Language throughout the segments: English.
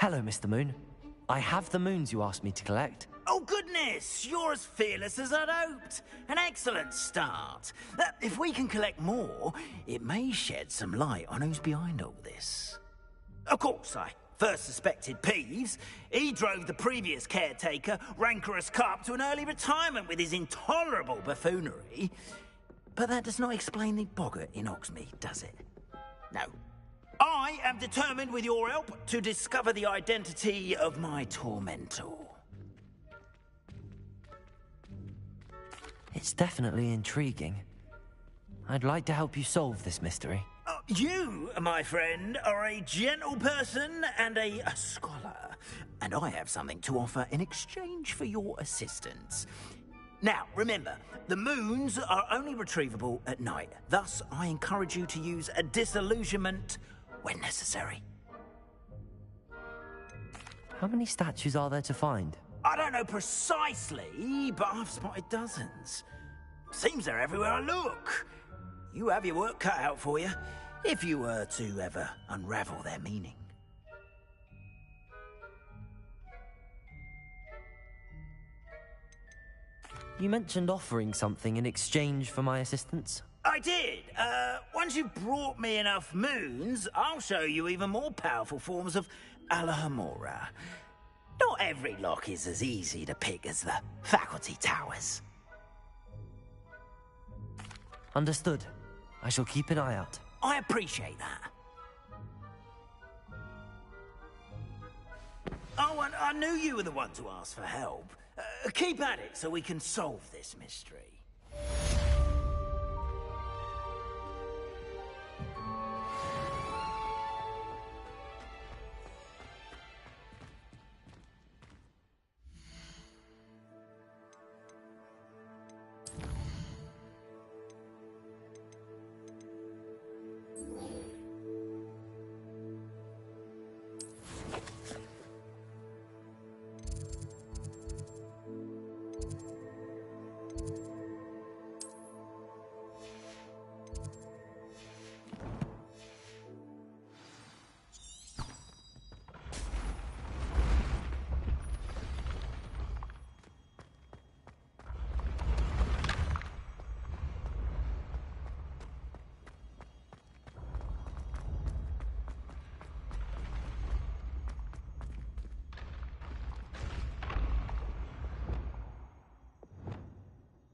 Hello, Mr. Moon. I have the moons you asked me to collect. Oh, goodness! You're as fearless as I'd hoped. An excellent start. If we can collect more, it may shed some light on who's behind all this. Of course, I first suspected Peeves. He drove the previous caretaker, Rancorous Carp, to an early retirement with his intolerable buffoonery. But that does not explain the boggart in Hogsmeade, does it? No. I am determined, with your help, to discover the identity of my tormentor. It's definitely intriguing. I'd like to help you solve this mystery. You, my friend, are a gentle person and a scholar, and I have something to offer in exchange for your assistance. Now, remember, the moons are only retrievable at night. Thus, I encourage you to use a disillusionment when necessary. How many statues are there to find? I don't know precisely, but I've spotted dozens. Seems they're everywhere I look. You have your work cut out for you, if you were to ever unravel their meaning. You mentioned offering something in exchange for my assistance. I did. Once you've brought me enough moons, I'll show you even more powerful forms of Alohomora. Not every lock is as easy to pick as the faculty towers. Understood. I shall keep an eye out. I appreciate that. Oh, and I knew you were the one to ask for help. Keep at it so we can solve this mystery.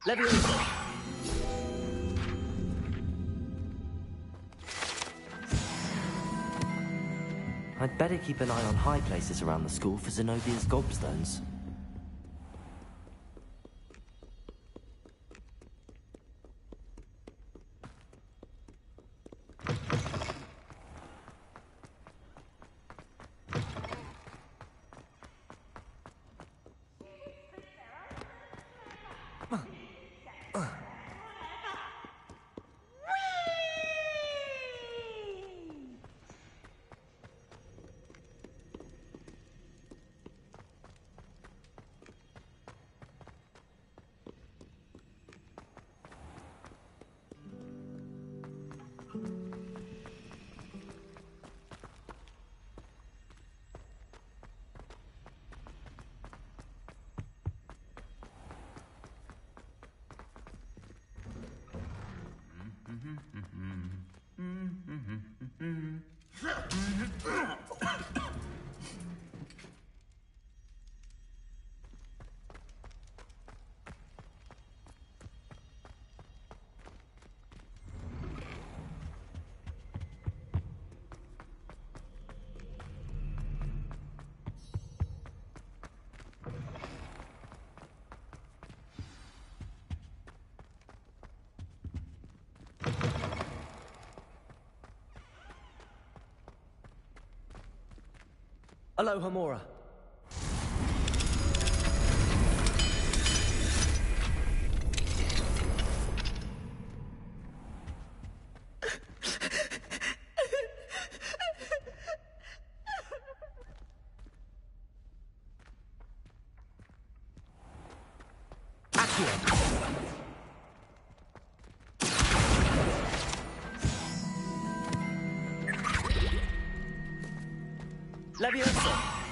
Leviosa! I'd better keep an eye on high places around the school for Zenobia's gobstones. Alohomora. Leviosa!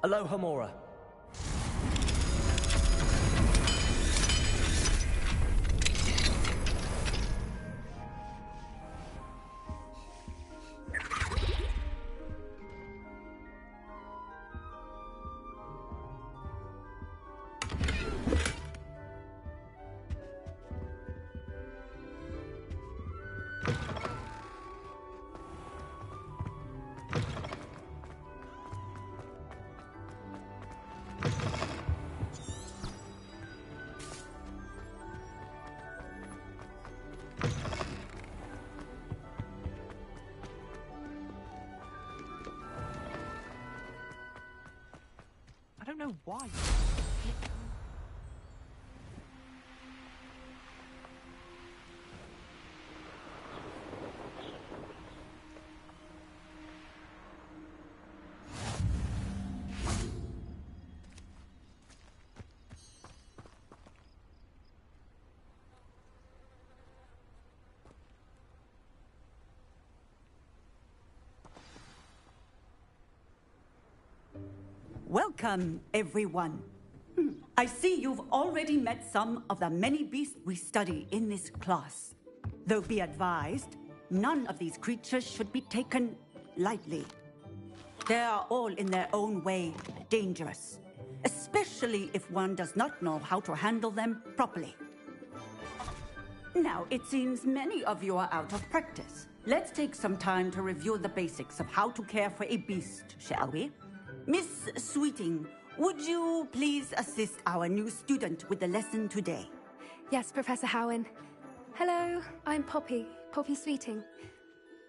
Aloha Mora. I don't know why. Welcome, everyone. I see you've already met some of the many beasts we study in this class. Though be advised, none of these creatures should be taken lightly. They are all in their own way dangerous, especially if one does not know how to handle them properly. Now, it seems many of you are out of practice. Let's take some time to review the basics of how to care for a beast, shall we? Miss Sweeting, would you please assist our new student with the lesson today? Yes, Professor Howen. Hello, I'm Poppy Sweeting.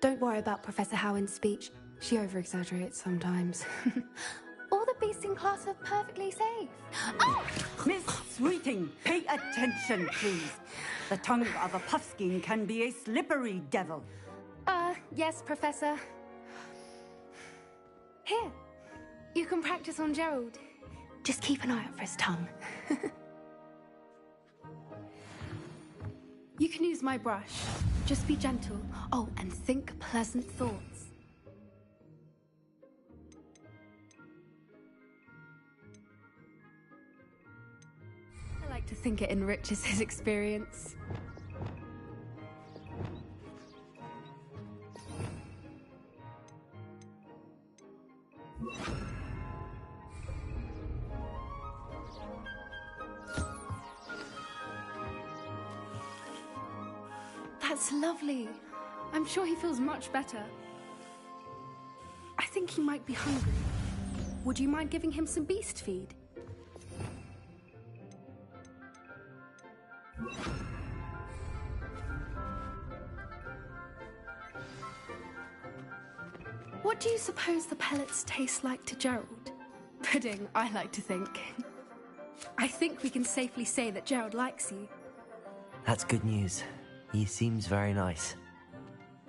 Don't worry about Professor Howen's speech. She over-exaggerates sometimes. All the beasts in class are perfectly safe. Oh! Miss Sweeting, pay attention, please. The tongue of a puffskein can be a slippery devil. Yes, Professor. Here, you can practice on Gerald. Just keep an eye out for his tongue. You can use my brush. Just be gentle. Oh, and think pleasant thoughts. I like to think it enriches his experience. That's lovely. I'm sure he feels much better. I think he might be hungry. Would you mind giving him some beast feed? What do you suppose the pellets taste like to Gerald? Pudding, I like to think. I think we can safely say that Gerald likes you. That's good news. He seems very nice.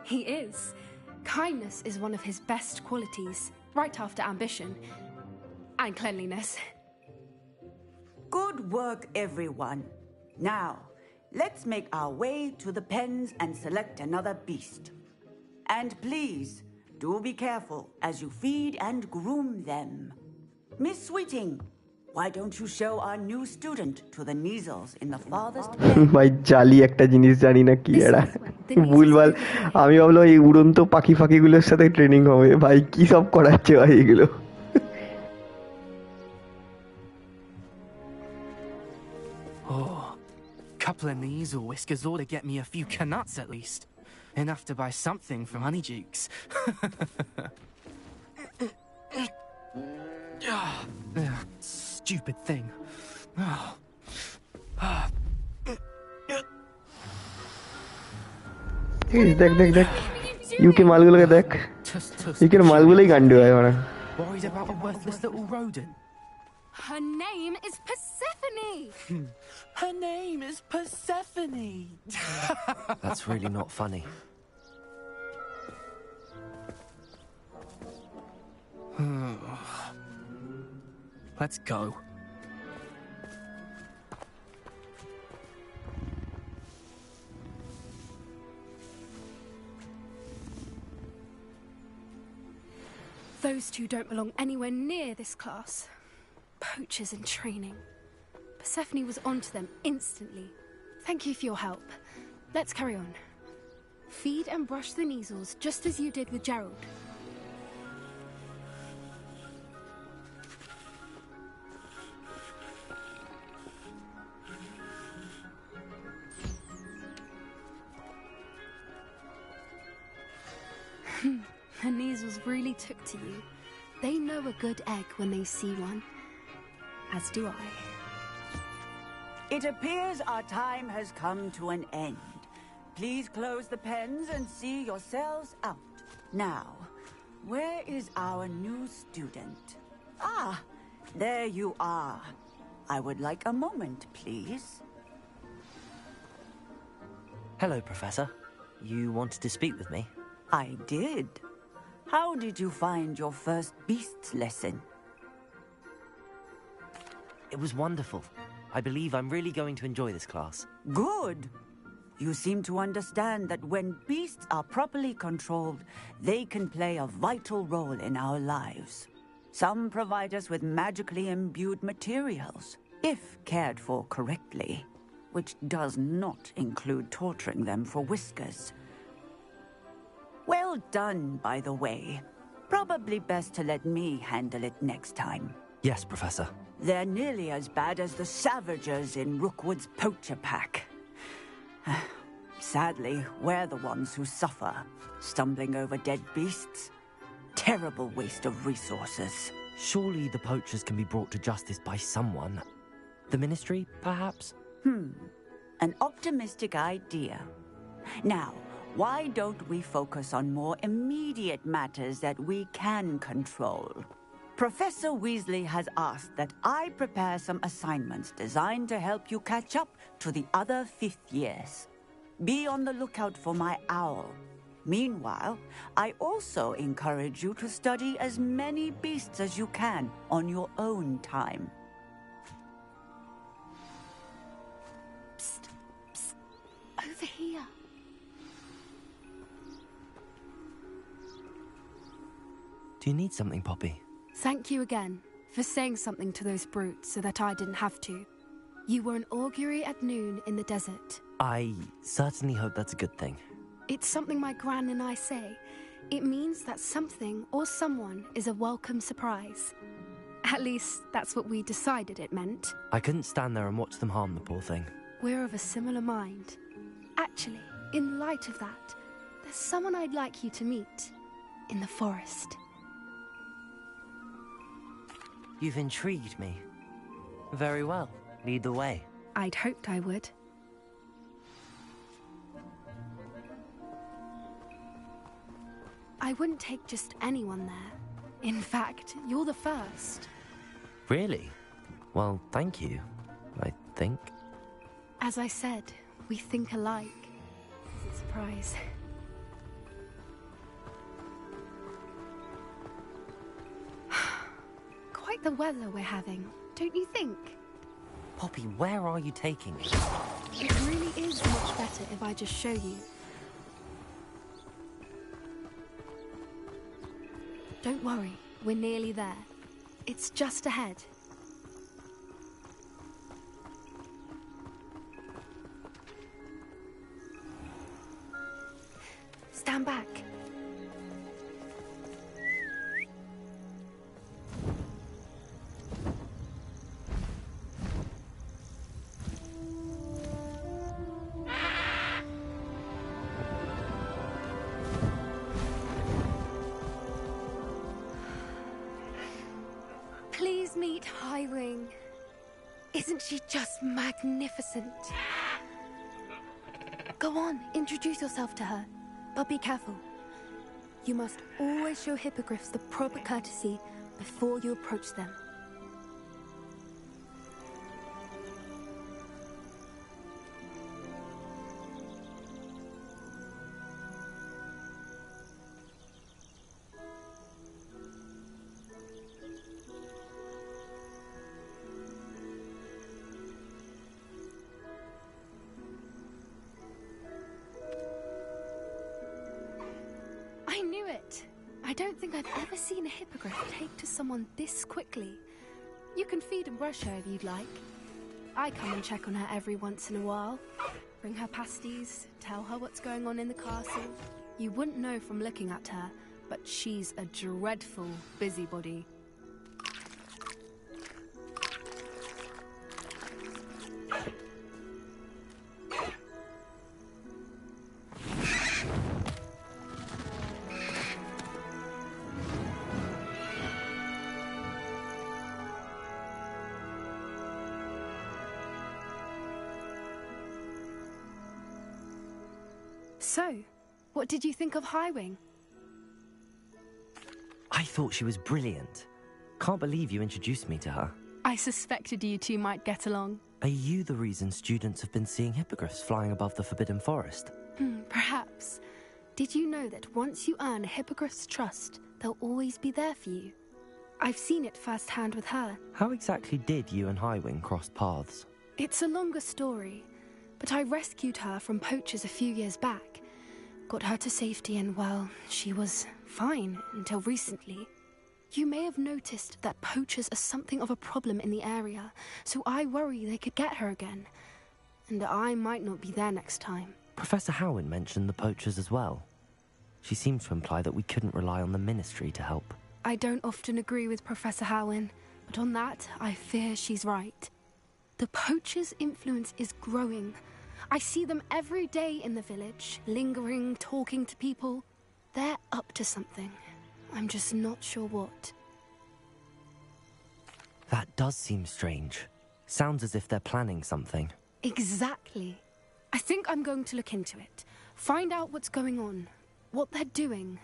He is. Kindness is one of his best qualities, right after ambition. And cleanliness. Good work, everyone. Now, let's make our way to the pens and select another beast. And please, do be careful as you feed and groom them. Miss Sweeting, why don't you show our new student to the Neasels in the farthest pen? ভাই জালি একটা জিনিস জানি না কি এরা ভুলভাল আমি ভাবলাম এই উড়ন্ত পাখি ফাঁকিগুলোর সাথে ট্রেনিং হবে ভাই কি সব করাচ্ছে ভাই এগুলো Oh, couple of Neasel whiskers ought to get me a few canuts at least. Enough to buy something from Honeydukes. Stupid thing. দেখ দেখ দেখ ইউকে মালগুলোকে দেখ ইউকের মালগুলোই গান্ডু হয় ওরা Worried about a worthless little rodent. Her name is Persephone! Her name is Persephone! That's really not funny. Let's go. Those two don't belong anywhere near this class. Poachers in training. Persephone was onto them instantly. Thank you for your help. Let's carry on. Feed and brush the measles just as you did with Gerald. The measles really took to you. They know a good egg when they see one. As do I. It appears our time has come to an end. Please close the pens and see yourselves out. Now, where is our new student? Ah, there you are. I would like a moment, please. Hello, Professor. You wanted to speak with me? I did. How did you find your first beasts lesson? It was wonderful. I believe I'm really going to enjoy this class. Good. You seem to understand that when beasts are properly controlled, they can play a vital role in our lives. Some provide us with magically imbued materials, if cared for correctly, which does not include torturing them for whiskers. Well done, by the way. Probably best to let me handle it next time. Yes, Professor. They're nearly as bad as the Savagers in Rookwood's poacher pack. Sadly, we're the ones who suffer, stumbling over dead beasts. Terrible waste of resources. Surely the poachers can be brought to justice by someone. The Ministry, perhaps? An optimistic idea. Now, why don't we focus on more immediate matters that we can control? Professor Weasley has asked that I prepare some assignments designed to help you catch up to the other fifth years. Be on the lookout for my owl. Meanwhile, I also encourage you to study as many beasts as you can on your own time. Psst, psst. Over here. Do you need something, Poppy? Thank you again for saying something to those brutes so that I didn't have to. You were an augury at noon in the desert. I certainly hope that's a good thing. It's something my gran and I say. It means that something or someone is a welcome surprise. At least, that's what we decided it meant. I couldn't stand there and watch them harm the poor thing. We're of a similar mind. Actually, in light of that, there's someone I'd like you to meet. In the forest. You've intrigued me. Very well. Lead the way. I'd hoped I would. I wouldn't take just anyone there. In fact, you're the first. Really? Well, thank you, I think. As I said, we think alike. It's a surprise. Quite the weather we're having, don't you think? Poppy, where are you taking me? It really is much better if I just show you. Don't worry, we're nearly there. It's just ahead. Stand back. Please meet Highwing. Isn't she just magnificent? Go on, introduce yourself to her. But be careful. You must always show hippogriffs the proper courtesy before you approach them. I knew it. I don't think I've ever seen a hippogriff take to someone this quickly. You can feed and brush her if you'd like. I come and check on her every once in a while. Bring her pasties, tell her what's going on in the castle. You wouldn't know from looking at her, but she's a dreadful busybody. So, what did you think of Highwing? I thought she was brilliant. Can't believe you introduced me to her. I suspected you two might get along. Are you the reason students have been seeing hippogriffs flying above the Forbidden Forest? Perhaps. Did you know that once you earn a hippogriff's trust, they'll always be there for you? I've seen it firsthand with her. How exactly did you and Highwing cross paths? It's a longer story, but I rescued her from poachers a few years back. Got her to safety and, well, she was fine until recently. You may have noticed that poachers are something of a problem in the area, so I worry they could get her again. And I might not be there next time. Professor Howin mentioned the poachers as well. She seemed to imply that we couldn't rely on the Ministry to help. I don't often agree with Professor Howin, but on that, I fear she's right. The poachers' influence is growing. I see them every day in the village, lingering, talking to people. They're up to something. I'm just not sure what. That does seem strange. Sounds as if they're planning something. Exactly. I think I'm going to look into it. Find out what's going on, what they're doing.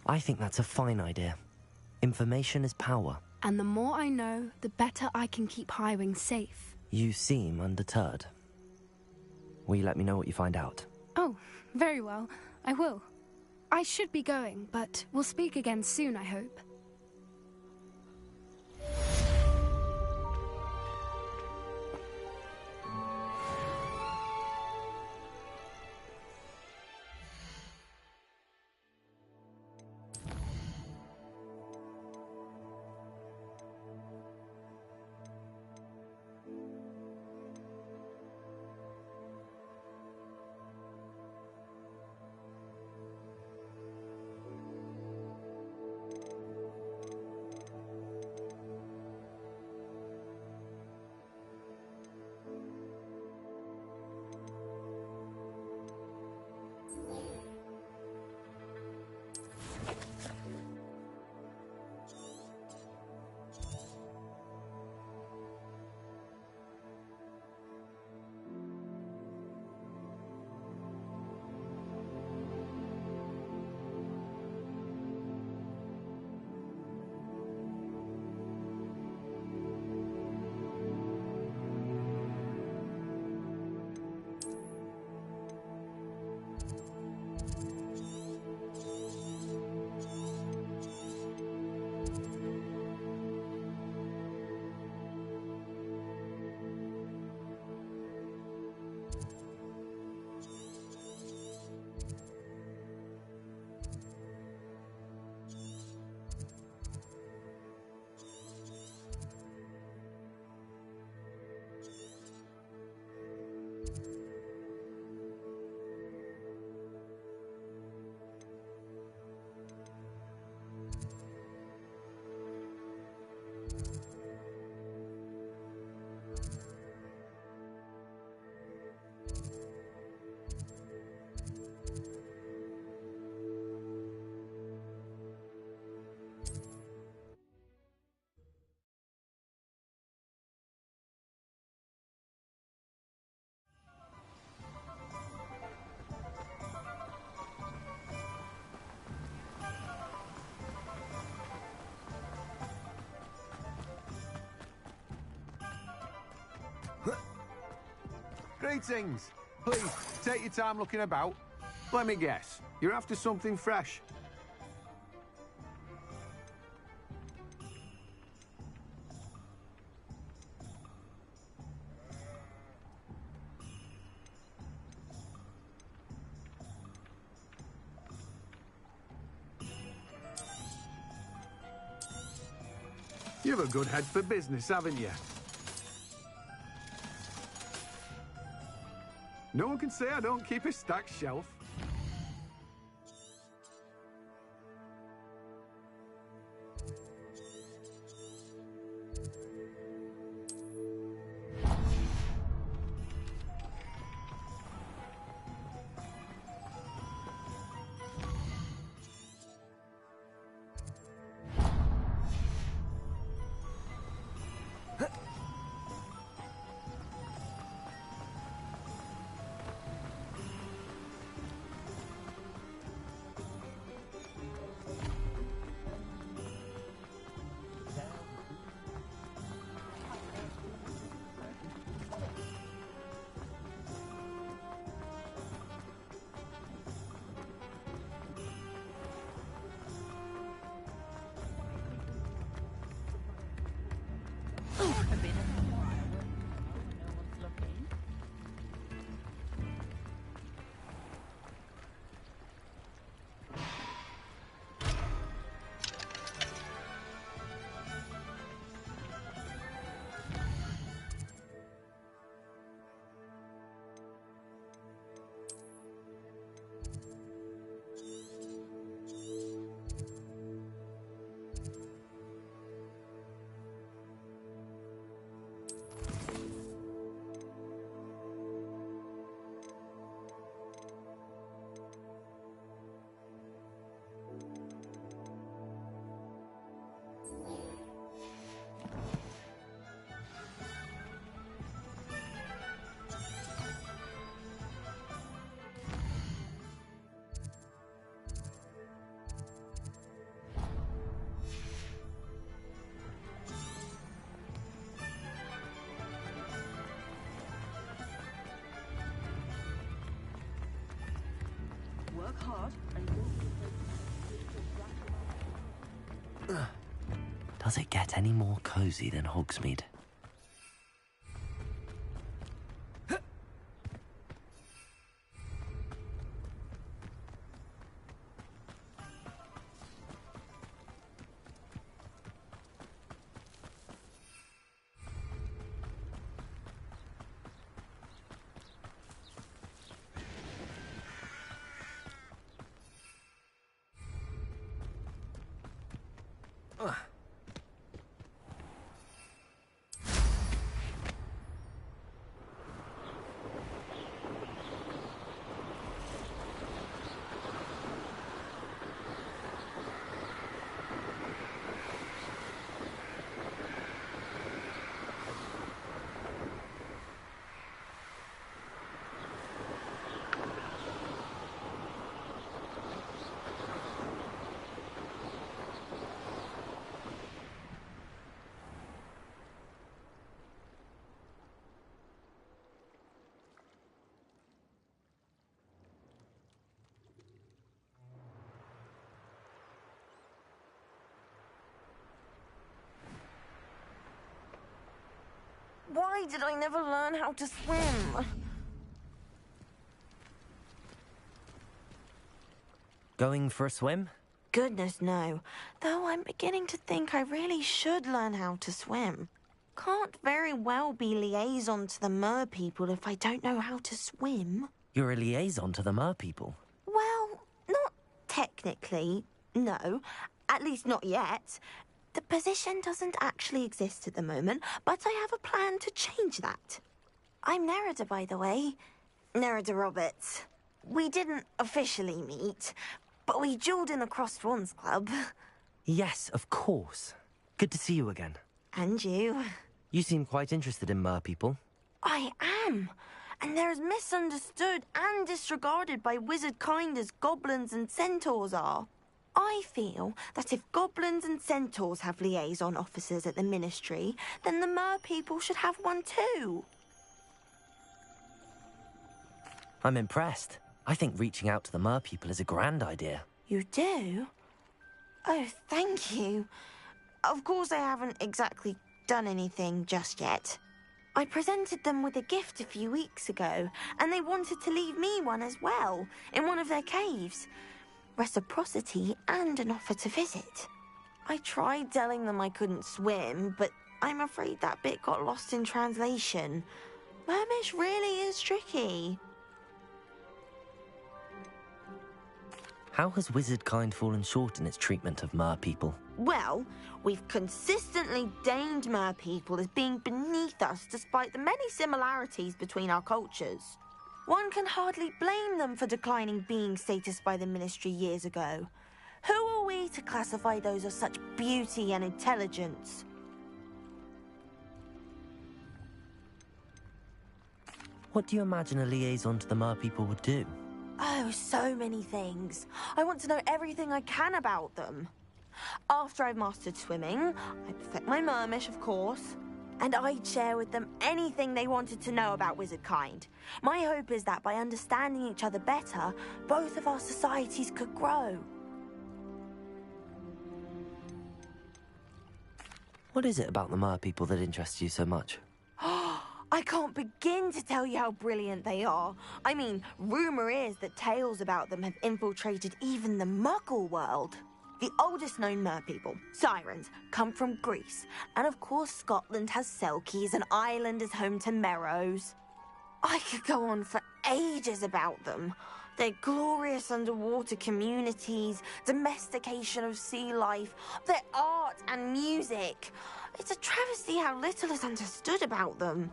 I think that's a fine idea. Information is power. And the more I know, the better I can keep Highwing safe. You seem undeterred. Will you let me know what you find out? Oh, very well. I will. I should be going, but we'll speak again soon, I hope. Greetings. Please, take your time looking about. Let me guess, you're after something fresh. You've a good head for business, haven't you? No one can say I don't keep a stacked shelf. Work hard and Does it get any more cozy than Hogsmeade? Why did I never learn how to swim? Going for a swim? Goodness, no. Though I'm beginning to think I really should learn how to swim. Can't very well be liaison to the mer people if I don't know how to swim. You're a liaison to the mer people. Well, not technically, no. At least not yet. The position doesn't actually exist at the moment, but I have a plan to change that. I'm Nerida, by the way. Nerida Roberts. We didn't officially meet, but we duelled in the Crossed Swans Club. Yes, of course. Good to see you again. And you. You seem quite interested in mer people. I am. And they're as misunderstood and disregarded by wizard kind as goblins and centaurs are. I feel that if goblins and centaurs have liaison officers at the Ministry, then the mer people should have one too. I'm impressed. I think reaching out to the mer people is a grand idea. You do? Oh, thank you. Of course I haven't exactly done anything just yet. I presented them with a gift a few weeks ago, and they wanted to leave me one as well, in one of their caves. Reciprocity and an offer to visit. I tried telling them I couldn't swim, but I'm afraid that bit got lost in translation. Mermish really is tricky. How has wizardkind fallen short in its treatment of mer people? Well, we've consistently deemed mer people as being beneath us despite the many similarities between our cultures. One can hardly blame them for declining being status by the Ministry years ago. Who are we to classify those of such beauty and intelligence? What do you imagine a liaison to the mer people would do? Oh, so many things. I want to know everything I can about them. After I've mastered swimming, I perfect my mermish, of course, and I'd share with them anything they wanted to know about wizardkind. My hope is that by understanding each other better, both of our societies could grow. What is it about the mer people that interests you so much? I can't begin to tell you how brilliant they are. I mean, rumor is that tales about them have infiltrated even the Muggle world. The oldest known mer people, sirens, come from Greece. And of course Scotland has Selkies and Ireland is home to Merrows. I could go on for ages about them. Their glorious underwater communities, domestication of sea life, their art and music. It's a travesty how little is understood about them.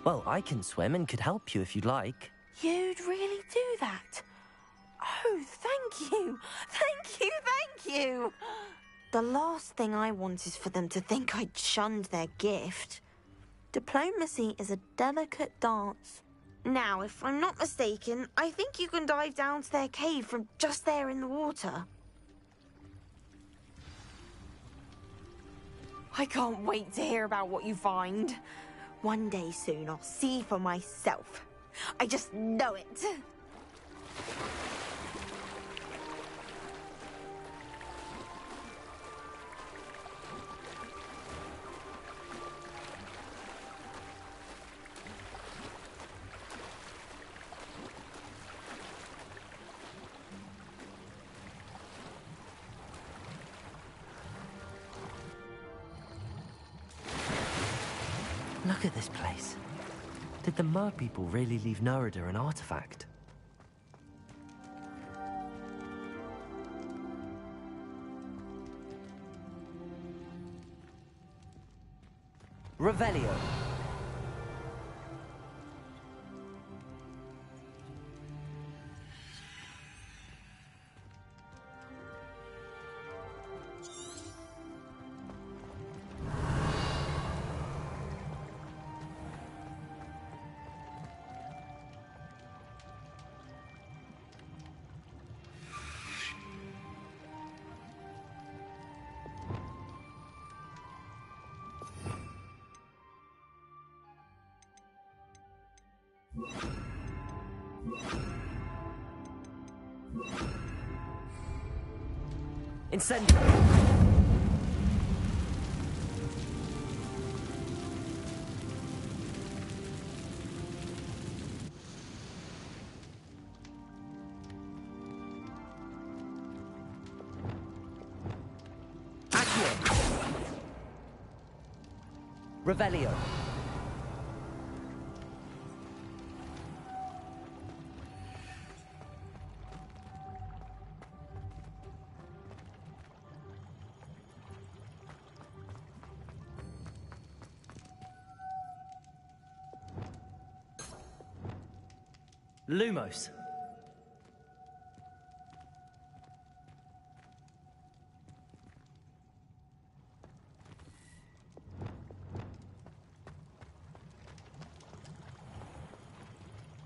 Well, I can swim and could help you if you'd like. You'd really do that? Oh, thank you! Thank you, thank you! The last thing I want is for them to think I'd shunned their gift. Diplomacy is a delicate dance. Now, if I'm not mistaken, I think you can dive down to their cave from just there in the water. I can't wait to hear about what you find. One day soon, I'll see for myself. I just know it. Look at this place. Did the mer people really leave Nerida an artifact? Revelio. Incendio! Accio! Revelio! Lumos.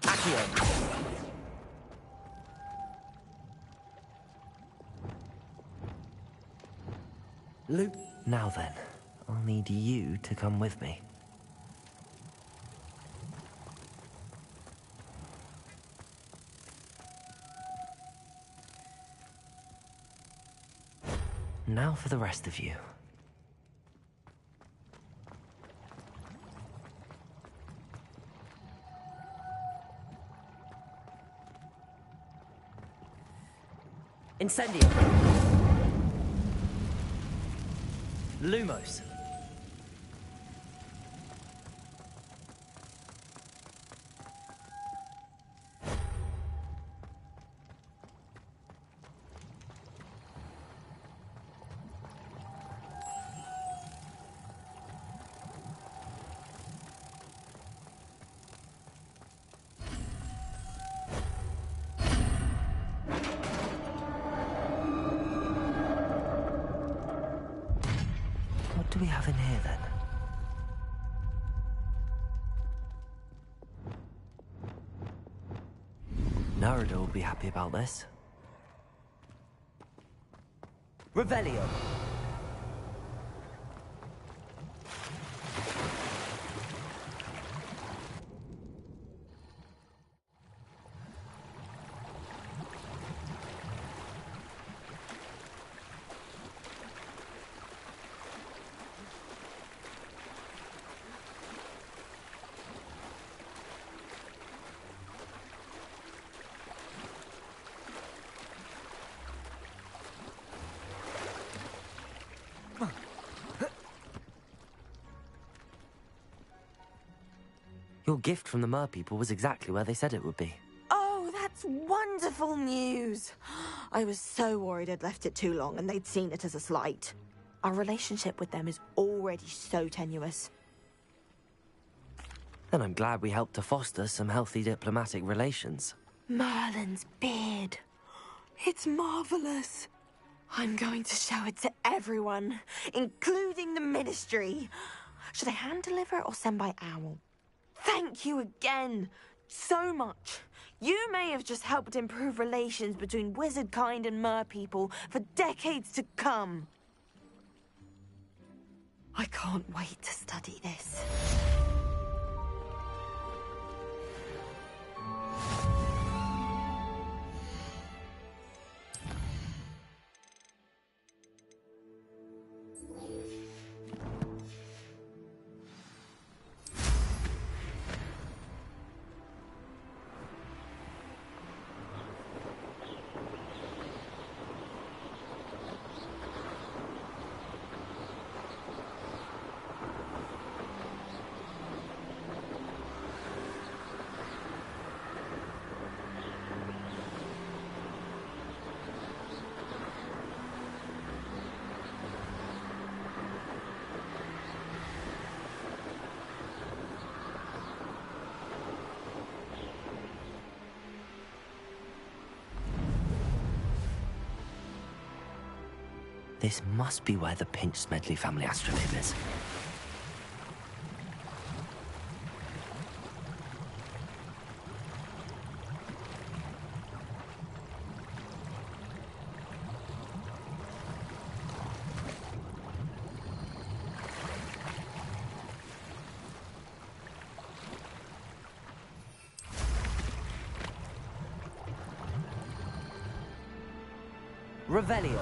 Accio. Lu. Now then, I'll need you to come with me. Now for the rest of you. Incendio! Lumos. What do we have in here, then? Narada will be happy about this. Revelio. Your gift from the Mer people was exactly where they said it would be. Oh, that's wonderful news. I was so worried I'd left it too long and they'd seen it as a slight. Our relationship with them is already so tenuous. Then I'm glad we helped to foster some healthy diplomatic relations. Merlin's beard. It's marvelous. I'm going to show it to everyone, including the Ministry. Should I hand deliver or send by owl? Thank you again, so much. You may have just helped improve relations between wizard kind and mer people for decades to come. I can't wait to study this. This must be where the Pinch-Smedley family astrolabe is. Revelio.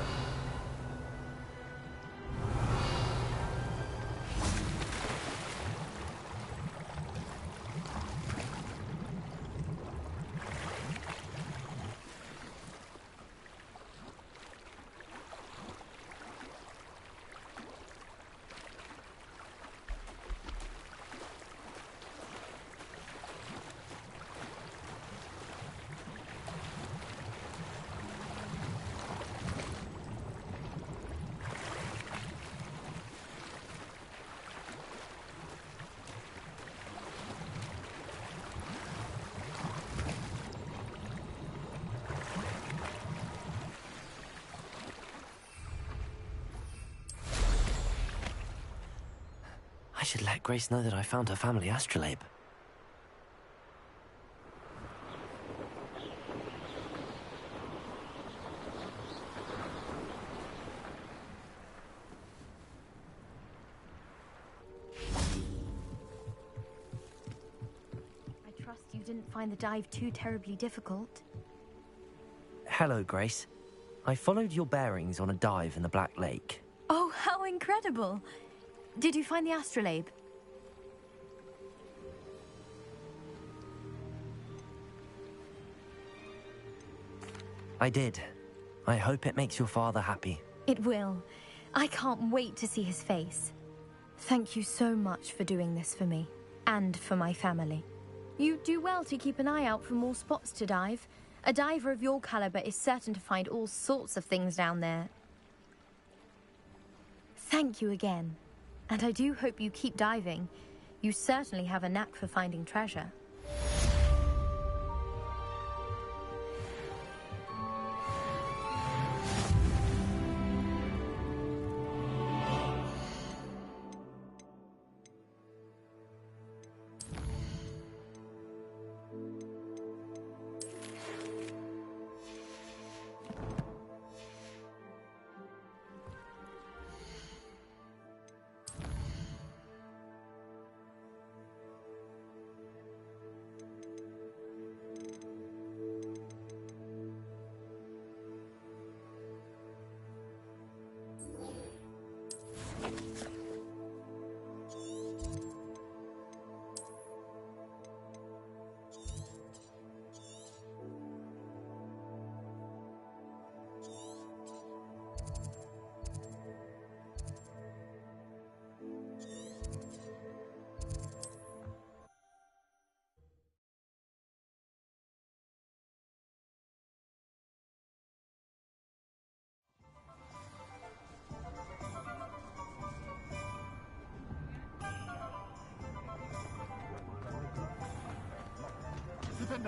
I should let Grace know that I found her family astrolabe. I trust you didn't find the dive too terribly difficult. Hello, Grace. I followed your bearings on a dive in the Black Lake. Oh, how incredible! Did you find the astrolabe? I did. I hope it makes your father happy. It will. I can't wait to see his face. Thank you so much for doing this for me, and for my family. You do well to keep an eye out for more spots to dive. A diver of your caliber is certain to find all sorts of things down there. Thank you again, and I do hope you keep diving. You certainly have a knack for finding treasure.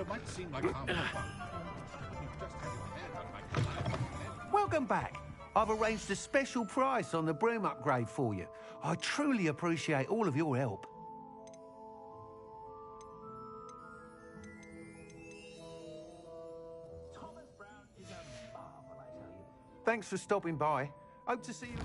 Might seem like harm. Welcome back. I've arranged a special price on the broom upgrade for you. I truly appreciate all of your help. Thanks for stopping by. Hope to see you.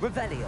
Revelio.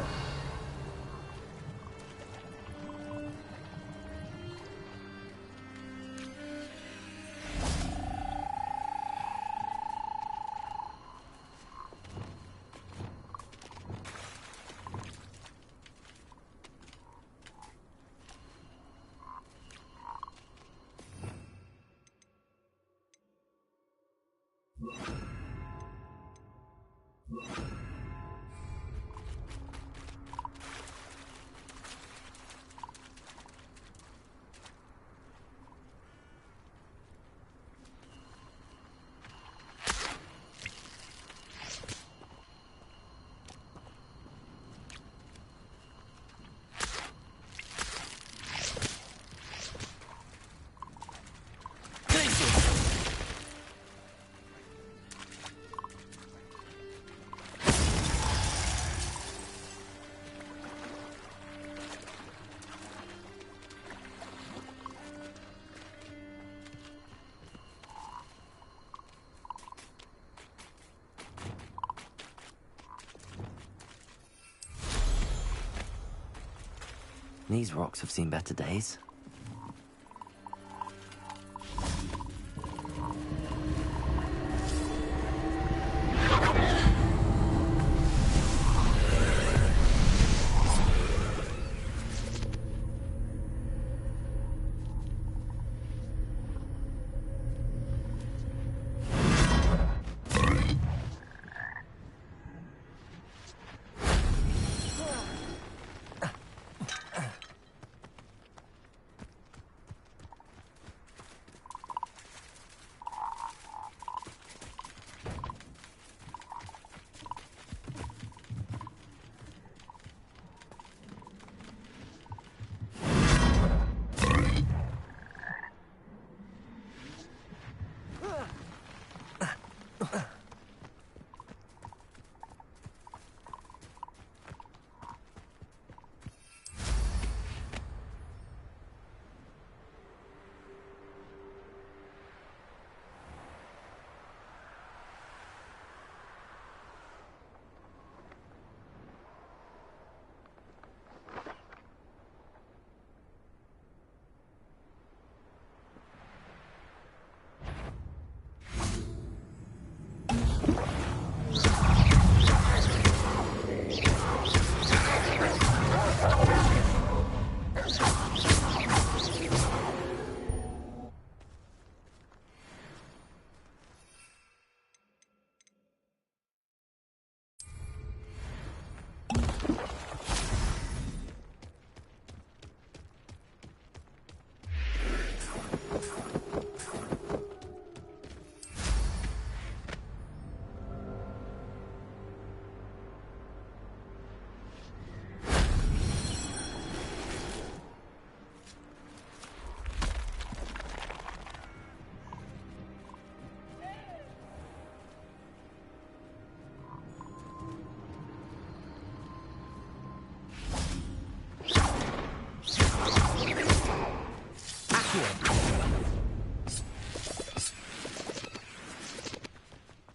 These rocks have seen better days.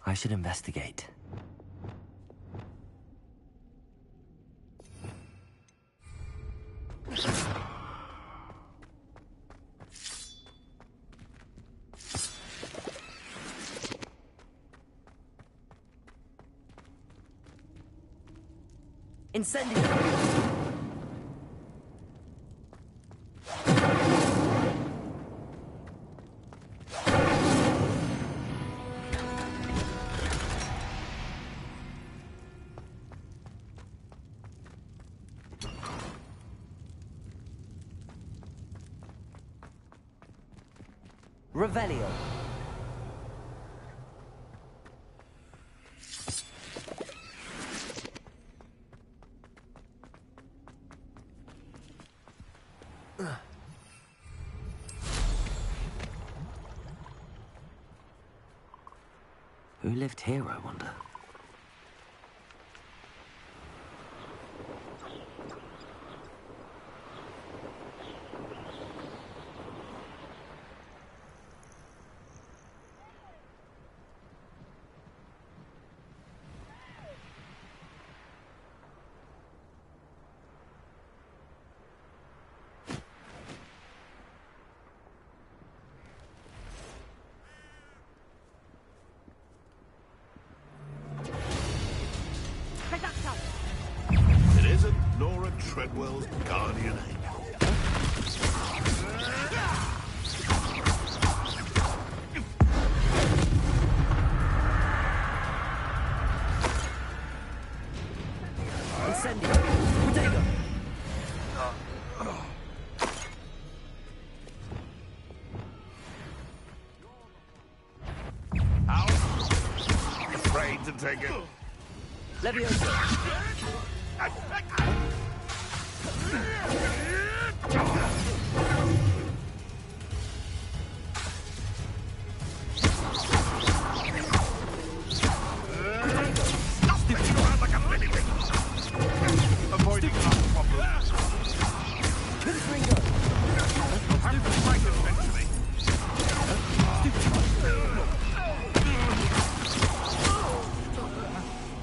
I should investigate. Incendio! Revelio. Who lived here, I wonder? isn't Laura Treadwell's guardian angel. Incendio! Protego! Out! Afraid to take it. Leviosa! Avoiding our problems. We'll have to fight eventually.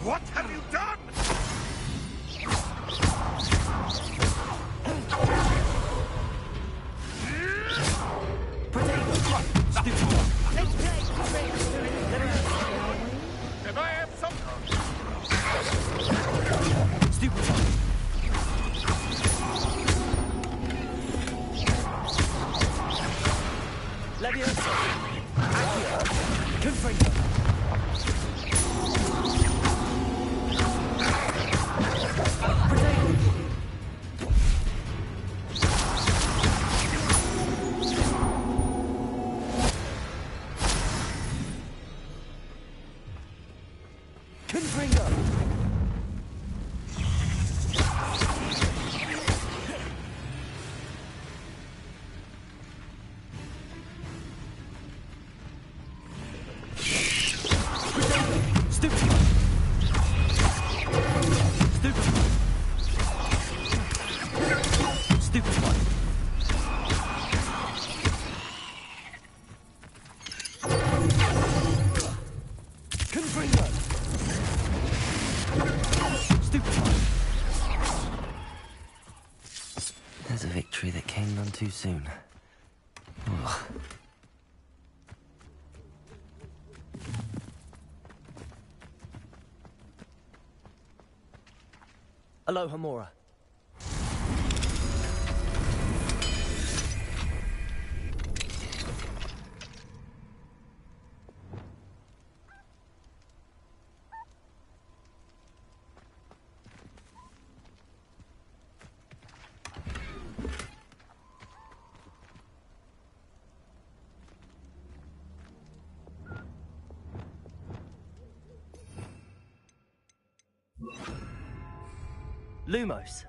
What have you done? Can I have some? Stupid Leviosa! Accio! Confringo! Protego! Confringo! Stupid! Stupid! Stupid one! Confringo! Stupid one! There's a victory that came none too soon. Ugh. Aloha Mora. Lumos.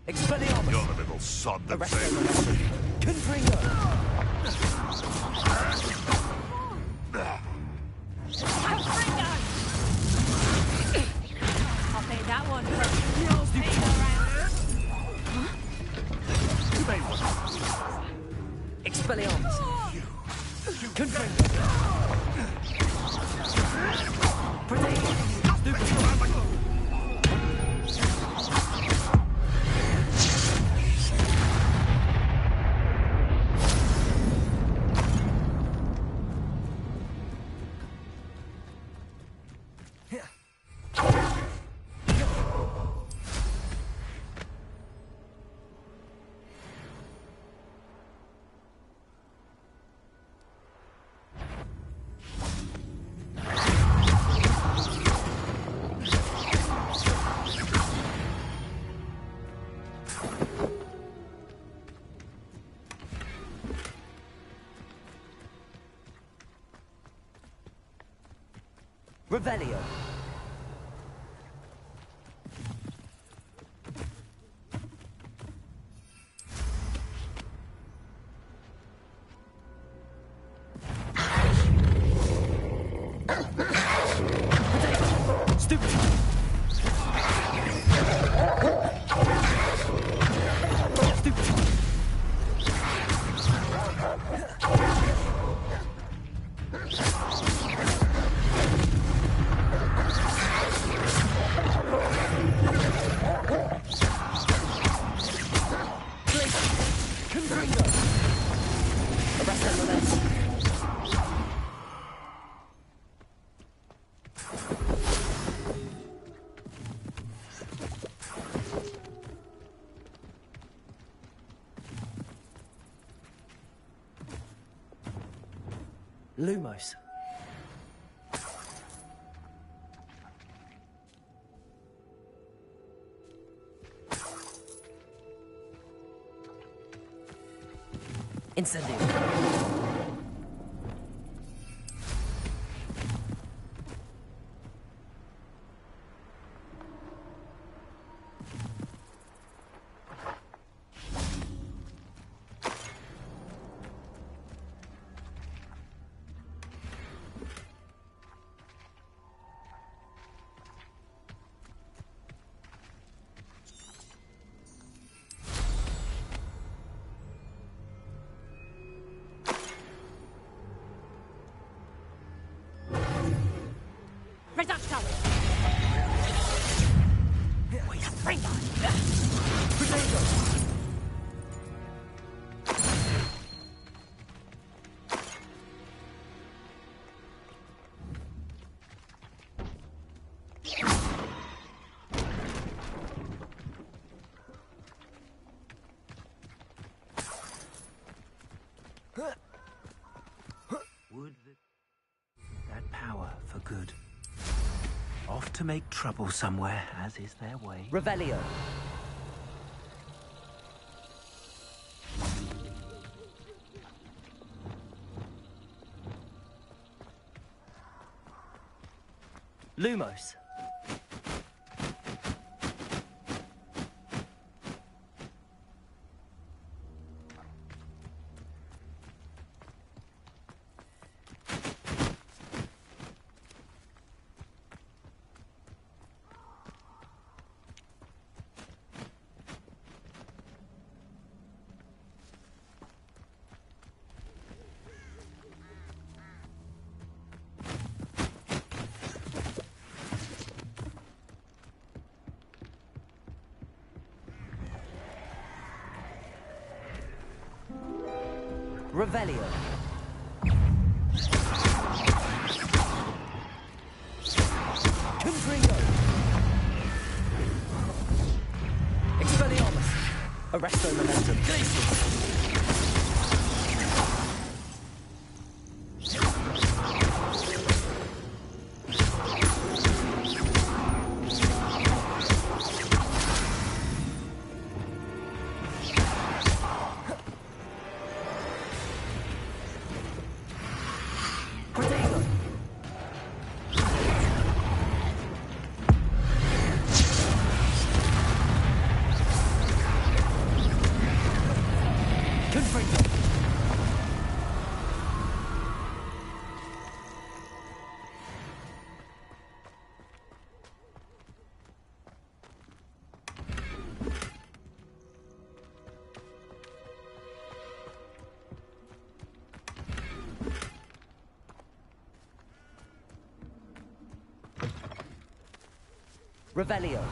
Expelliarmus! You're the little sod that Arresto said... Confringo! Confringo! I'll pay that one for your pain around. You may want Expelliarmus! Confringo! Protego! Revelio. Stupid. Lumos. Incendio. Reducto! Would that power for good? Off to make trouble somewhere, as is their way. Revelio. Lumos. Revelio. Confringo. Expelliarmus. Arresto momentum. Glacius. Revelio.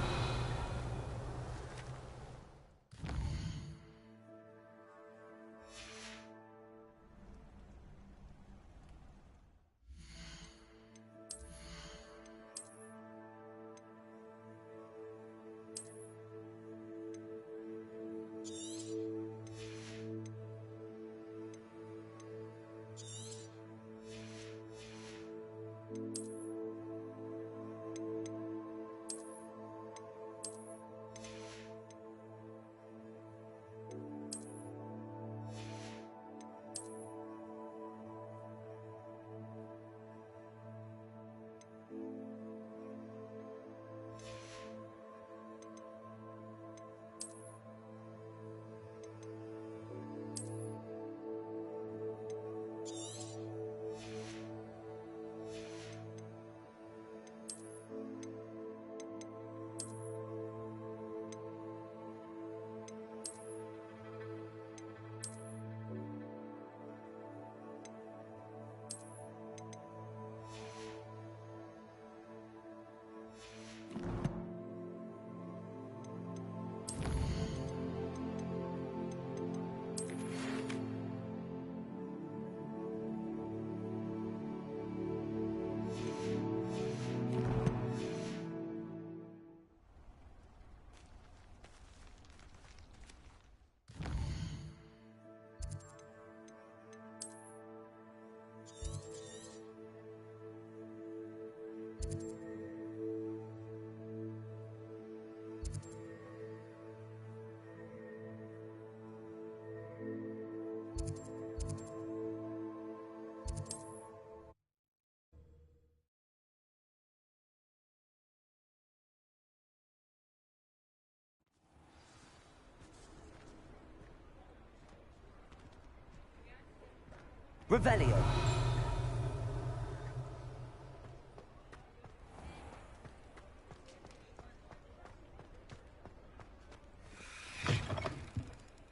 Revelio.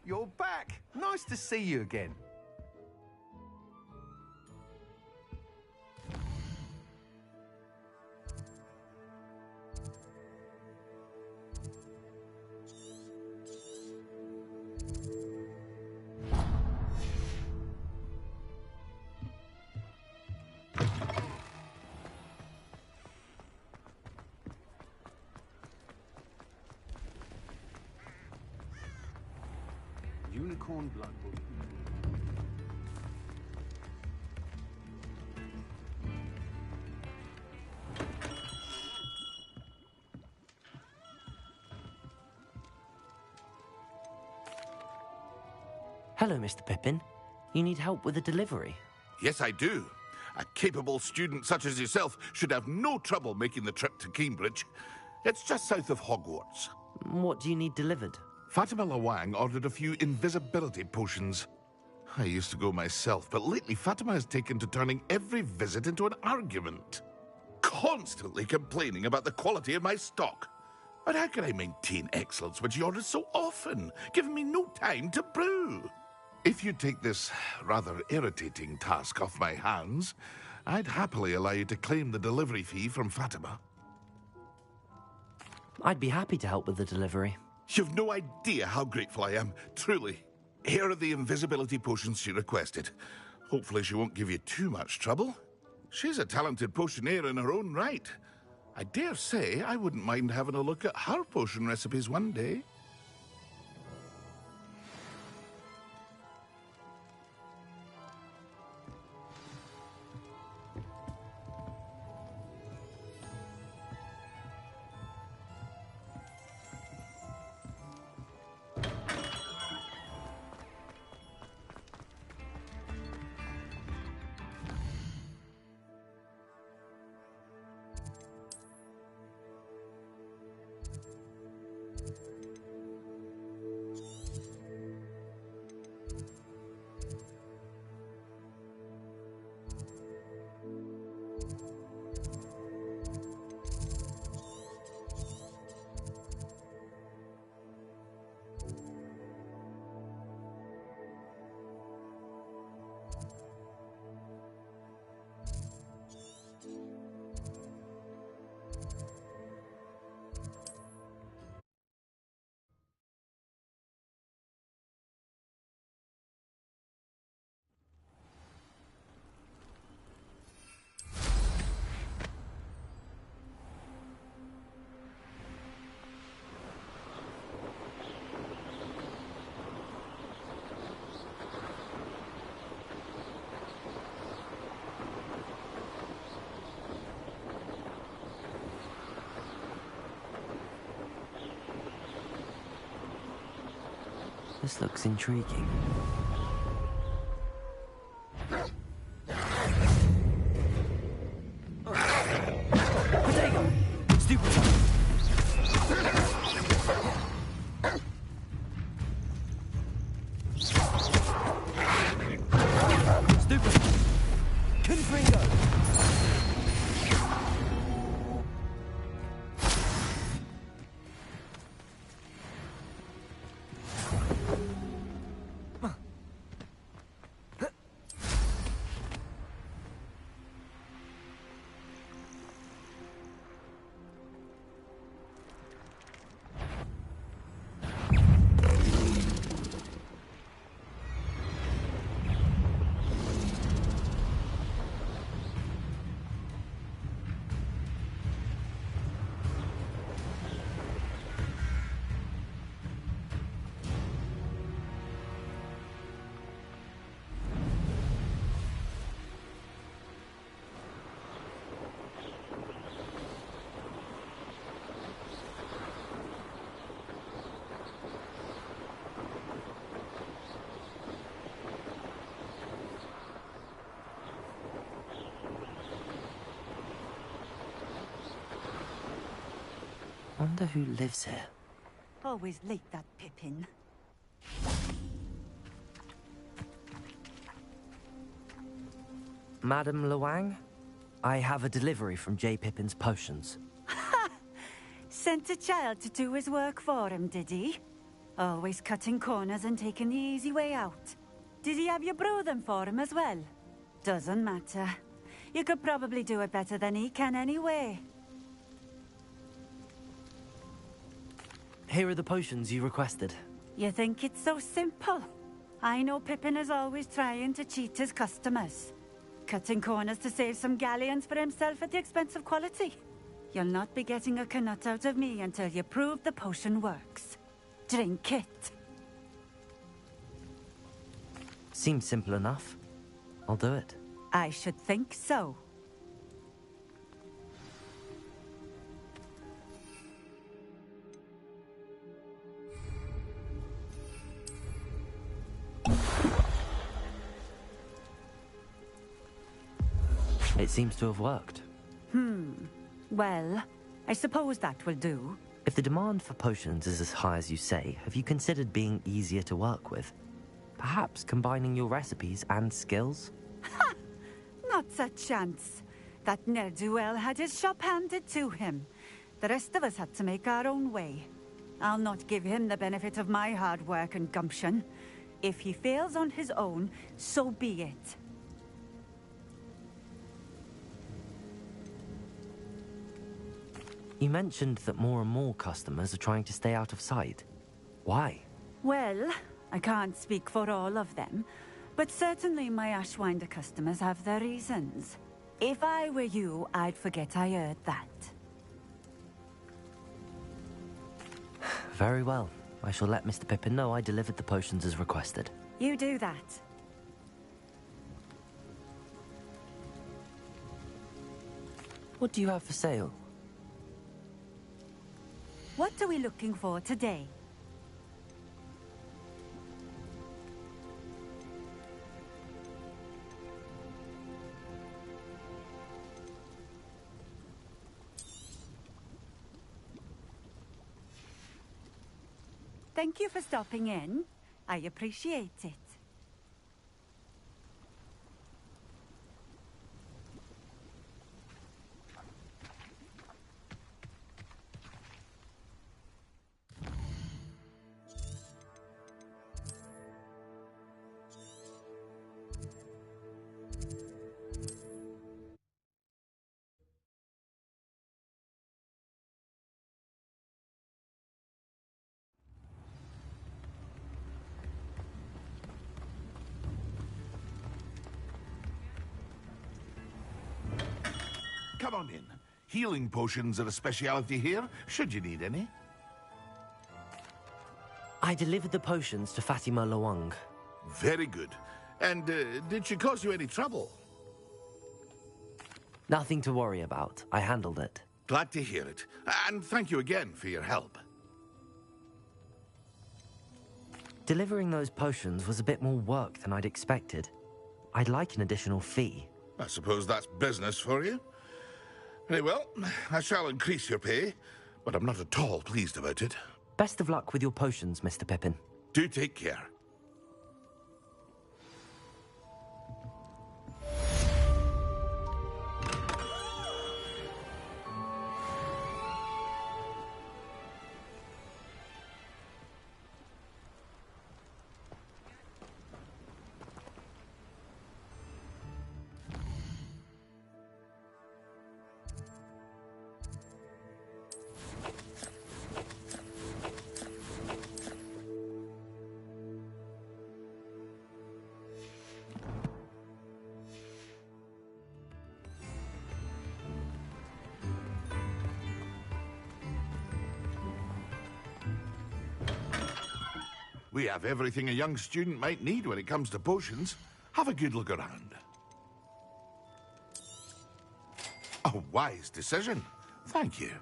You're back. Nice to see you again. Unicorn blood. Hello, Mr. Pippin. You need help with a delivery? Yes, I do. A capable student such as yourself should have no trouble making the trip to Cambridge. It's just south of Hogwarts. What do you need delivered? Fatima Lawang ordered a few invisibility potions. I used to go myself, but lately Fatima has taken to turning every visit into an argument. Constantly complaining about the quality of my stock. But how can I maintain excellence when she orders so often, giving me no time to brew? If you take this rather irritating task off my hands, I'd happily allow you to claim the delivery fee from Fatima. I'd be happy to help with the delivery. You've no idea how grateful I am, truly. Here are the invisibility potions she requested. Hopefully she won't give you too much trouble. She's a talented potioneer in her own right. I dare say I wouldn't mind having a look at her potion recipes one day. This looks intriguing. Potato! Stupid! Stupid! Confringo! Wonder who lives here. Always late, that Pippin. Madam Luang? I have a delivery from J. Pippin's potions. Sent a child to do his work for him, did he? Always cutting corners and taking the easy way out. Did he have you brew them for him as well? Doesn't matter. You could probably do it better than he can anyway. Here are the potions you requested. You think it's so simple? I know Pippin is always trying to cheat his customers. Cutting corners to save some galleons for himself at the expense of quality. You'll not be getting a canut out of me until you prove the potion works. Drink it. Seems simple enough. I'll do it. I should think so. It seems to have worked. Well, I suppose that will do. If the demand for potions is as high as you say, have you considered being easier to work with? Perhaps combining your recipes and skills? Ha! Not a chance. That ne'er-do-well had his shop handed to him. The rest of us had to make our own way. I'll not give him the benefit of my hard work and gumption. If he fails on his own, so be it. You mentioned that more and more customers are trying to stay out of sight. Why? Well, I can't speak for all of them, but certainly my Ashwinder customers have their reasons. If I were you, I'd forget I heard that. Very well. I shall let Mr. Pippin know I delivered the potions as requested. You do that. What do you have for sale? What are we looking for today? Thank you for stopping in. I appreciate it. Come on in. Healing potions are a speciality here, should you need any. I delivered the potions to Fatima Luang. Very good. And did she cause you any trouble? Nothing to worry about. I handled it. Glad to hear it. And thank you again for your help. Delivering those potions was a bit more work than I'd expected. I'd like an additional fee. I suppose that's business for you. Very well, I shall increase your pay, but I'm not at all pleased about it. Best of luck with your potions, Mr. Pippin. Do take care. We have everything a young student might need when it comes to potions. Have a good look around. A wise decision. Thank you.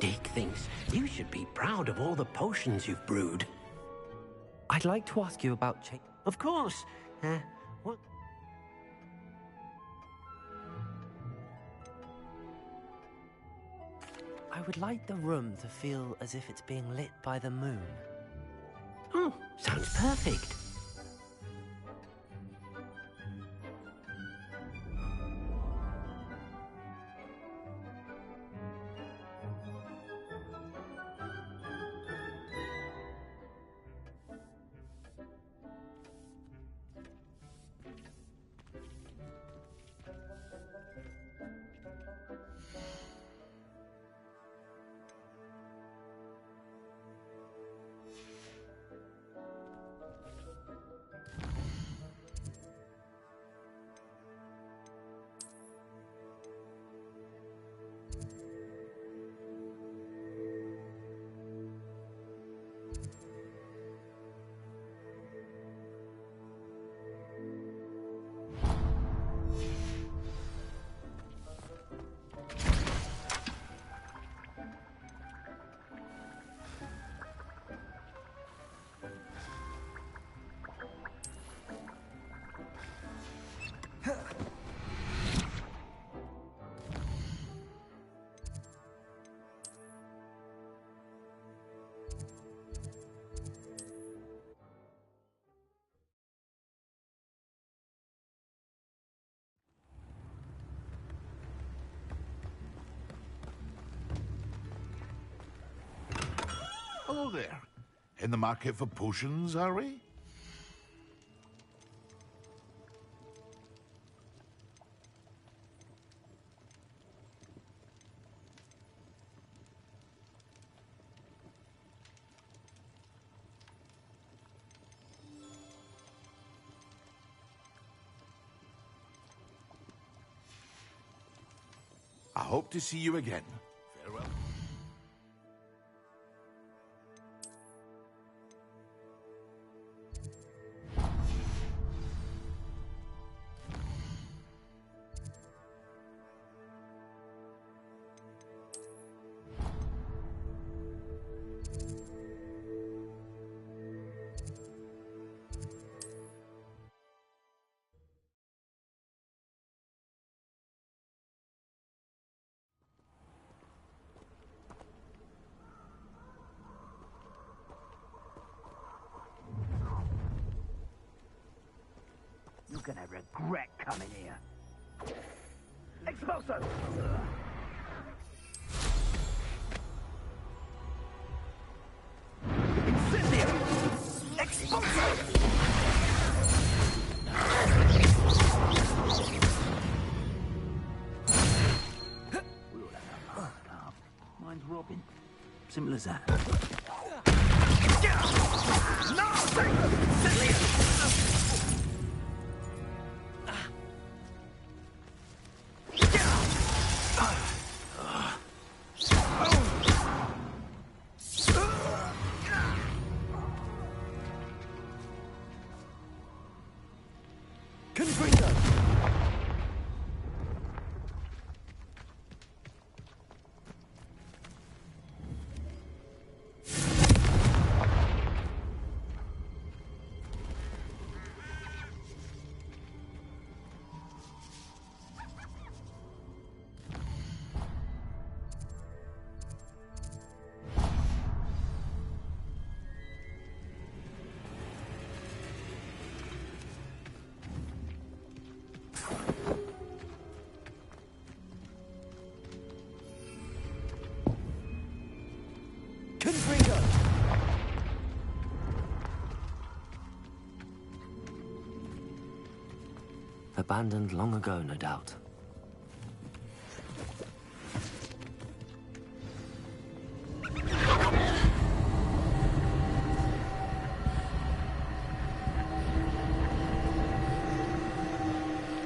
Dick thinks you should be proud of all the potions you've brewed. I'd like to ask you about Of course. What? I would like the room to feel as if it's being lit by the moon. Oh, sounds perfect. Hello there. In the market for potions, are we? I hope to see you again. Farewell. gonna regret coming here. Expulso! Incendio! Expulso! Mine's Robin. Simple as that. Abandoned long ago, no doubt.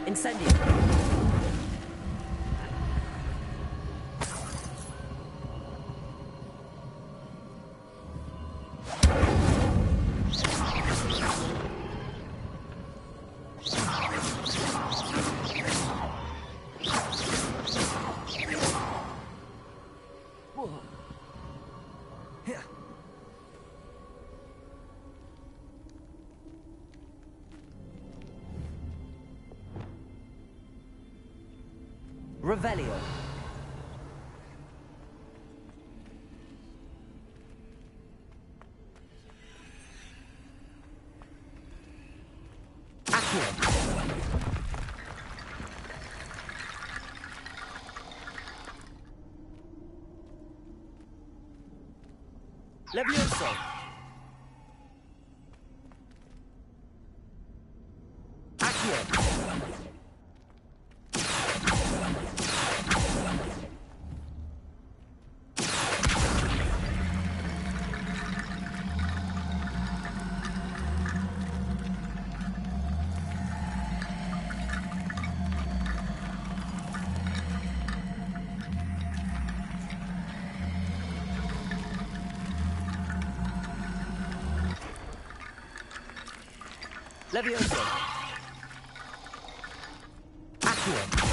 Incendio. Revelio. Levioso! Accio! Levioso! Accio!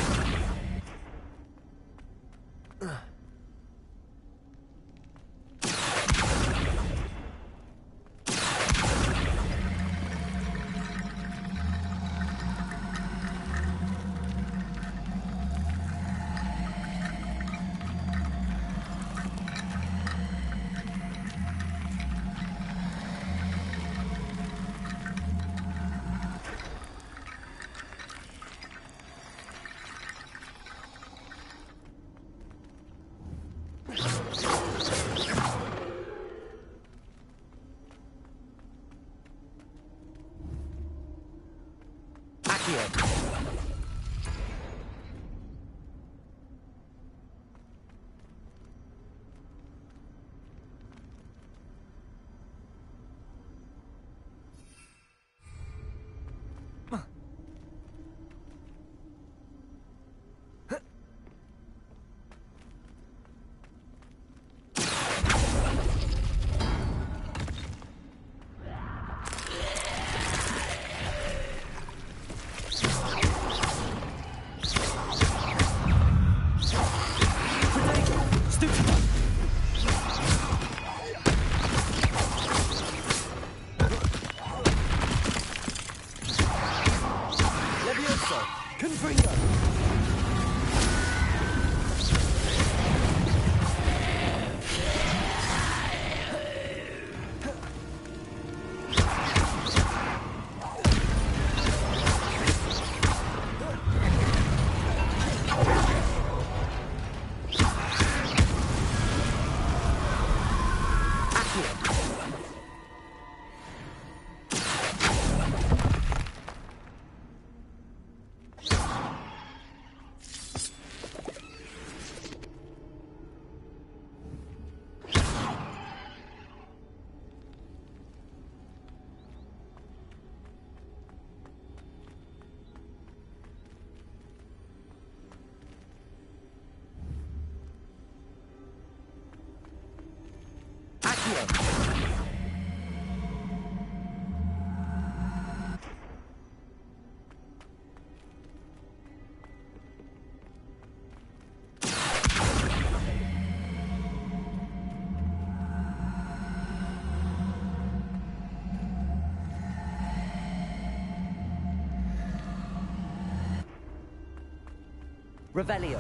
Revelio.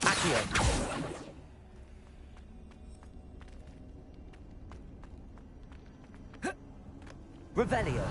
Accio. Revelio.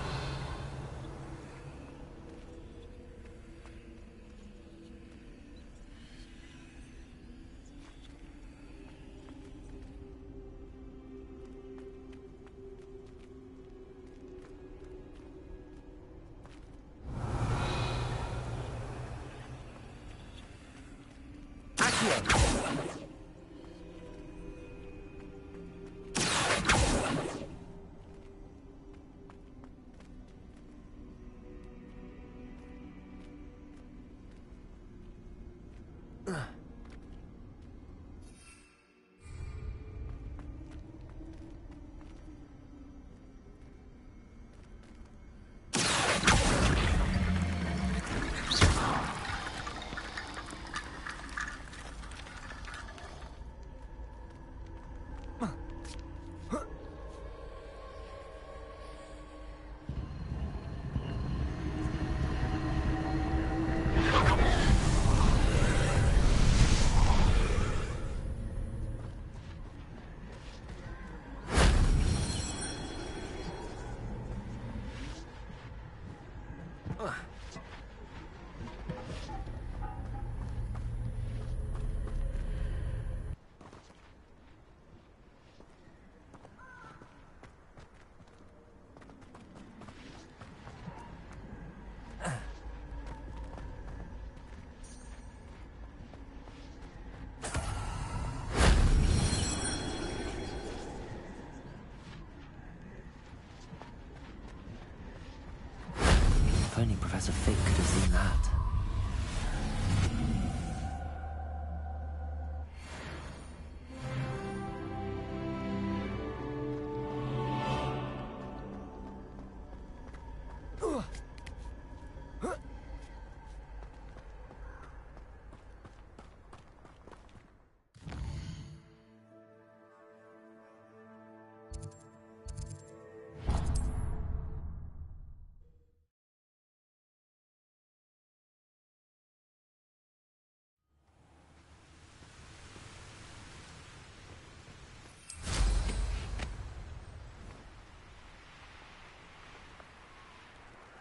If only Professor Fig could have seen that.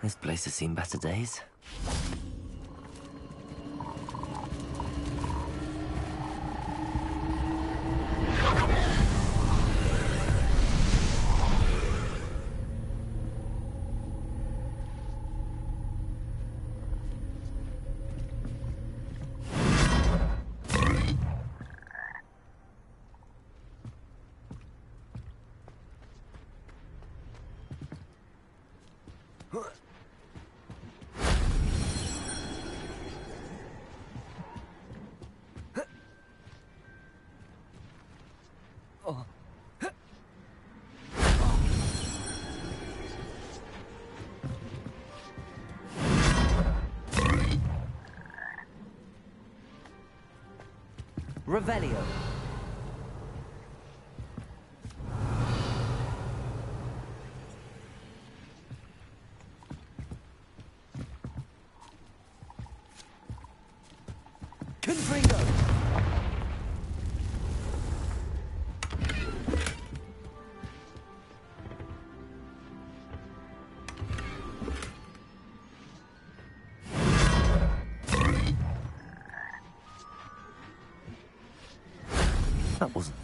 This place has seen better days. Revelio. Confringo. That wasn't.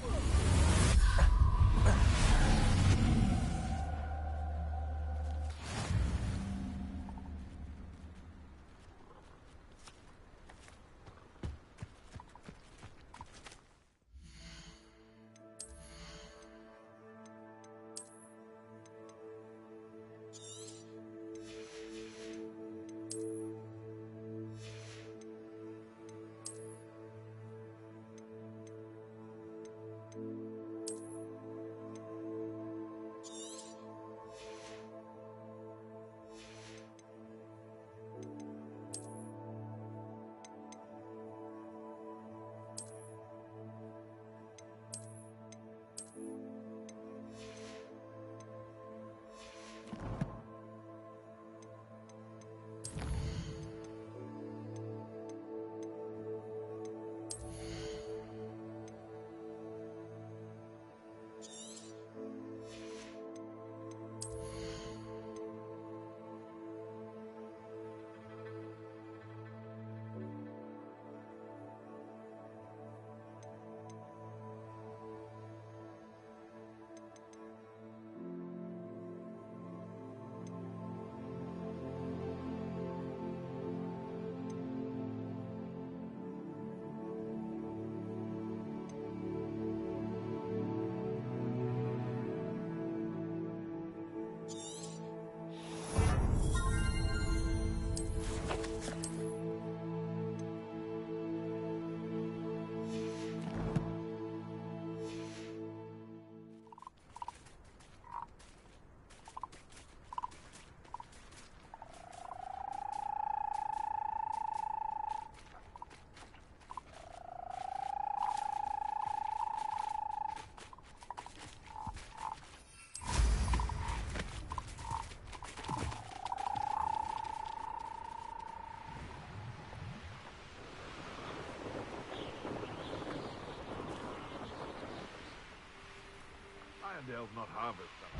They'll not harvest them.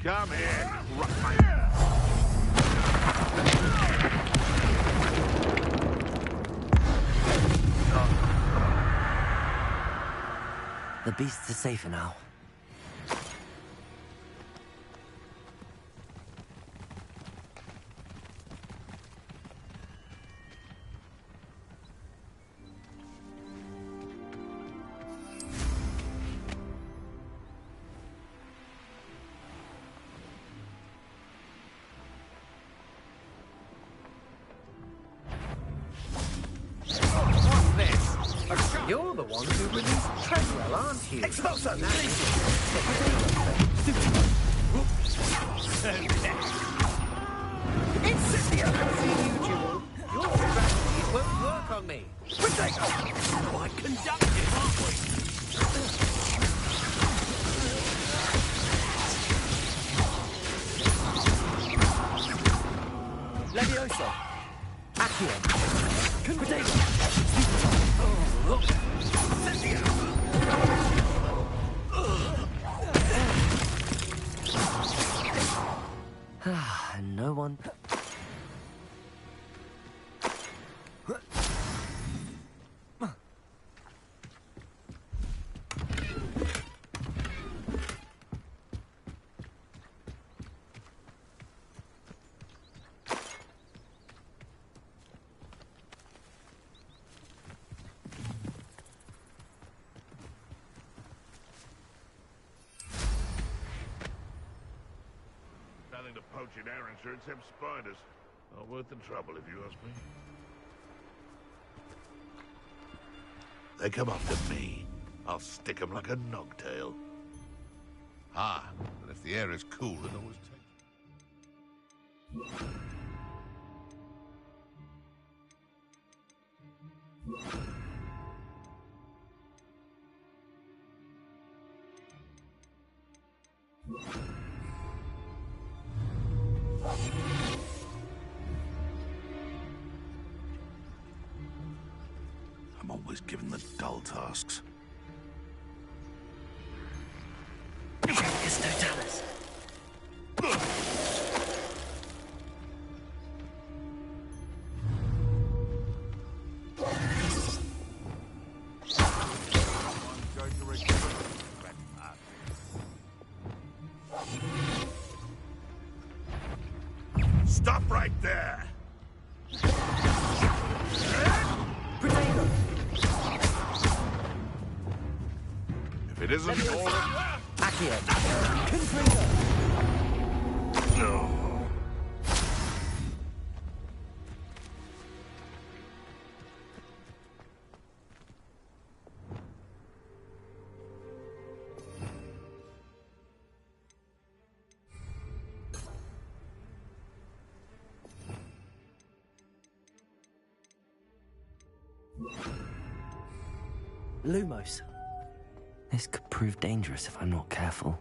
Come here, Ruckman. The beasts are safer now. You're the one who released Treadwell, aren't you? Expulso! Incendio! See you, Jewel. Your strategies won't work on me. Potato! Quite conductive, aren't we? Levioso! Accio! Potato! And no one... Nothing to poach in Arranshire except spiders. Not worth the trouble, if you ask me. They come after me. I'll stick 'em like a nogtail. Ah, but if the air is cool, it always takes... I'm always given the dull tasks. It's Totalis. Stop right there! If it isn't for... Accio! No. Lumos. This could prove dangerous if I'm not careful.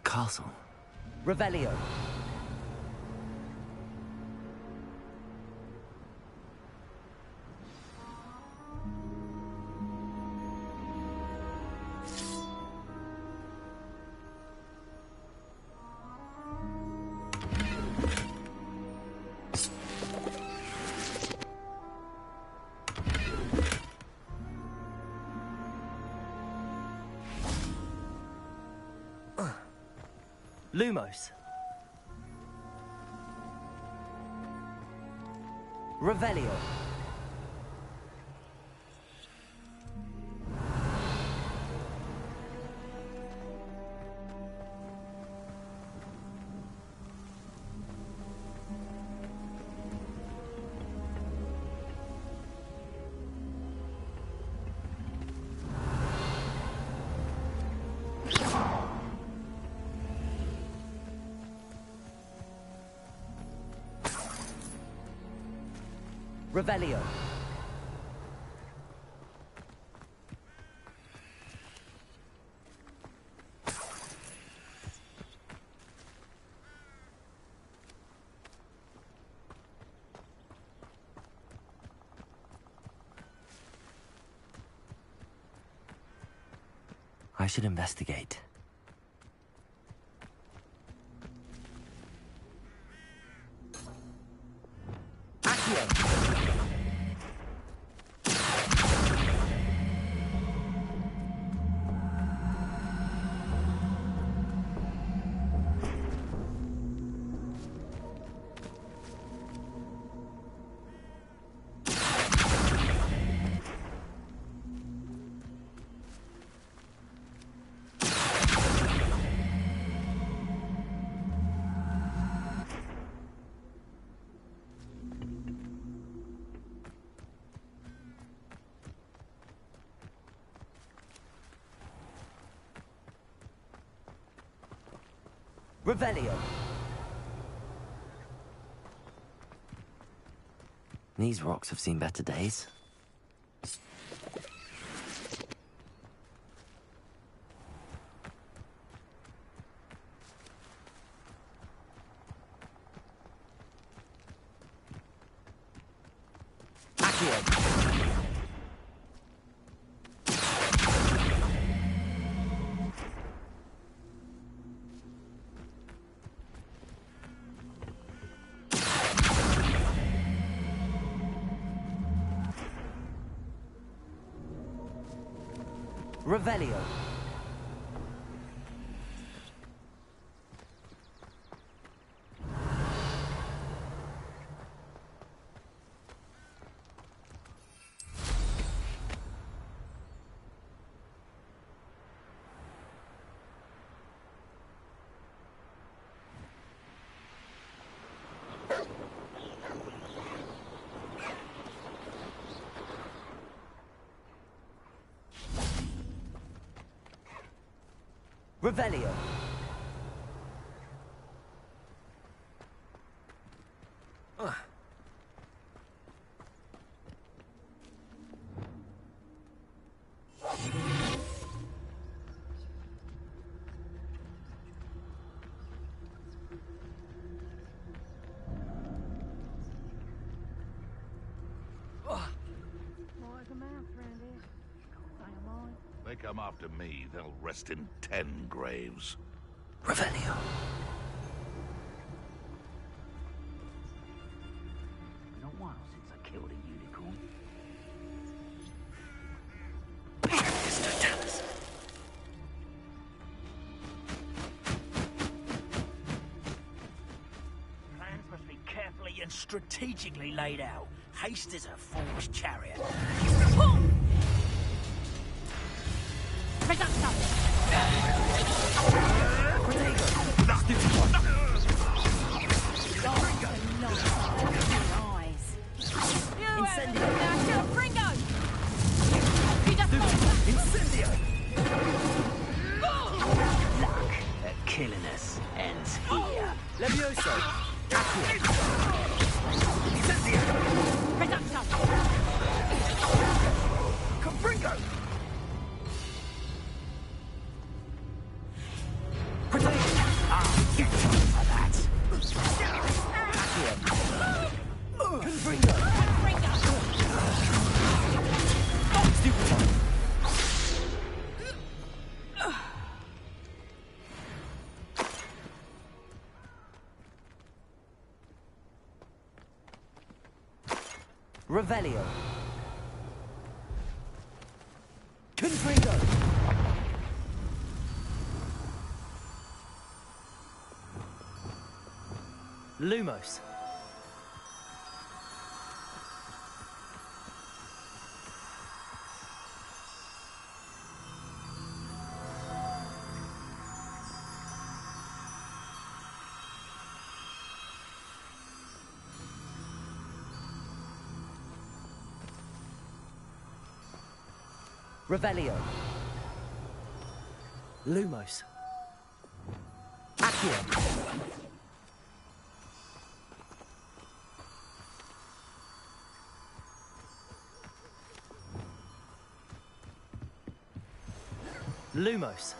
Castle. Revelio. Lumos. Revelio. Revelio. I should investigate. Revelio. These rocks have seen better days. Revelio. Revelio. They come after me, they'll rest in 10 graves. Revelio. Been a while since I killed a unicorn. Plans must be carefully and strategically laid out. Haste is a fool's chariot. Killing us ends here. Levioso. Confringo! Revelio. Confringo. Lumos. Revelio. Lumos. Accio. Lumos.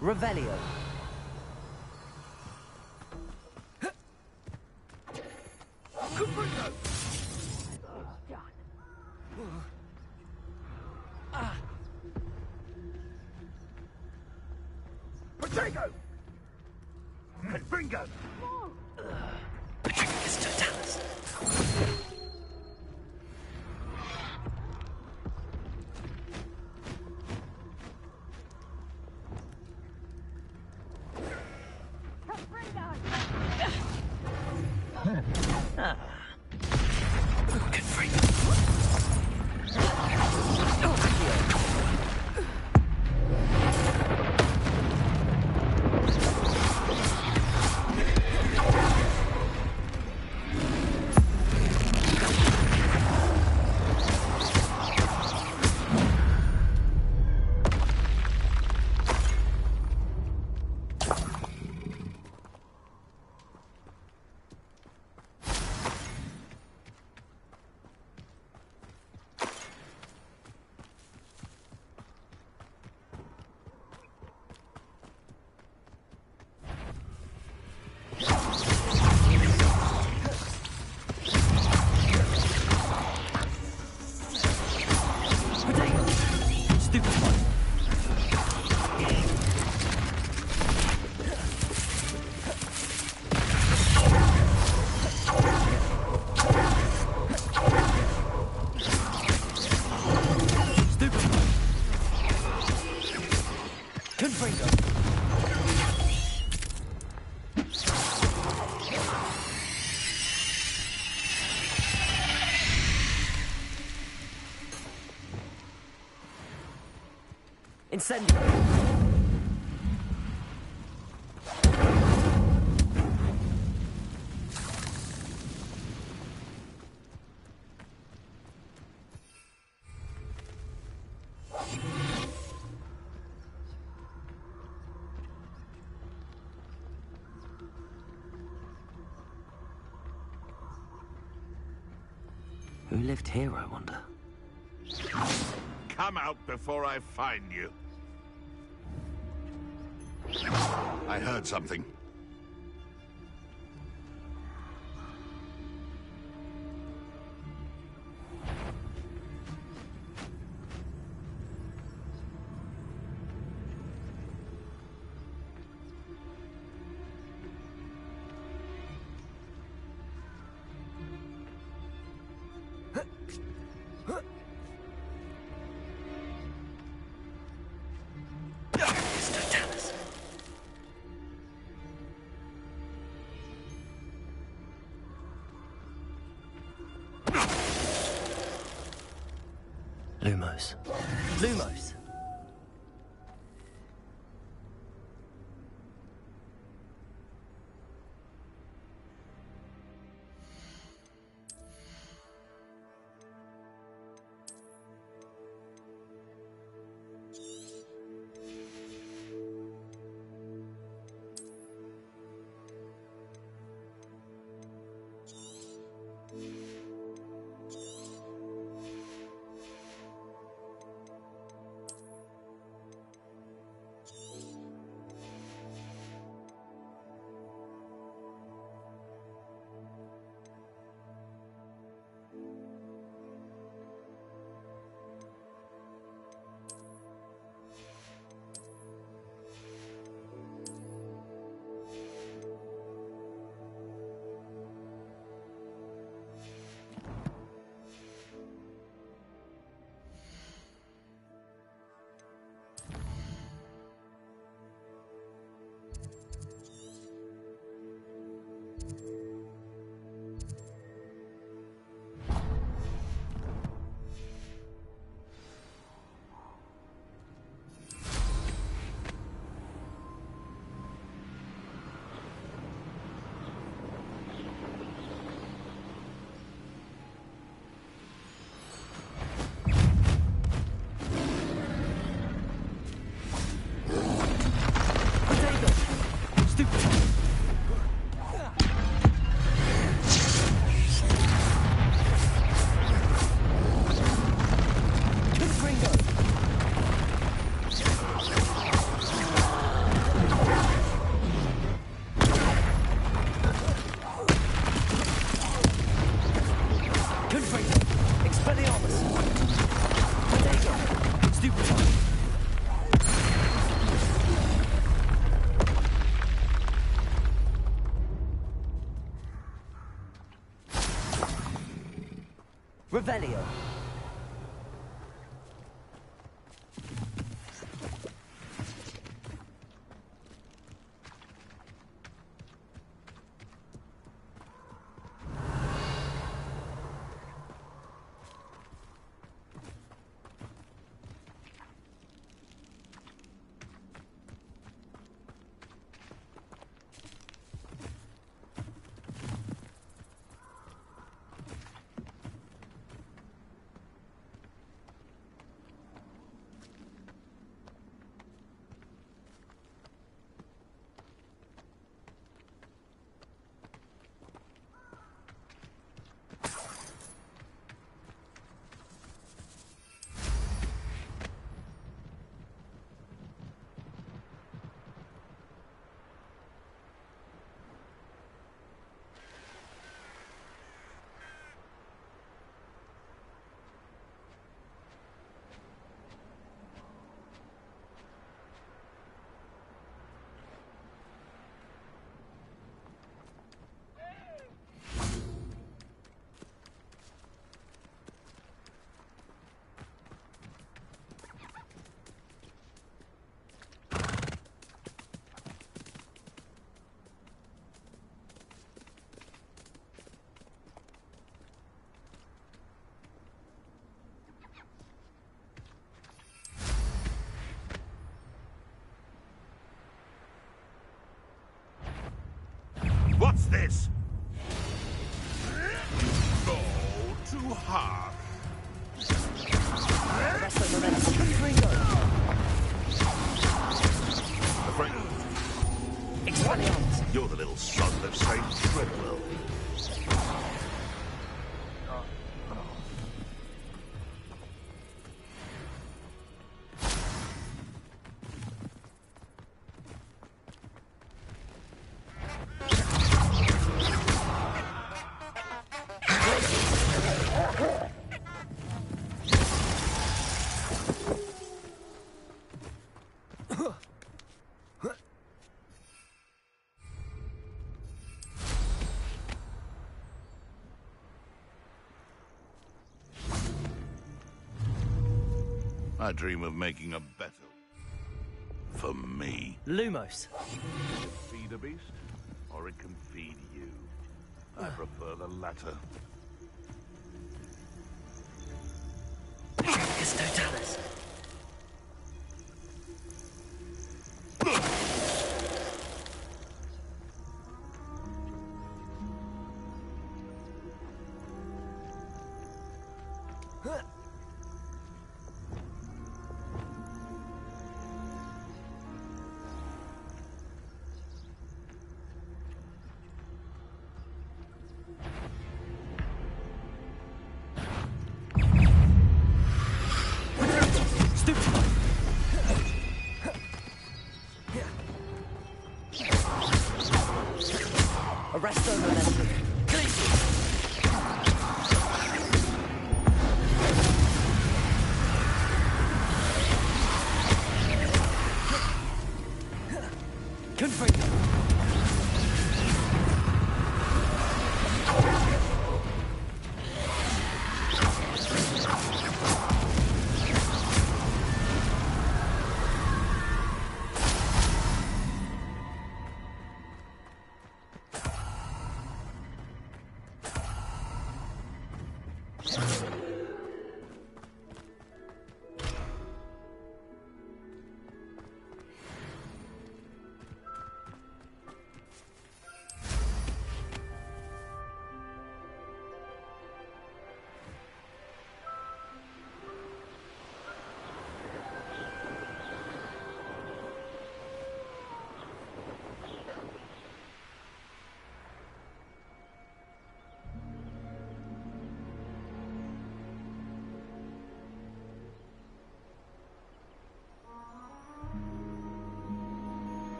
Revelio. Potato! Confringo! Patricus totalis. Incendio. Who lived here, I wonder? Come out before I find you. I heard something. Lumos. Lumos! What's this? No, too hard. Afraid. You're the little son of Saint Treadwell. I dream of making a better for me. Lumos. Feed a beast, or it can feed you. I prefer the latter. Custotalis. Arresto momentum.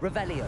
Revelio.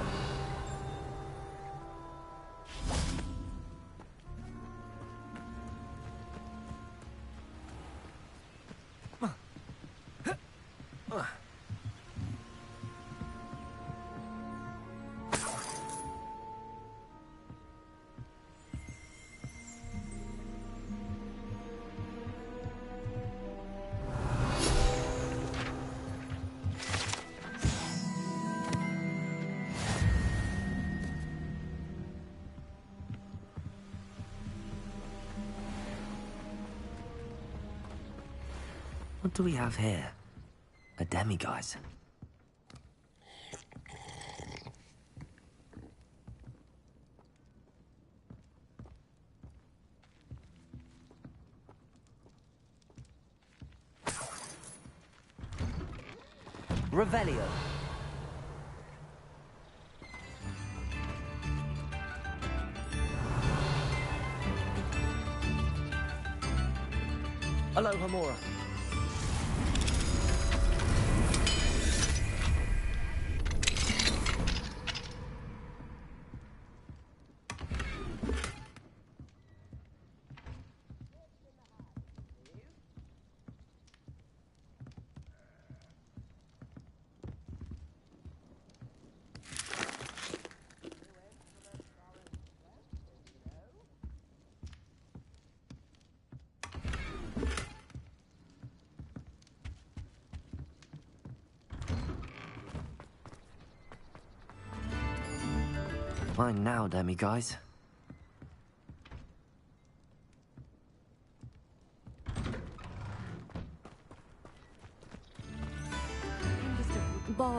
What do we have here? A demiguise. Revelio. Alohomora. Fine now, demiguise.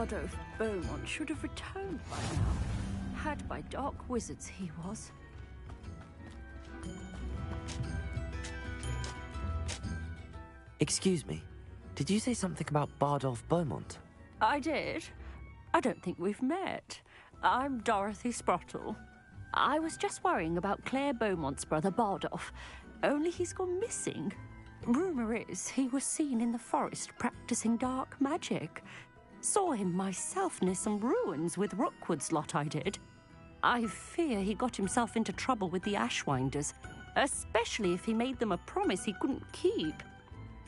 Bardolph Beaumont should have returned by now. Had by dark wizards he was. Excuse me, did you say something about Bardolph Beaumont? I did. I don't think we've met. I'm Dorothy Sprottle. I was just worrying about Claire Beaumont's brother Bardolph, only he's gone missing. Rumour is he was seen in the forest practicing dark magic. Saw him myself near some ruins with Rookwood's lot I did. I fear he got himself into trouble with the Ashwinders, especially if he made them a promise he couldn't keep.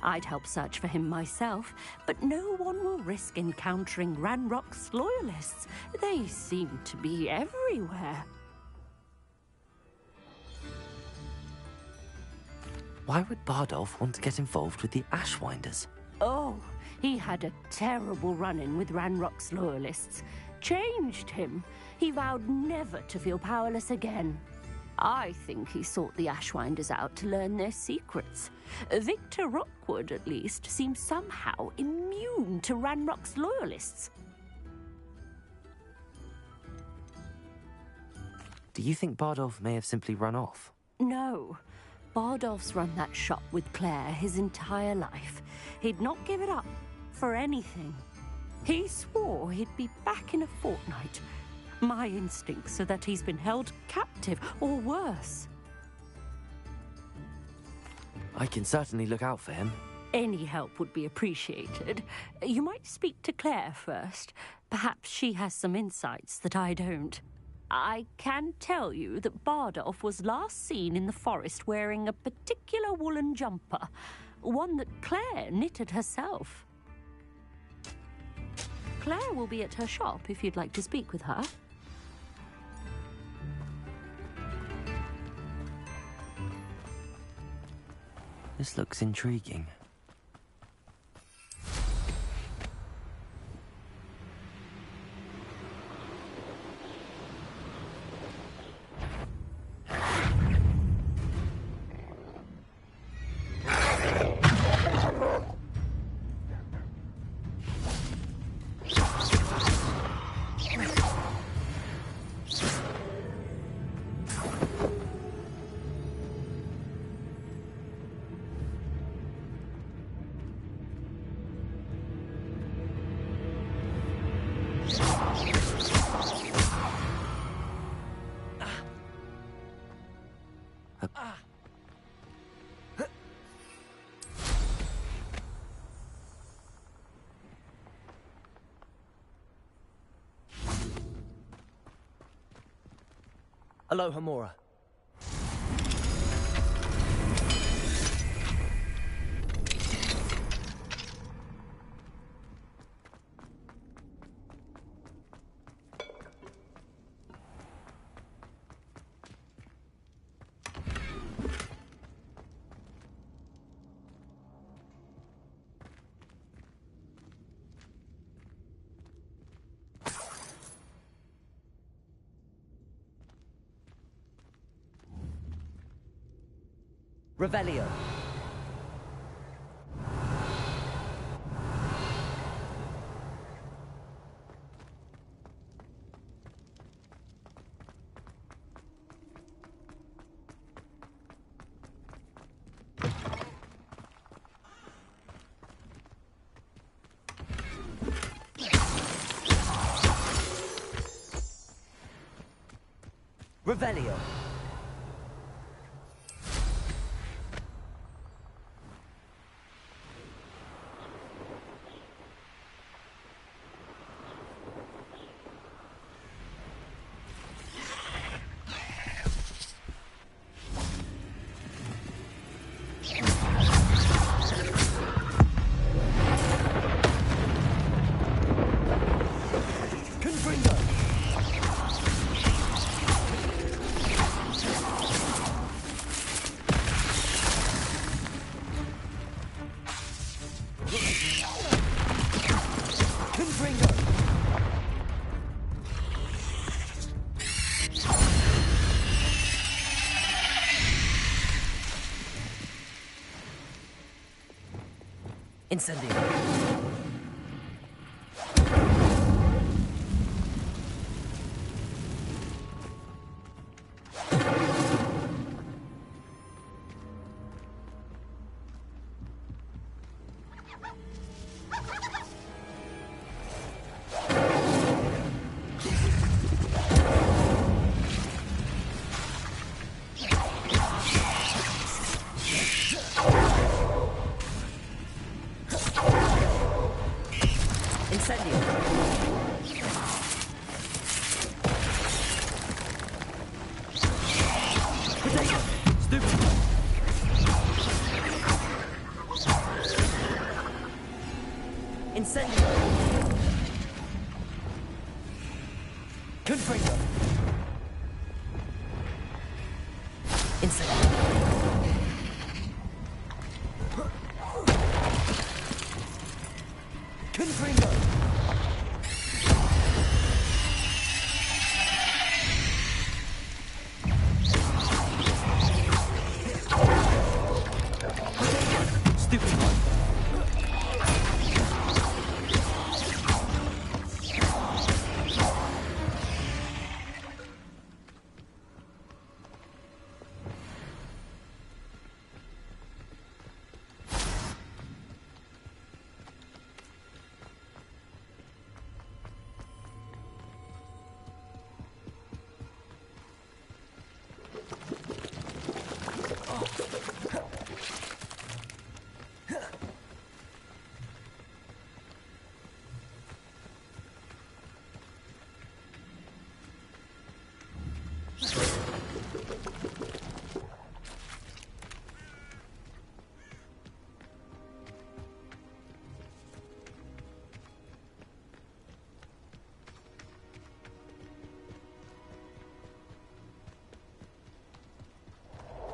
I'd help search for him myself, but no one will risk encountering Ranrock's loyalists. They seem to be everywhere. Why would Bardolph want to get involved with the Ashwinders? Oh, he had a terrible run-in with Ranrock's loyalists. Changed him. He vowed never to feel powerless again. I think he sought the Ashwinders out to learn their secrets. Victor Rookwood, at least, seems somehow immune to Ranrock's loyalists. Do you think Bardolph may have simply run off? No. Bardolph's run that shop with Claire his entire life. He'd not give it up for anything. He swore he'd be back in a fortnight. My instincts are that he's been held captive, or worse. I can certainly look out for him. Any help would be appreciated. You might speak to Claire first. Perhaps she has some insights that I don't. I can tell you that Bardolph was last seen in the forest wearing a particular woolen jumper, one that Claire knitted herself. Claire will be at her shop if you'd like to speak with her. This looks intriguing. Aloha Mora. Revelio. Revelio. Incendio.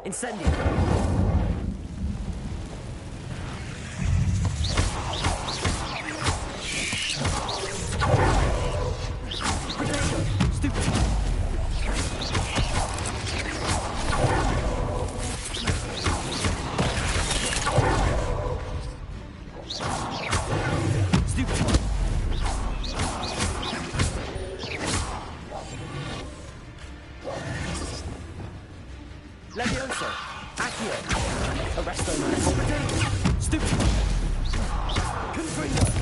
Incendio! Levioso! Accio! Arresto! Potato! Stupid! Confringo!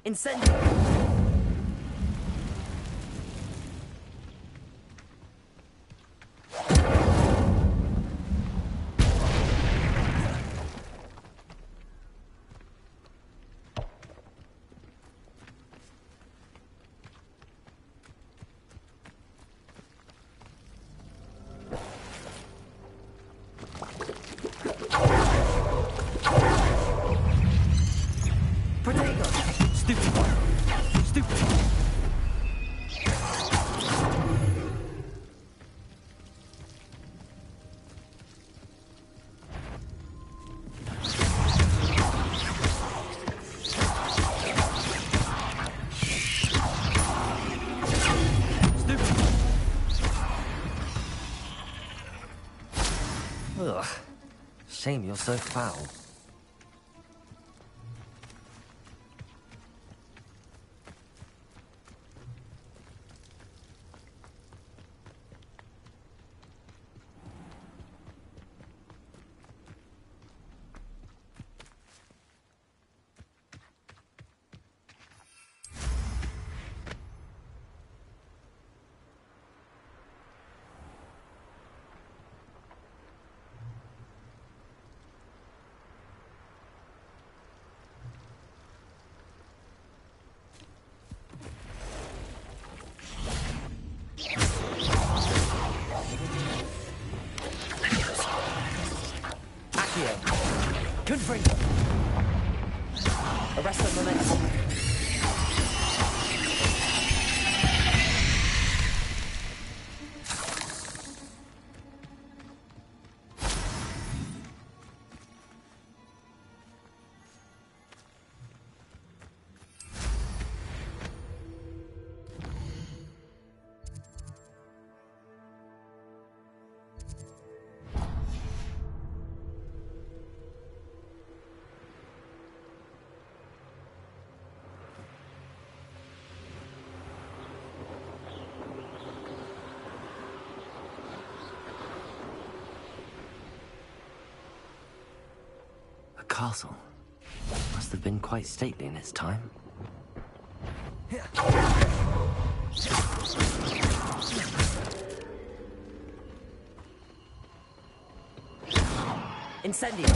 Incendio! Ugh. Shame you're so foul. Confringo! Arresto momentum! Castle. Must have been quite stately in its time. Incendio.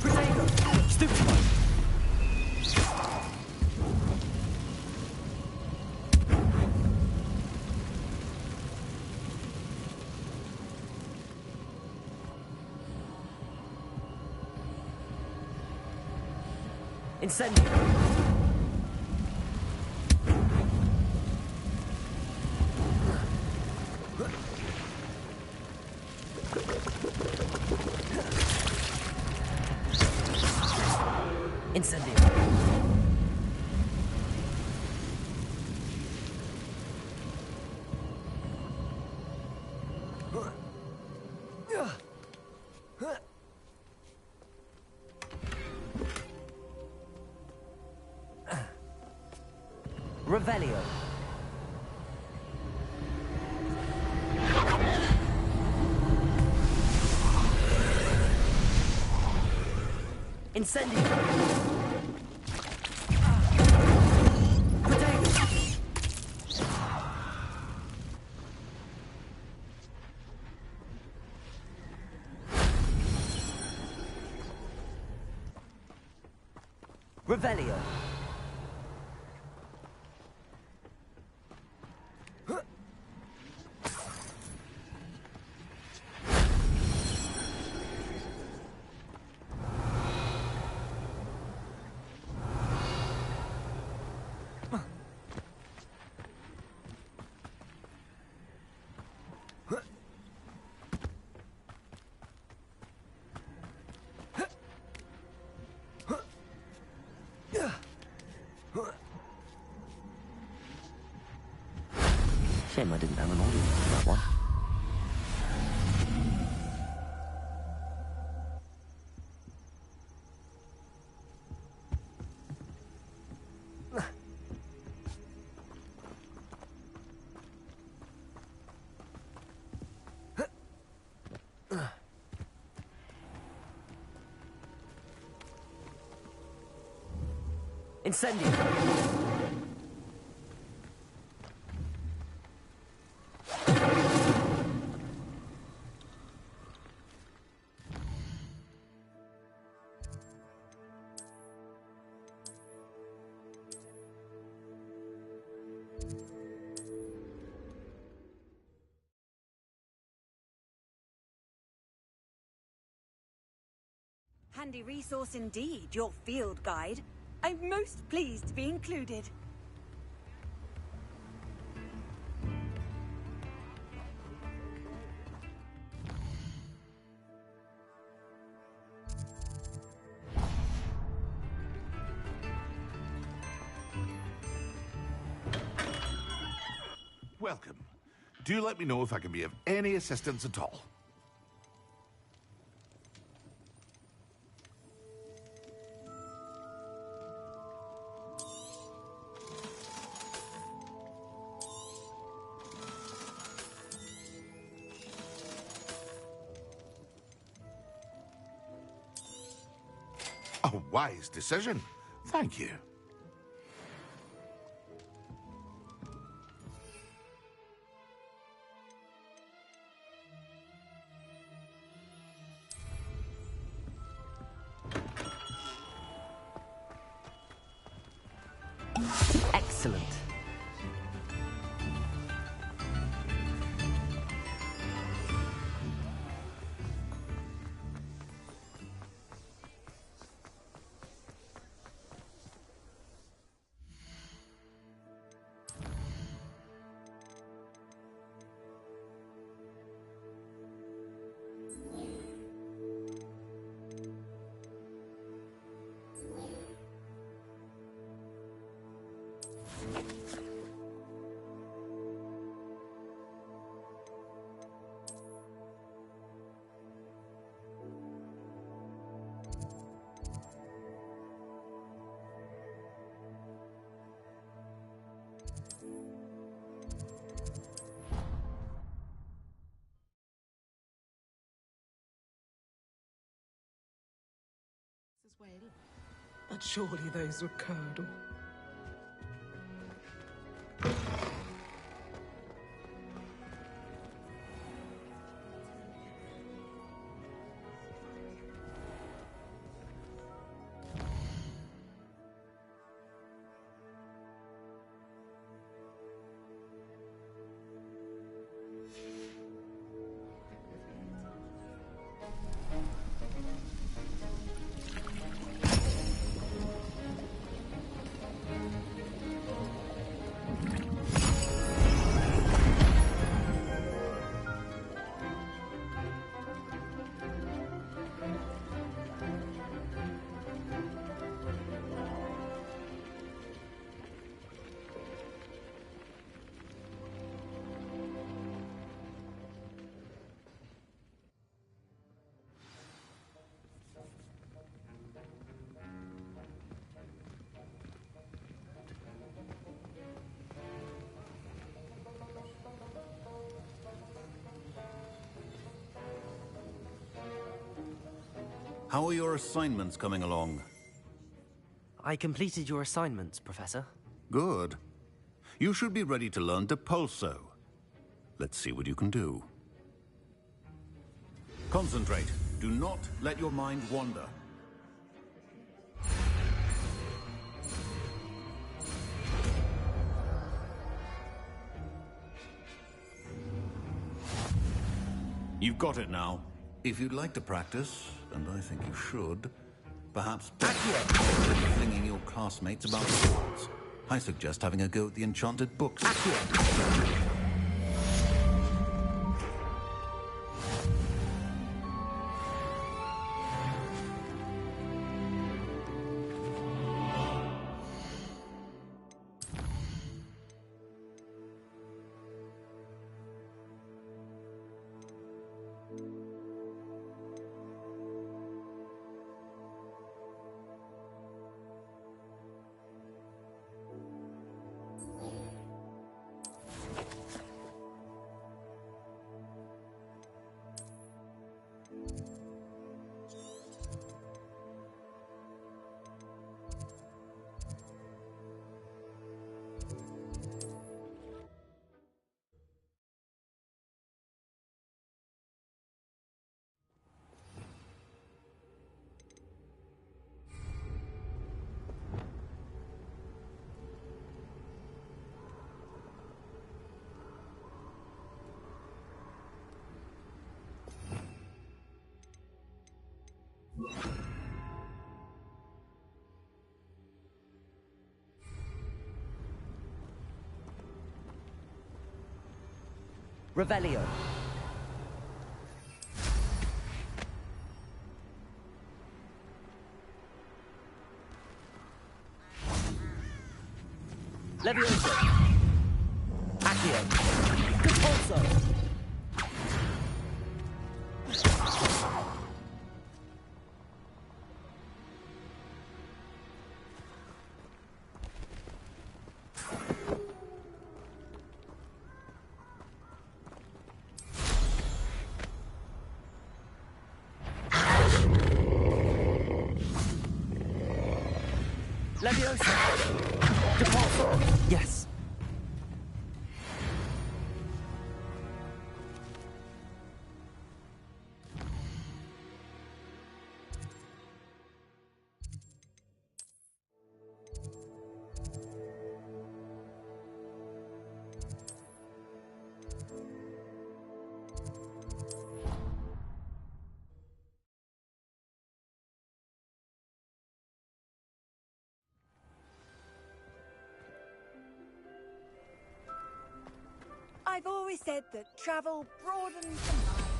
Protego. Stupefy. Incendio. Incendio. Revelio. Incendio. Protego. Revelio. Shame I didn't have an audience for that one. Incendio. Handy resource indeed, your field guide. I'm most pleased to be included. Welcome. Do let me know if I can be of any assistance at all. A wise decision. Thank you. Excellent. As well, but surely those would curdle. How are your assignments coming along? I completed your assignments, Professor. Good. You should be ready to learn Depulso. Let's see what you can do. Concentrate. Do not let your mind wander. You've got it now. If you'd like to practice, and I think you should, perhaps flinging your classmates about Hogwarts. I suggest having a go at the enchanted books. Revelio. Levioso. Accio. Depulso. Levioso. Depulso. Yes. I've always said that travel broadens the mind.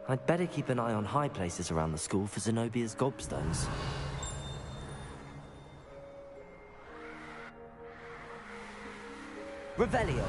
I'd better keep an eye on high places around the school for Zenobia's gobstones. Revelio.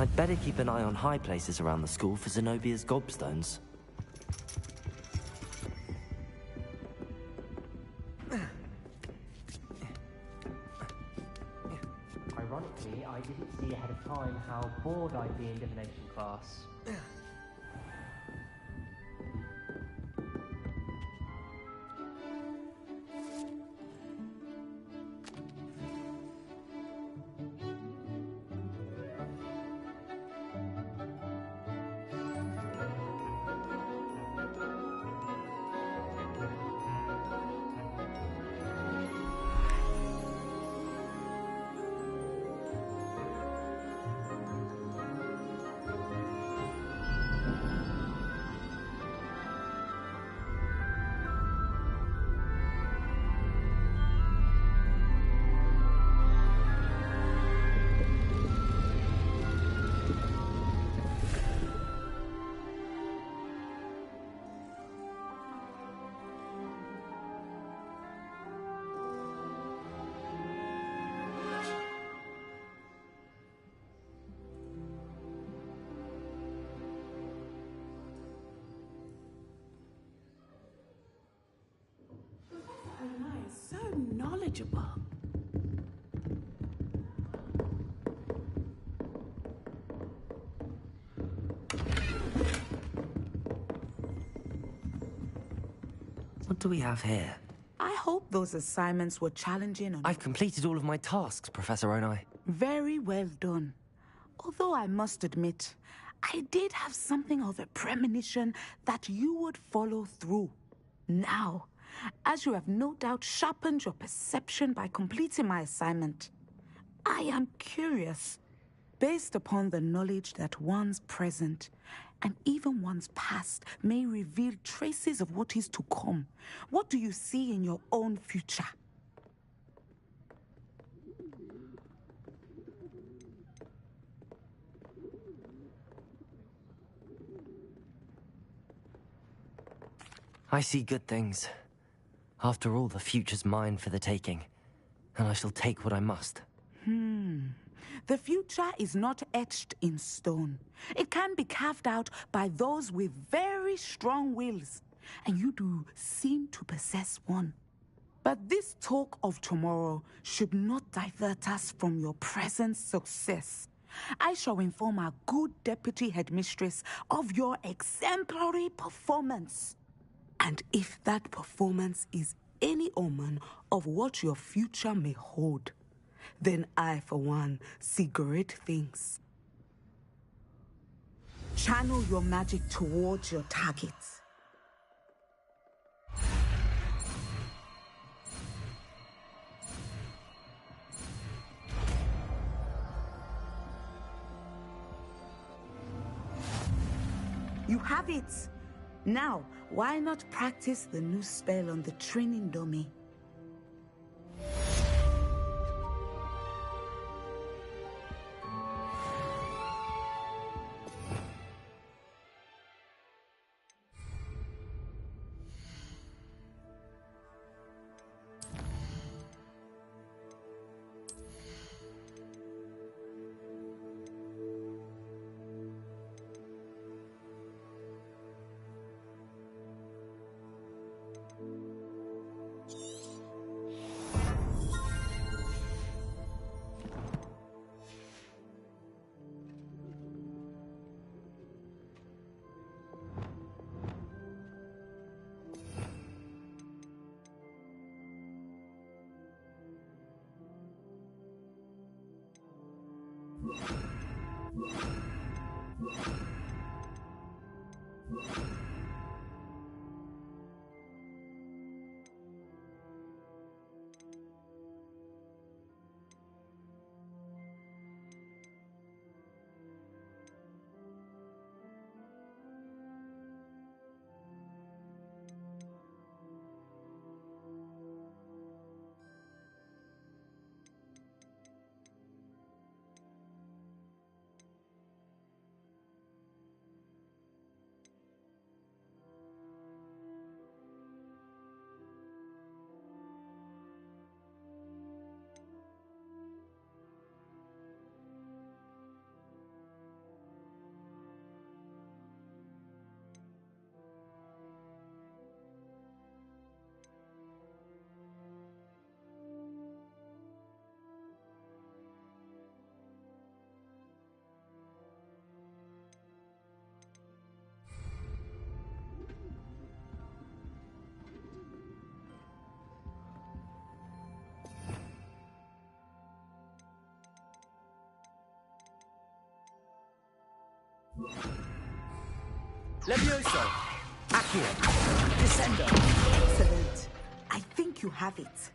I'd better keep an eye on high places around the school for Zenobia's gobstones. Ironically, I didn't see ahead of time how bored I'd be in divination class. knowledgeable. What do we have here? I hope those assignments were challenging. I've completed all of my tasks, Professor Onai. Very well done. Although I must admit, I did have something of a premonition that you would follow through. Now, as you have no doubt sharpened your perception by completing my assignment, I am curious, based upon the knowledge that one's present and even one's past may reveal traces of what is to come. What do you see in your own future? I see good things. After all, the future's mine for the taking, and I shall take what I must. The future is not etched in stone. It can be carved out by those with very strong wills, and you do seem to possess one. But this talk of tomorrow should not divert us from your present success. I shall inform our good deputy headmistress of your exemplary performance. And if that performance is any omen of what your future may hold, then I, for one, see great things. Channel your magic towards your targets. You have it! Now, why not practice the new spell on the training dummy? Levioso! Accio! Descendo! Excellent. I think you have it.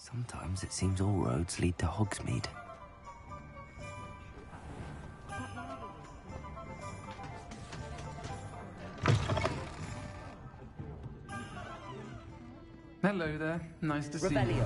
Sometimes it seems all roads lead to Hogsmeade. Hello there. Nice to see you. Rebellion.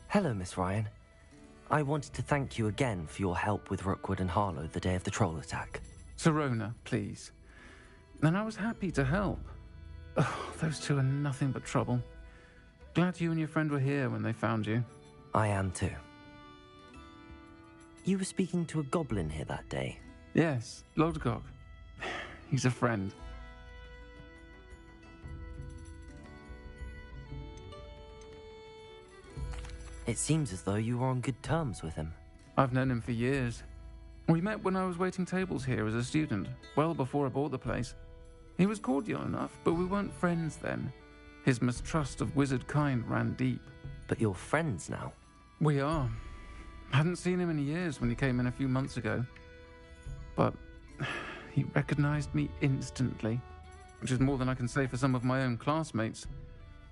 Hello, Miss Ryan. I wanted to thank you again for your help with Rookwood and Harlow the day of the troll attack. Sirona, please. And I was happy to help. Oh, those two are nothing but trouble. Glad you and your friend were here when they found you. I am too. You were speaking to a goblin here that day. Yes, Lodgok. He's a friend. It seems as though you were on good terms with him. I've known him for years. We met when I was waiting tables here as a student, well before I bought the place. He was cordial enough, but we weren't friends then. His mistrust of wizard kind ran deep. But you're friends now? We are. Hadn't seen him in years when he came in a few months ago. But he recognized me instantly, which is more than I can say for some of my own classmates.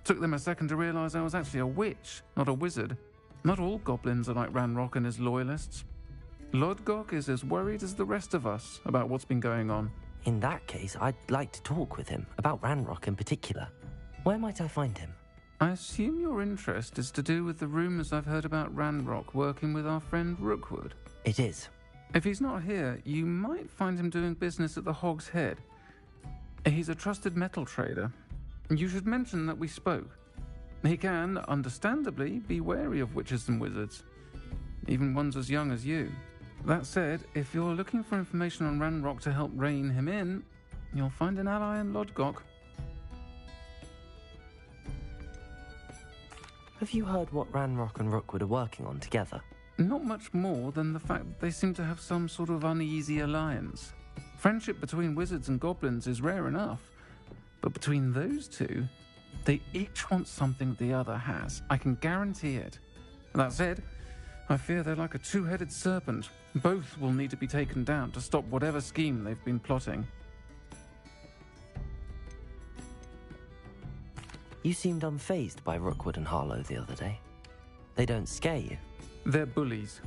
Took them a second to realize I was actually a witch, not a wizard. Not all goblins are like Ranrock and his loyalists. Lodgok is as worried as the rest of us about what's been going on. In that case, I'd like to talk with him, about Ranrock in particular. Where might I find him? I assume your interest is to do with the rumors I've heard about Ranrock working with our friend Rookwood. It is. If he's not here, you might find him doing business at the Hog's Head. He's a trusted metal trader. You should mention that we spoke. He can, understandably, be wary of witches and wizards, even ones as young as you. That said, if you're looking for information on Ranrock to help rein him in, you'll find an ally in Lodgok. Have you heard what Ranrock and Rookwood are working on together? Not much more than the fact that they seem to have some sort of uneasy alliance. Friendship between wizards and goblins is rare enough, but between those two, they each want something the other has. I can guarantee it. That said, I fear they're like a two-headed serpent. Both will need to be taken down to stop whatever scheme they've been plotting. You seemed unfazed by Rookwood and Harlow the other day. They don't scare you? They're bullies.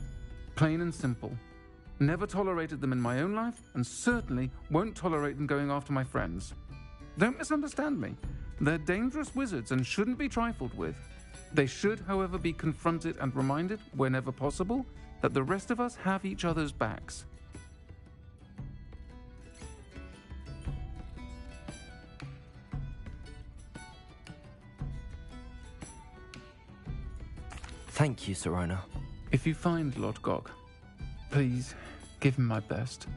Plain and simple. Never tolerated them in my own life, and certainly won't tolerate them going after my friends. Don't misunderstand me. They're dangerous wizards and shouldn't be trifled with. They should, however, be confronted and reminded, whenever possible, that the rest of us have each other's backs. Thank you, Sirona. If you find Lodgok, please give him my best.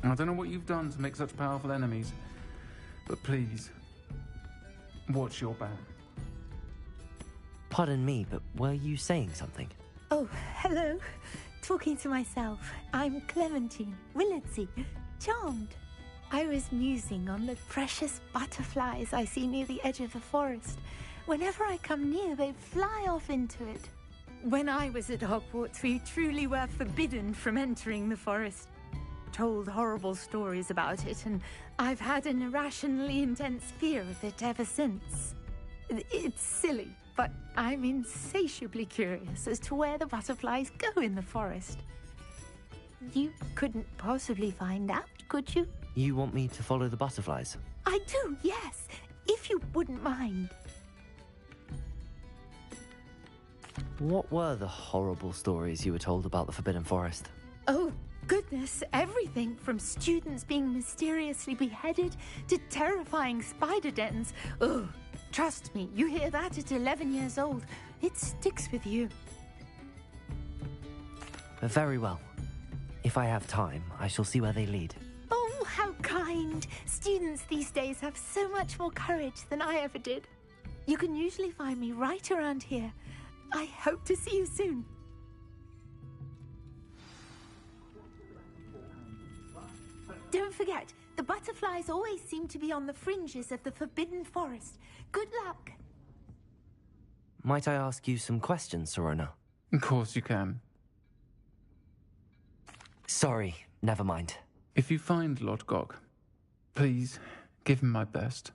I don't know what you've done to make such powerful enemies, but please, watch your back. Pardon me, but were you saying something? Oh, hello. Talking to myself. I'm Clementine Willardsey. Charmed. I was musing on the precious butterflies I see near the edge of the forest. Whenever I come near, they fly off into it. When I was at Hogwarts, we truly were forbidden from entering the forest. Told horrible stories about it, and I've had an irrationally intense fear of it ever since. It's silly, but I'm insatiably curious as to where the butterflies go in the forest. You couldn't possibly find out, could you? You want me to follow the butterflies? I do, yes, if you wouldn't mind. What were the horrible stories you were told about the Forbidden Forest? Oh, goodness, everything from students being mysteriously beheaded to terrifying spider dens. Ugh, trust me, you hear that at 11 years old, it sticks with you. Very well. If I have time, I shall see where they lead. Oh, how kind. Students these days have so much more courage than I ever did. You can usually find me right around here. I hope to see you soon. Don't forget, the butterflies always seem to be on the fringes of the Forbidden Forest. Good luck. Might I ask you some questions, Serona? Of course you can. Sorry, never mind. If you find Lord Gog, please give him my best.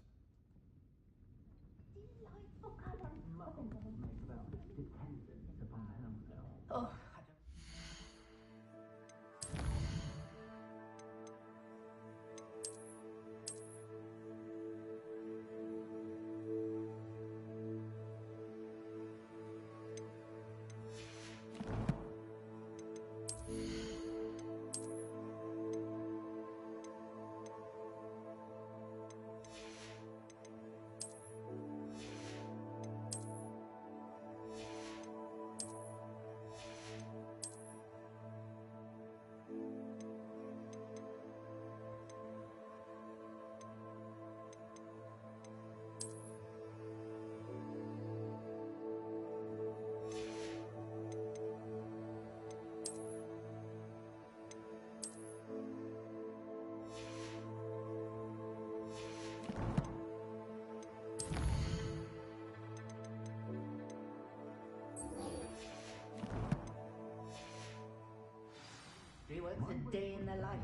What's a day in the life?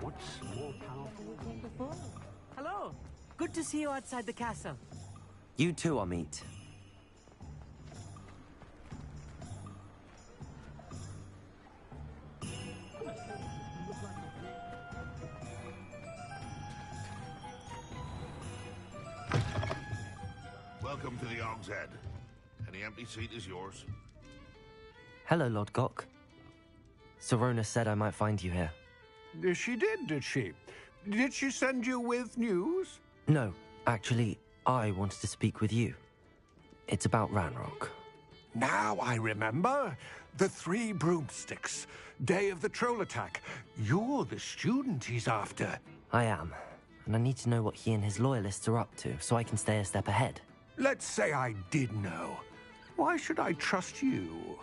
What's more powerful? Hello. Good to see you outside the castle. You too, Amit. Welcome to the Og's Head. Any empty seat is yours. Hello, Lord Gok. Serona said I might find you here. She did she? Did she send you with news? No, actually, I wanted to speak with you. It's about Ranrock. Now I remember. The 3 broomsticks. Day of the troll attack. You're the student he's after. I am, and I need to know what he and his loyalists are up to, so I can stay a step ahead. Let's say I did know. Why should I trust you?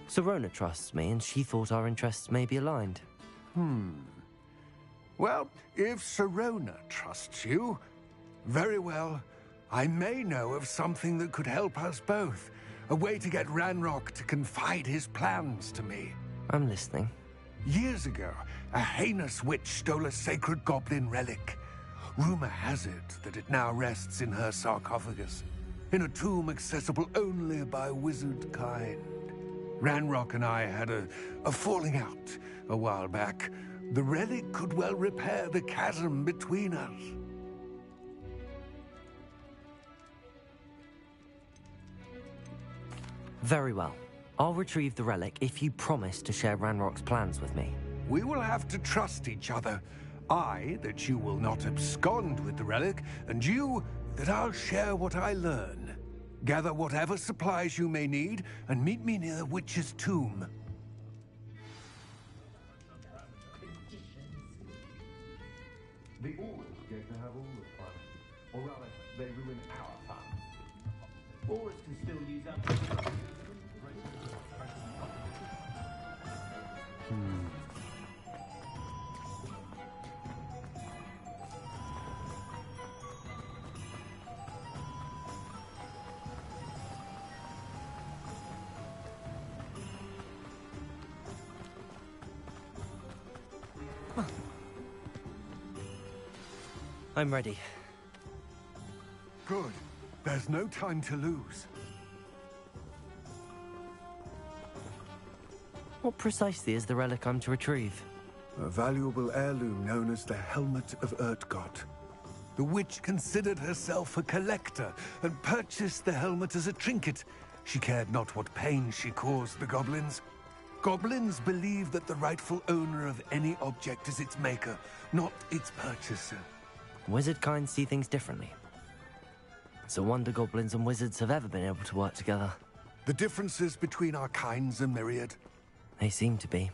Serona trusts me, and she thought our interests may be aligned. Well, if Serona trusts you, very well. I may know of something that could help us both. A way to get Ranrock to confide his plans to me. I'm listening. Years ago, a heinous witch stole a sacred goblin relic. Rumor has it that it now rests in her sarcophagus, in a tomb accessible only by wizard kind. Ranrock and I had a falling out a while back. The relic could well repair the chasm between us. Very well. I'll retrieve the relic if you promise to share Ranrock's plans with me. We will have to trust each other. I, that you will not abscond with the relic, and you, that I'll share what I learn. Gather whatever supplies you may need, and meet me near the witch's tomb. The Aurors get to have all the fun. Or rather, they ruin our fun. Aurors can still use up. I'm ready. Good. There's no time to lose. What precisely is the relic I'm to retrieve? A valuable heirloom known as the Helmet of Urtgott. The witch considered herself a collector and purchased the helmet as a trinket. She cared not what pain she caused the goblins. Goblins believe that the rightful owner of any object is its maker, not its purchaser. Wizard kind see things differently. It's a wonder goblins and wizards have ever been able to work together. The differences between our kinds are myriad. They seem to be.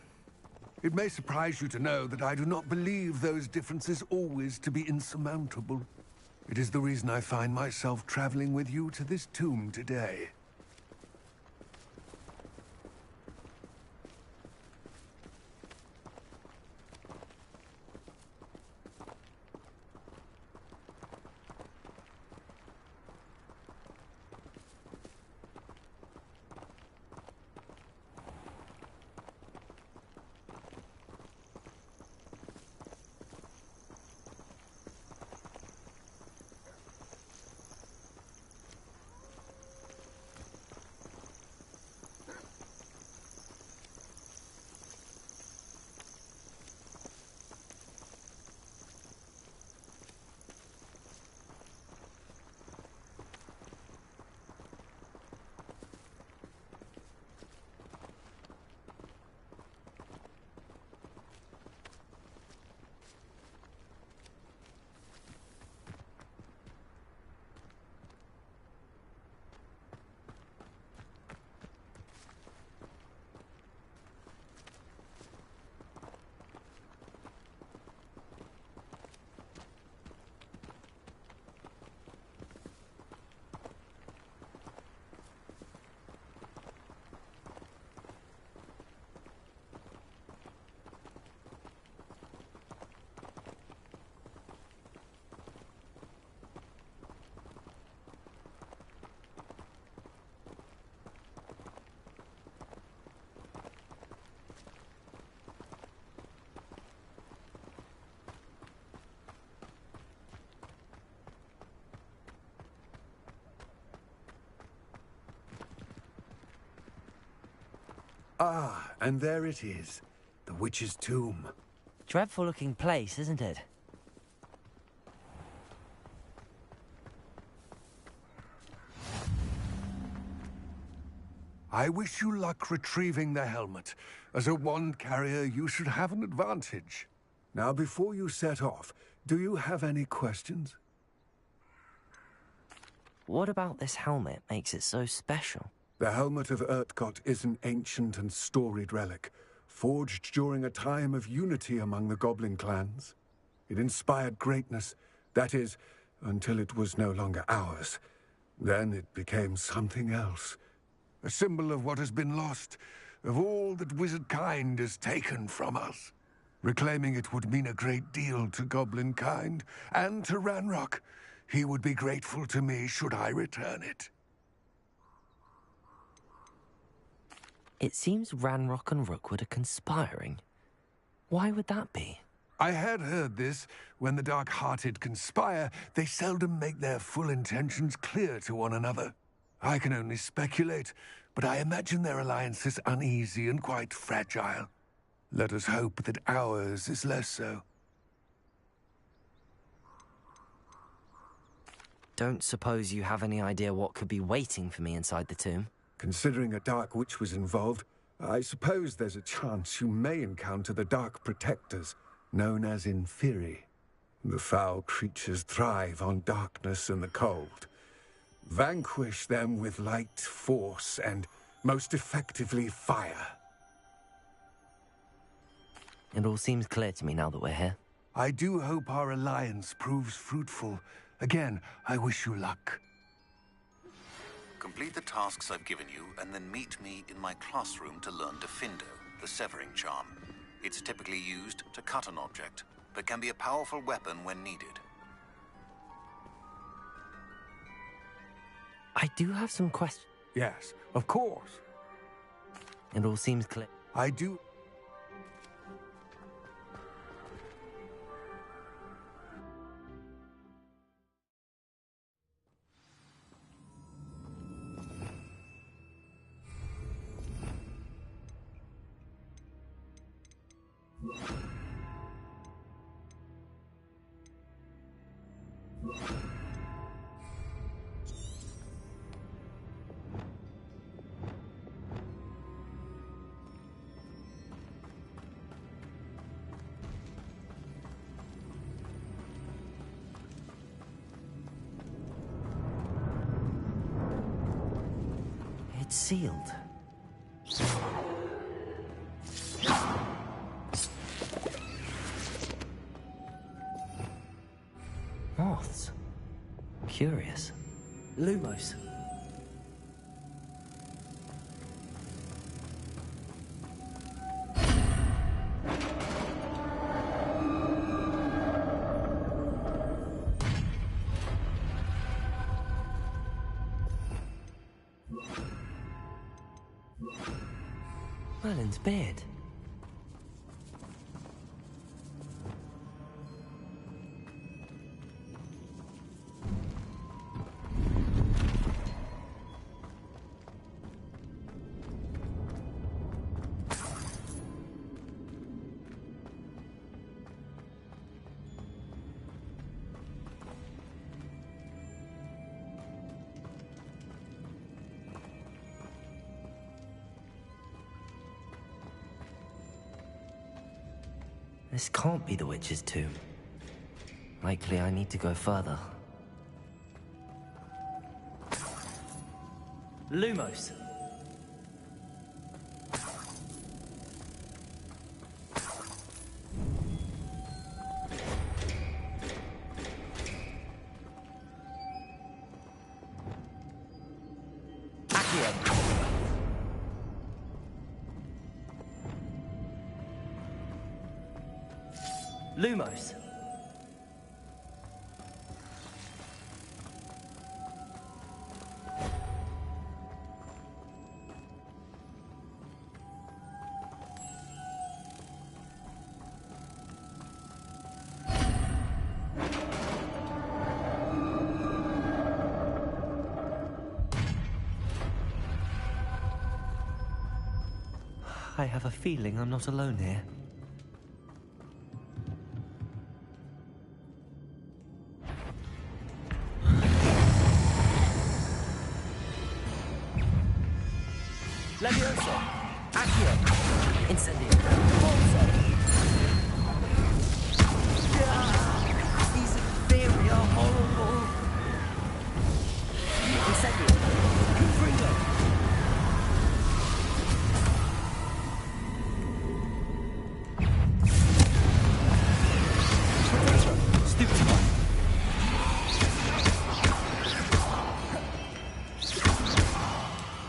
It may surprise you to know that I do not believe those differences always to be insurmountable. It is the reason I find myself traveling with you to this tomb today. Ah, and there it is. The witch's tomb. Dreadful looking place, isn't it? I wish you luck retrieving the helmet. As a wand carrier, you should have an advantage. Now, before you set off, do you have any questions? What about this helmet makes it so special? The helmet of Urtkot is an ancient and storied relic, forged during a time of unity among the goblin clans. It inspired greatness, that is, until it was no longer ours. Then it became something else. A symbol of what has been lost, of all that wizard kind has taken from us. Reclaiming it would mean a great deal to goblin kind, and to Ranrock. He would be grateful to me should I return it. It seems Ranrock and Rookwood are conspiring. Why would that be? I had heard this. When the dark-hearted conspire, they seldom make their full intentions clear to one another. I can only speculate, but I imagine their alliance is uneasy and quite fragile. Let us hope that ours is less so. Don't suppose you have any idea what could be waiting for me inside the tomb? Considering a Dark Witch was involved, I suppose there's a chance you may encounter the Dark Protectors, known as Inferi. The foul creatures thrive on darkness and the cold. Vanquish them with light, force, and, most effectively, fire. It all seems clear to me now that we're here. I do hope our alliance proves fruitful. Again, I wish you luck. Complete the tasks I've given you, and then meet me in my classroom to learn Defindo, the severing charm. It's typically used to cut an object, but can be a powerful weapon when needed. I do have some questions. Yes, of course. It all seems clear. I do... It's sealed. Moths. Curious. Lumos. Merlin's beard. This can't be the witch's tomb. Likely I need to go further. Lumos. Lumos. I have a feeling I'm not alone here. Levioso! Accio! Incendio! Forza! These very are horrible! Incendio! Confringo! Stupid!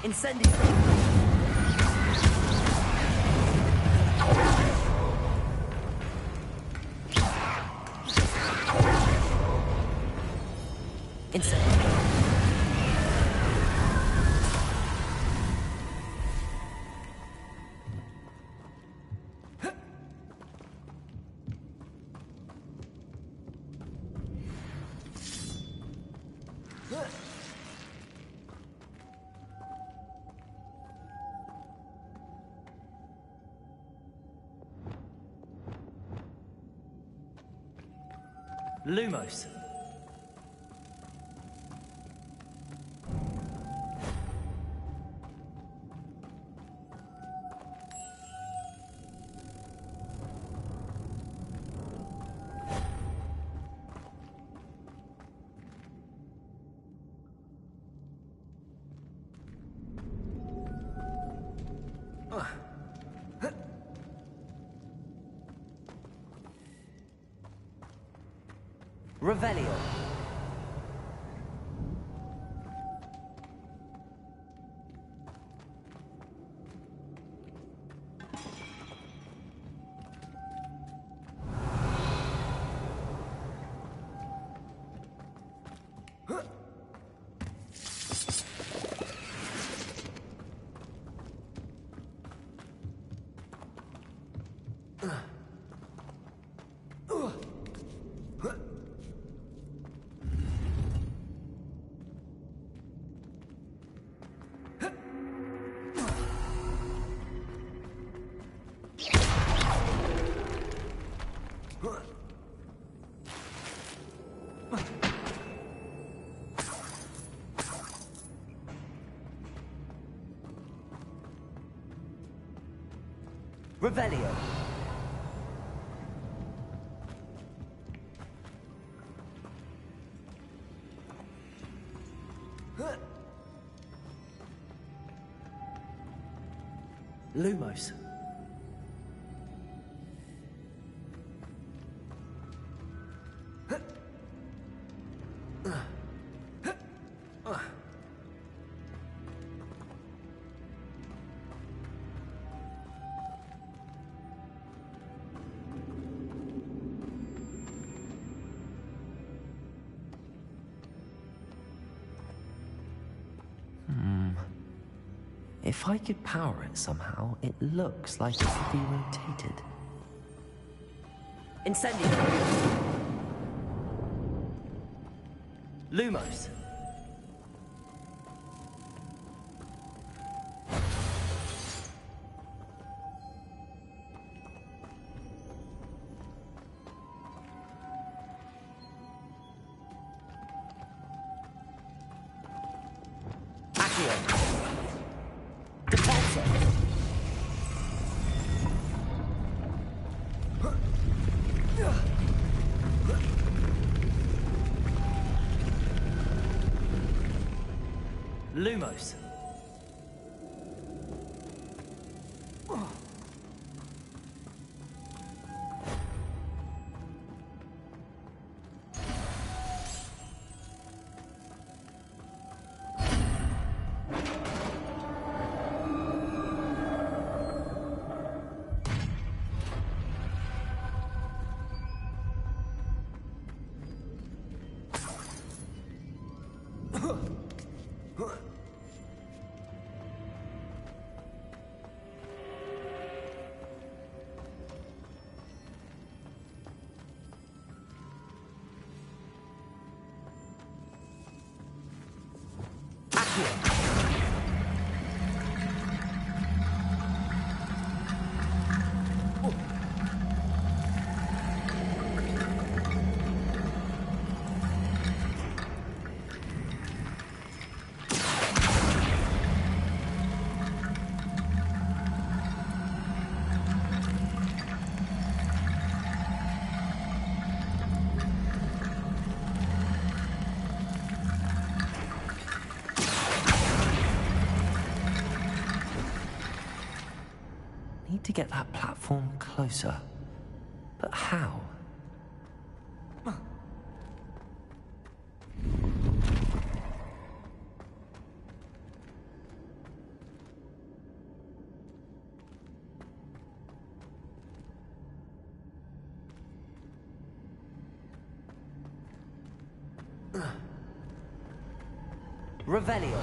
Incendio! Lumos. Revelio. Revelio. Lumos. If I could power it somehow, it looks like it could be rotated. Incendio! Lumos! Lumos. Need to get that platform closer. But how? Revelio.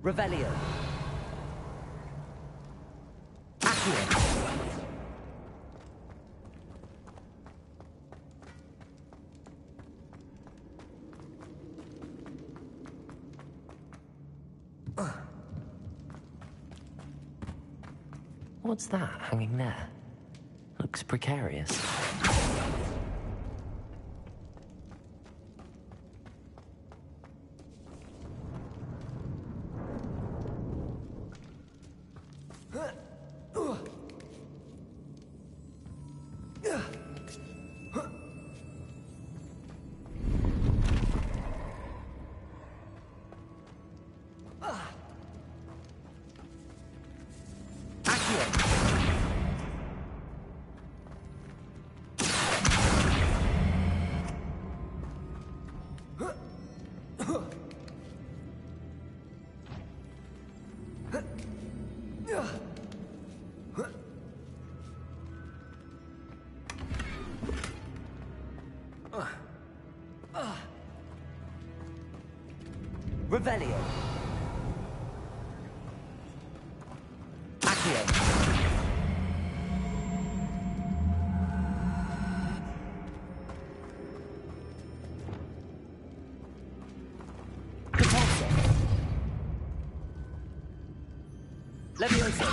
Revelio. Accio. What's that hanging there? Looks precarious. Revelio. Accio. Repulsor. Levioso.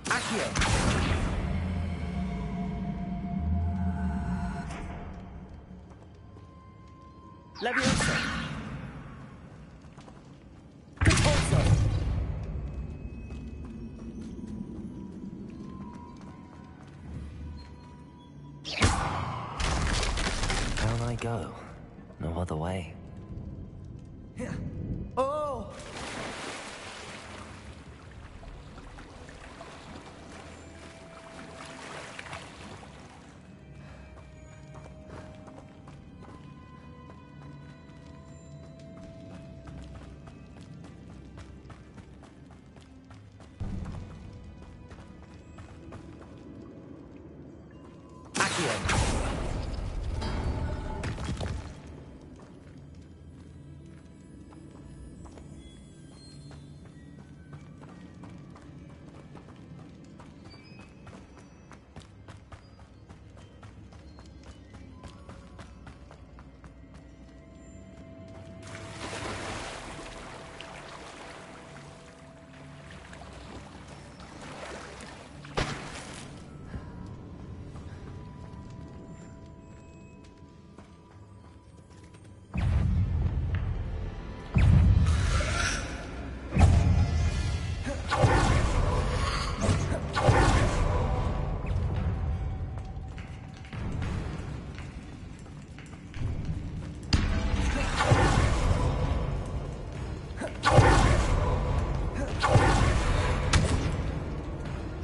Accio. Levioso. I go. No other way. Oh!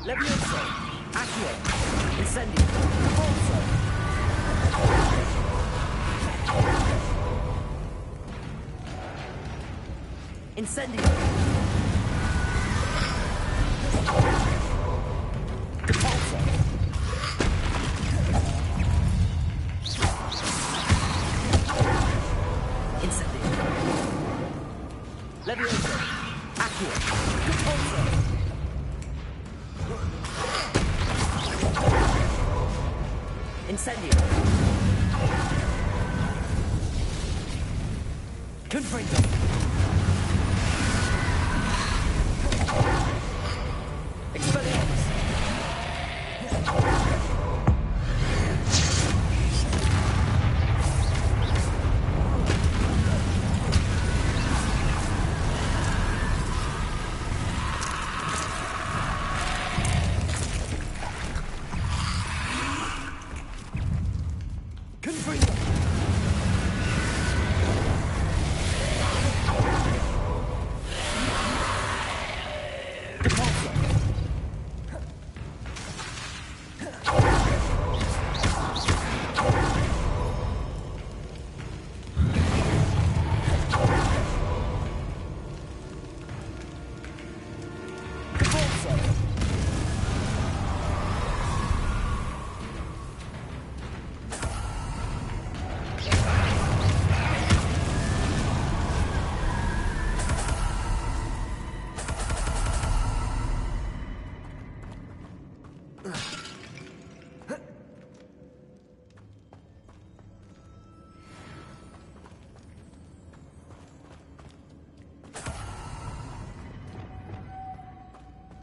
Levioso! Accio! Incendio! Repulso! Incendio! Repulso! Incendio! Levioso! Accio! Repulso! Incendio! Confringo! Expelliarmus! Confringo!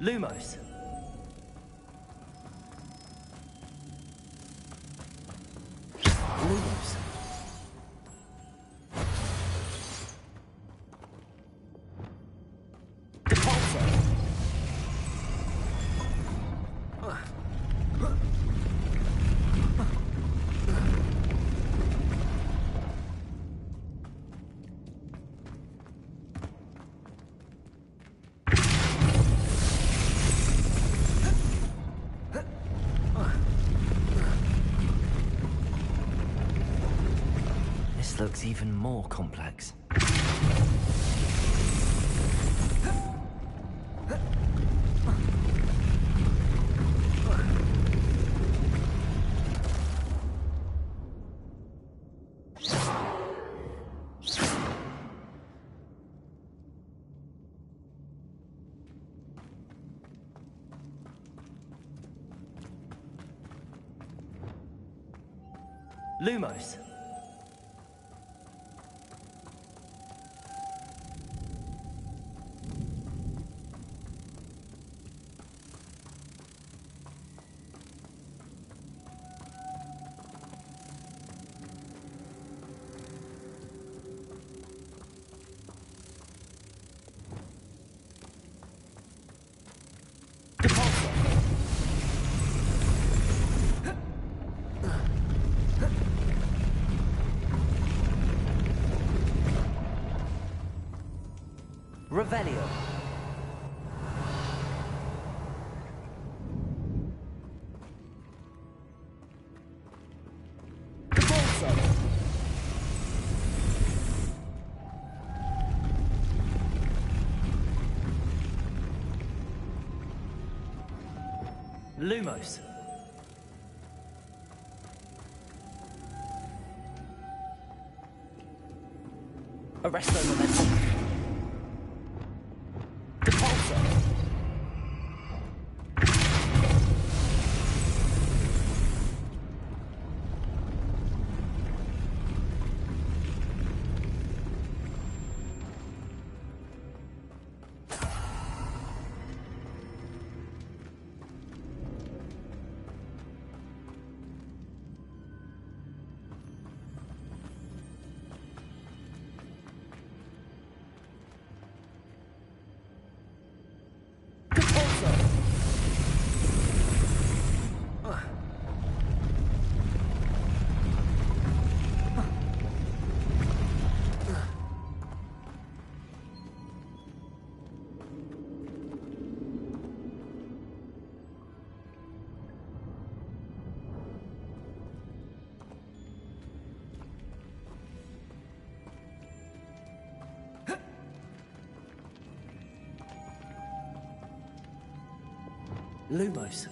Lumos. Lumos. This looks even more complex. Lumos. Revelio. Lumos. Arresto momentum. Repulsor. Lumos.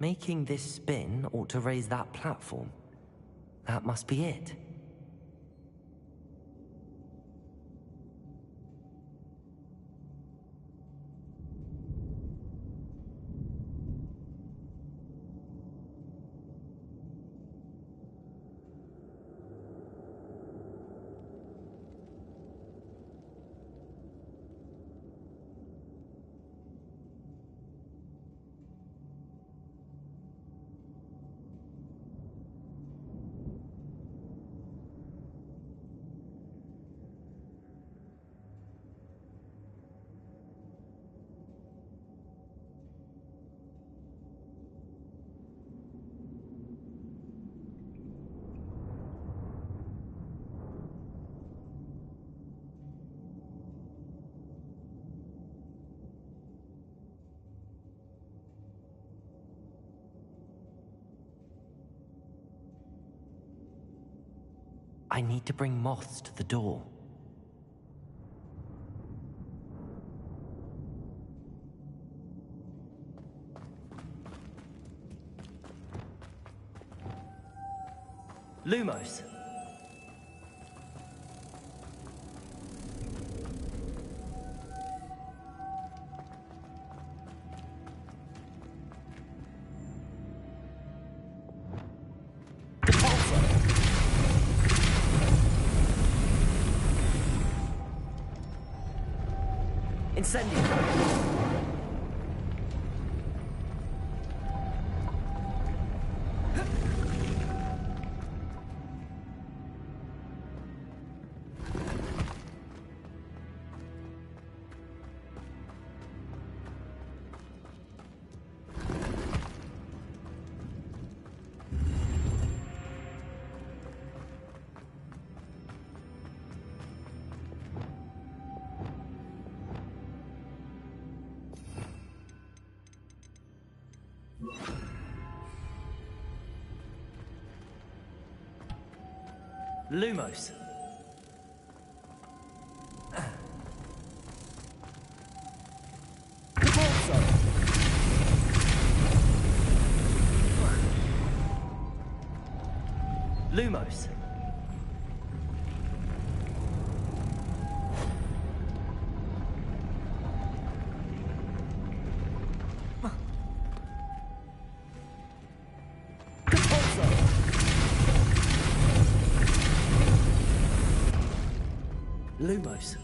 Making this spin ought to raise that platform. That must be it. I need to bring moths to the door. Lumos. Incendio. Lumos. Lumos. Lumos.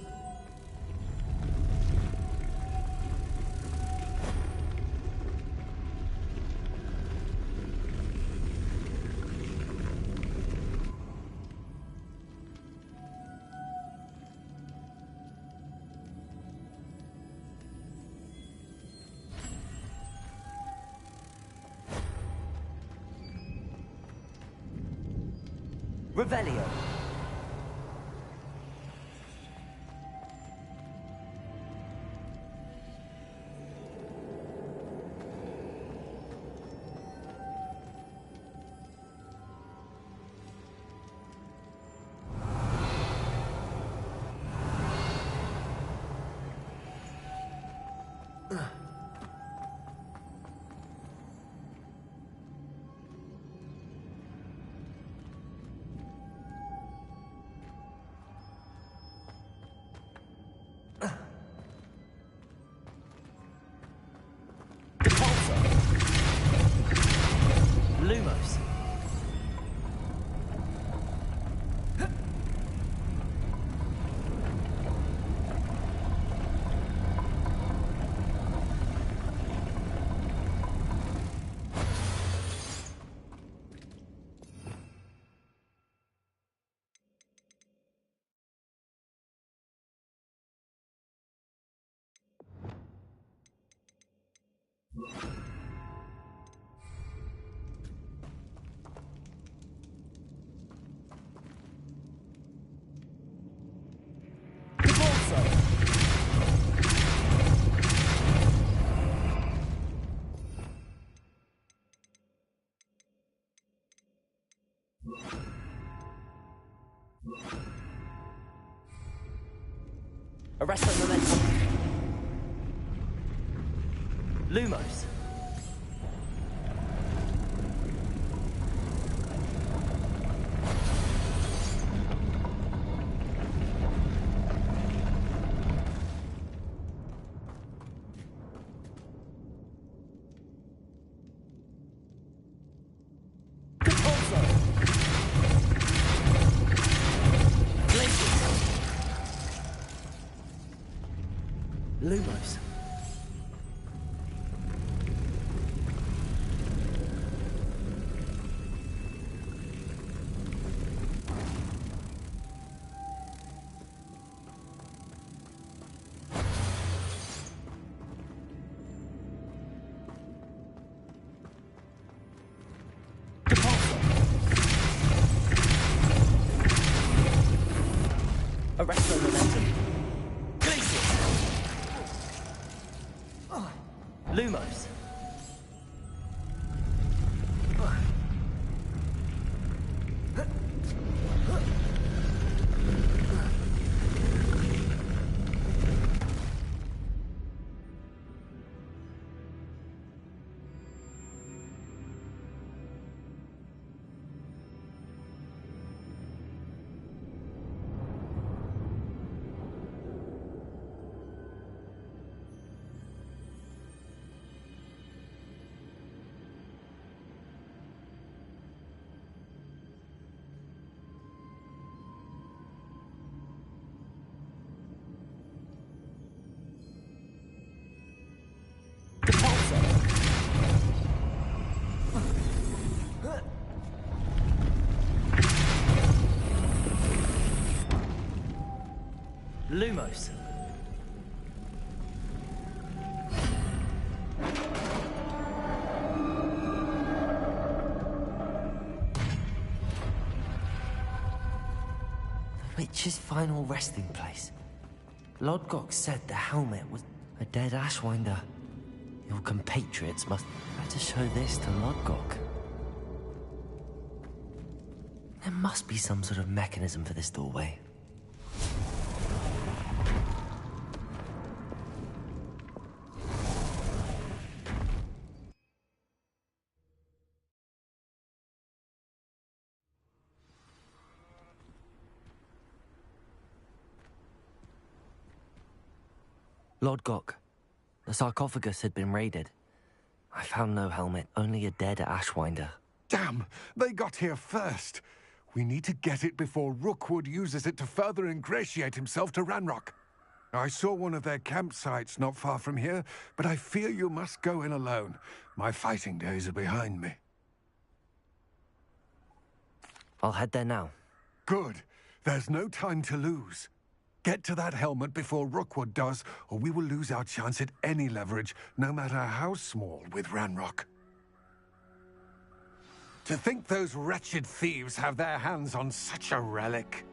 Revelio. Lumos. Arresto momentum. Lumos. Lumos. Arresto momentum. Lumos. Lumos. The witch's final resting place. Lodgok said the helmet was a dead Ashwinder. Your compatriots must How to show this to Lodgok? There must be some sort of mechanism for this doorway. Lodgok, the sarcophagus had been raided. I found no helmet, only a dead Ashwinder. Damn! They got here first. We need to get it before Rookwood uses it to further ingratiate himself to Ranrock. I saw one of their campsites not far from here, but I fear you must go in alone. My fighting days are behind me. I'll head there now. Good. There's no time to lose. Get to that helmet before Rookwood does, or we will lose our chance at any leverage, no matter how small, with Ranrock. To think those wretched thieves have their hands on such a relic.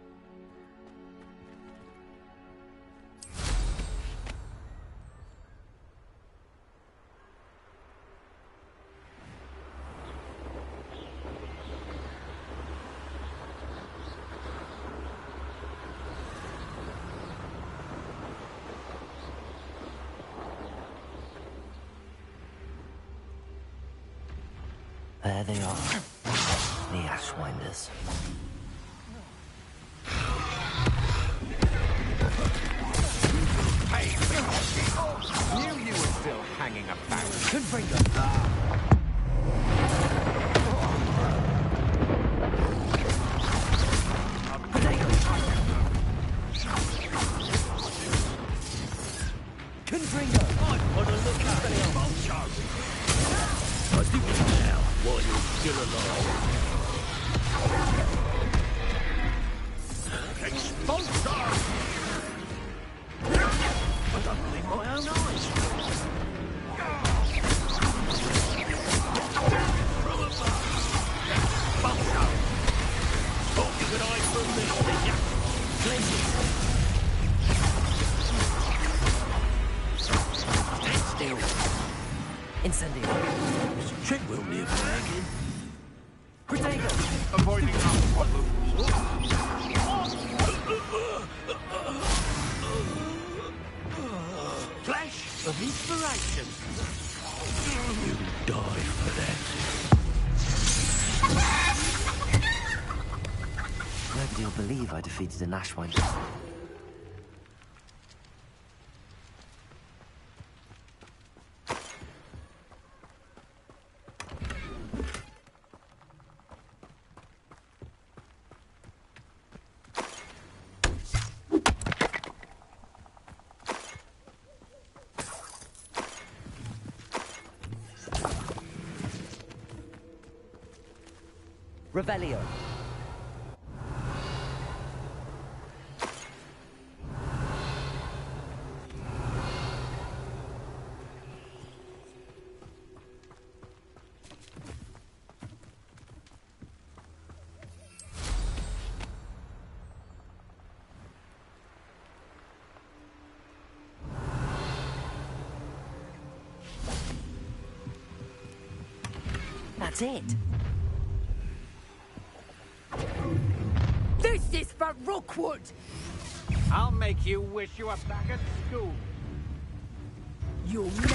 There they are, the Ashwinders. Hey! Knew you were still hanging about. Good finger. Confringo! I want to look at it. I think it's now, while you're still alive. Expulsor! I don't believe my own eyes. From above. Expulsor! Thought you could hide from me, did ya? Stand still. Incendio. Mr. Treadwell near flagging. Protego! Avoiding our Flash of inspiration. You die for that. Nobody will believe I defeated an Ashwinder. Revelio. That's it. This is for Rookwood! I'll make you wish you were back at school. You'll never.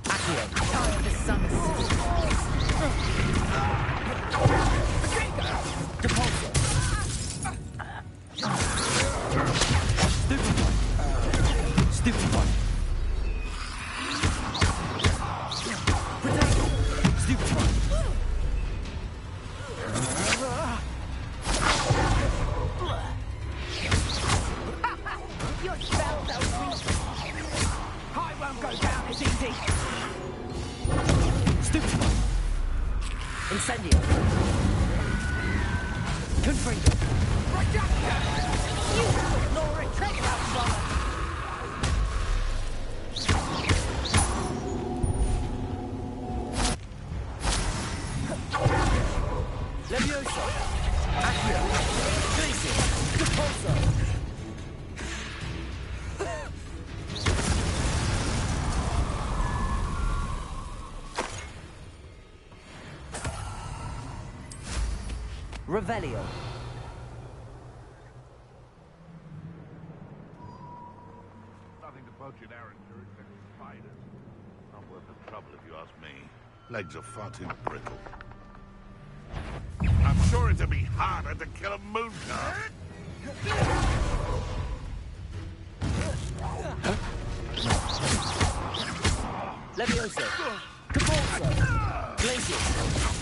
Accio. Time for some assistance. Depulso. Stupefy. Stupefy. Your spells are weak. I won't go down as easy. Stupefy. Incendio. Confringo. You took no retreat outside. Levioso. Accio. Glacier. Depulso. Revelio. Nothing to poach in Arranger except spiders. Not worth the trouble if you ask me. Legs are far too brittle. I'm sure it'd be harder to kill a mooncalf. Levioso. Cabalso. Glacius.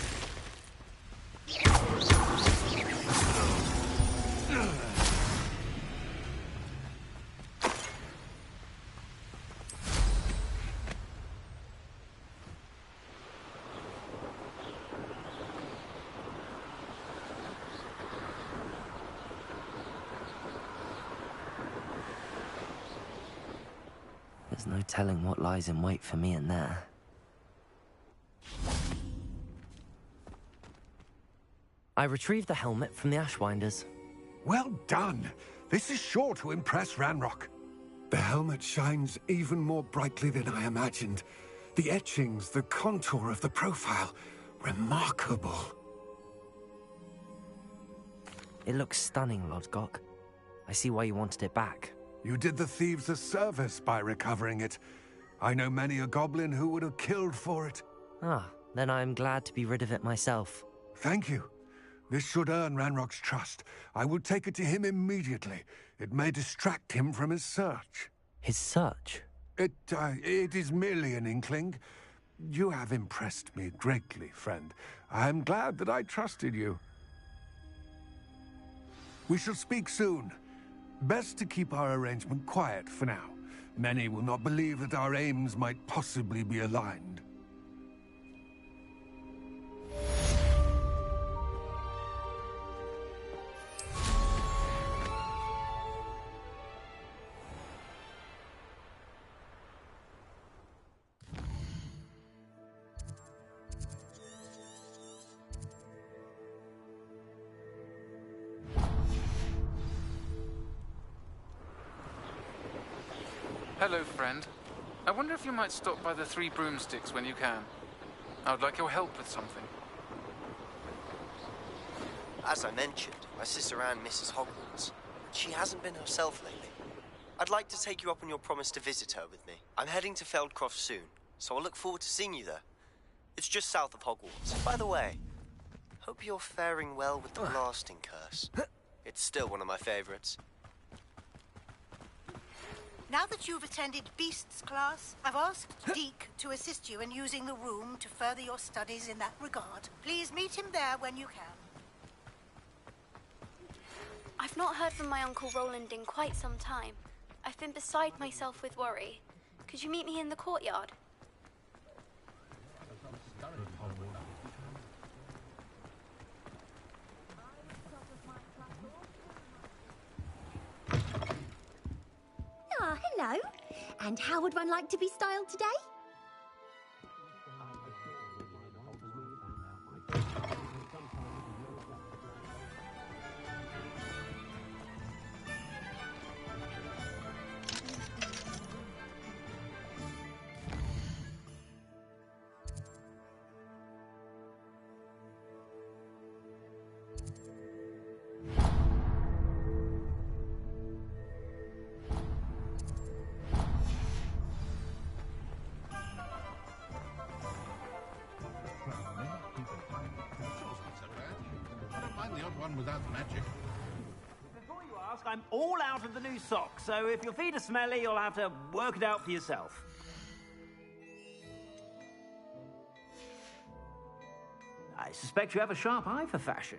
There's no telling what lies in wait for me in there. I retrieved the helmet from the Ashwinders. Well done. This is sure to impress Ranrock. The helmet shines even more brightly than I imagined. The etchings, the contour of the profile, remarkable. It looks stunning, Lodgok. I see why you wanted it back. You did the thieves a service by recovering it. I know many a goblin who would have killed for it. Ah, then I'm glad to be rid of it myself. Thank you. This should earn Ranrock's trust. I will take it to him immediately. It may distract him from his search. His search? It is merely an inkling. You have impressed me greatly, friend. I am glad that I trusted you. We shall speak soon. Best to keep our arrangement quiet for now. Many will not believe that our aims might possibly be aligned. Hello, friend. I wonder if you might stop by the Three Broomsticks when you can. I would like your help with something. As I mentioned, my sister Anne misses Hogwarts. She hasn't been herself lately. I'd like to take you up on your promise to visit her with me. I'm heading to Feldcroft soon, so I'll look forward to seeing you there. It's just south of Hogwarts. By the way, hope you're faring well with the blasting curse. It's still one of my favorites. Now that you've attended Beasts class, I've asked Deke to assist you in using the room to further your studies in that regard. Please meet him there when you can. I've not heard from my Uncle Roland in quite some time. I've been beside myself with worry. Could you meet me in the courtyard? Ah, hello. And how would one like to be styled today? Without magic. Before you ask, I'm all out of the new socks, so if your feet are smelly, you'll have to work it out for yourself. I suspect you have a sharp eye for fashion.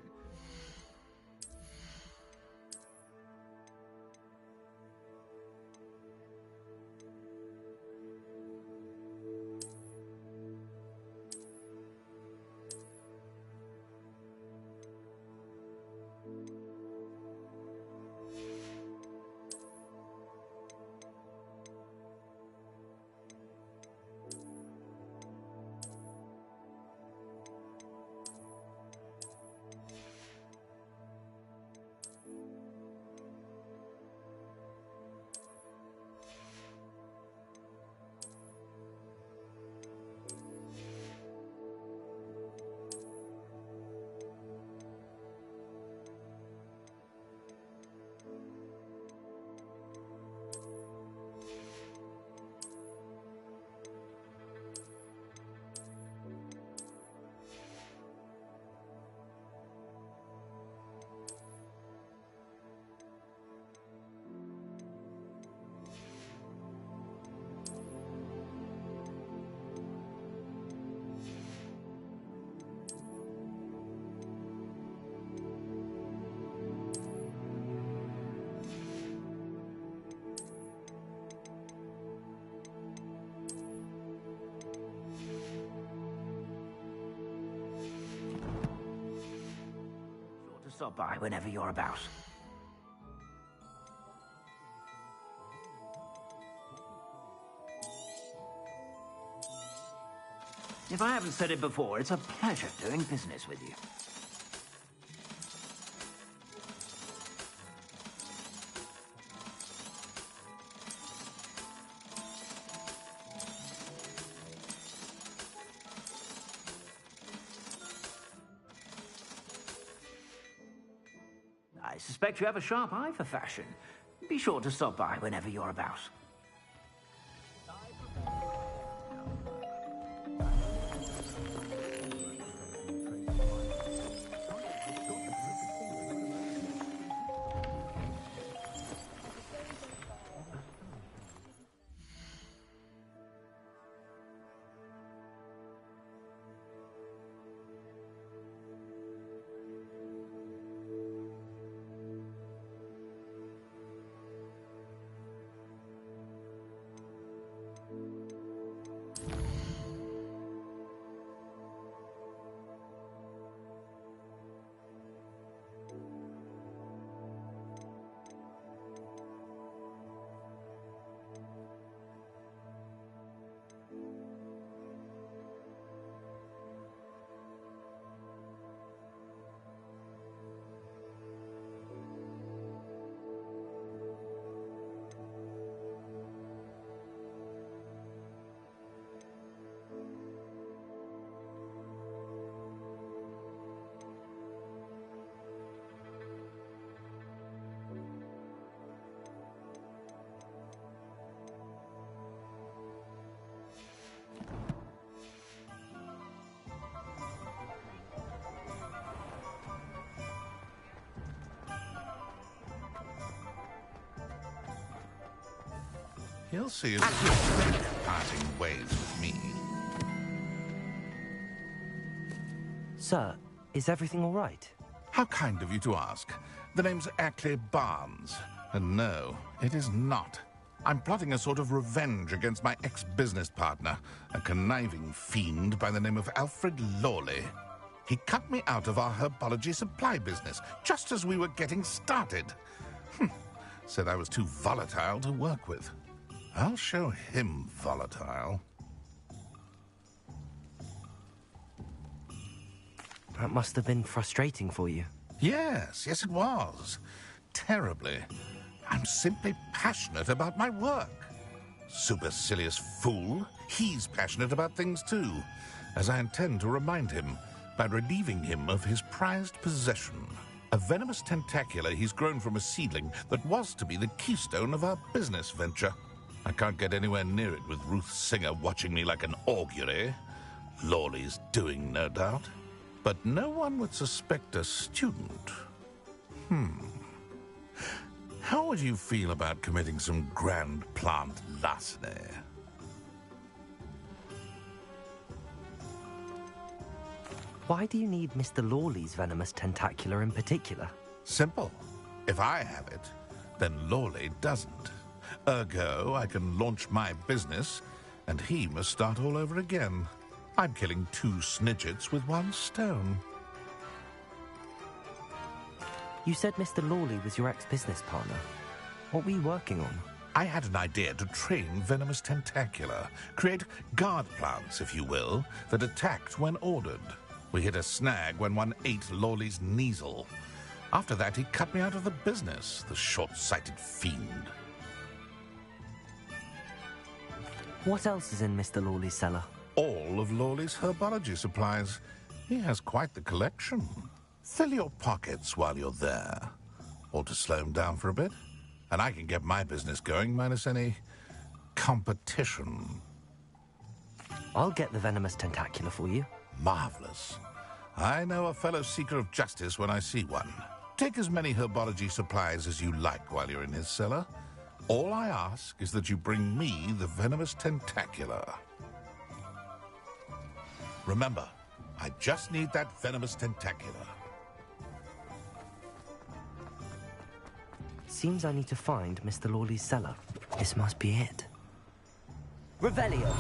stop by whenever you're about. If I haven't said it before, it's a pleasure doing business with you. I suspect you have a sharp eye for fashion. Be sure to stop by whenever you're about. He'll see us parting ways with me. Sir, is everything all right? How kind of you to ask. The name's Ackley Barnes. And no, it is not. I'm plotting a sort of revenge against my ex-business partner, a conniving fiend by the name of Alfred Lawley. He cut me out of our herbology supply business just as we were getting started. Said I was too volatile to work with. I'll show him volatile. That must have been frustrating for you. Yes, it was. Terribly. I'm simply passionate about my work. Supercilious fool. He's passionate about things too, as I intend to remind him by relieving him of his prized possession. A venomous tentacula he's grown from a seedling that was to be the keystone of our business venture. I can't get anywhere near it with Ruth Singer watching me like an augury. Lawley's doing, no doubt. But no one would suspect a student. How would you feel about committing some grand plant larceny? Why do you need Mr. Lawley's venomous tentacula in particular? Simple. If I have it, then Lawley doesn't. Ergo, I can launch my business, and he must start all over again. I'm killing 2 snidgets with 1 stone. You said Mr. Lawley was your ex-business partner. What were you working on? I had an idea to train venomous tentacula, create guard plants, if you will, that attacked when ordered. We hit a snag when one ate Lawley's Kneasel. After that, he cut me out of the business, the short-sighted fiend. What else is in Mr. Lawley's cellar? All of Lawley's herbology supplies. He has quite the collection. Fill your pockets while you're there. Or to slow him down for a bit. And I can get my business going minus any competition. I'll get the venomous tentacula for you. Marvelous. I know a fellow seeker of justice when I see one. Take as many herbology supplies as you like while you're in his cellar. All I ask is that you bring me the venomous tentacula. Remember, I just need that venomous tentacula. Seems I need to find Mr. Lawley's cellar. This must be it. Revelio!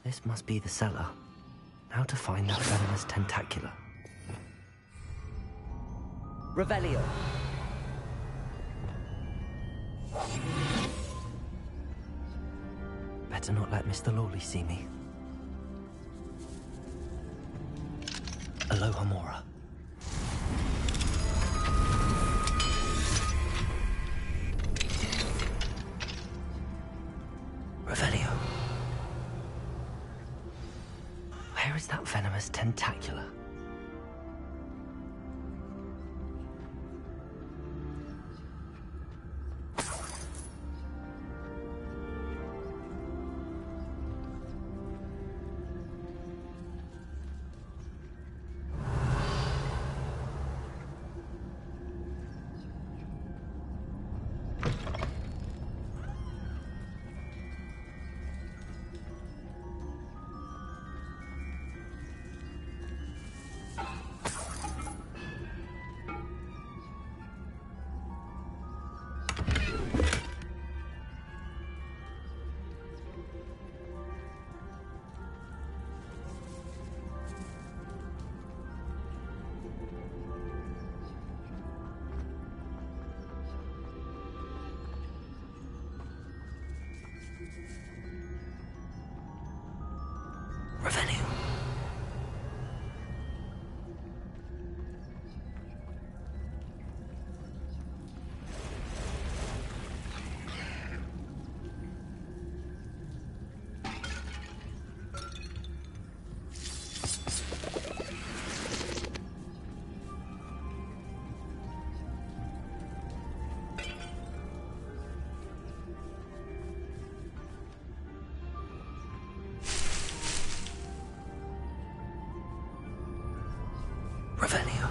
This must be the cellar. How to find that venomous tentacula? Revelio. Better not let Mr. Lawley see me. Aloha Mora. Revelio. Where is that venomous tentacula? Revenue. Revelio.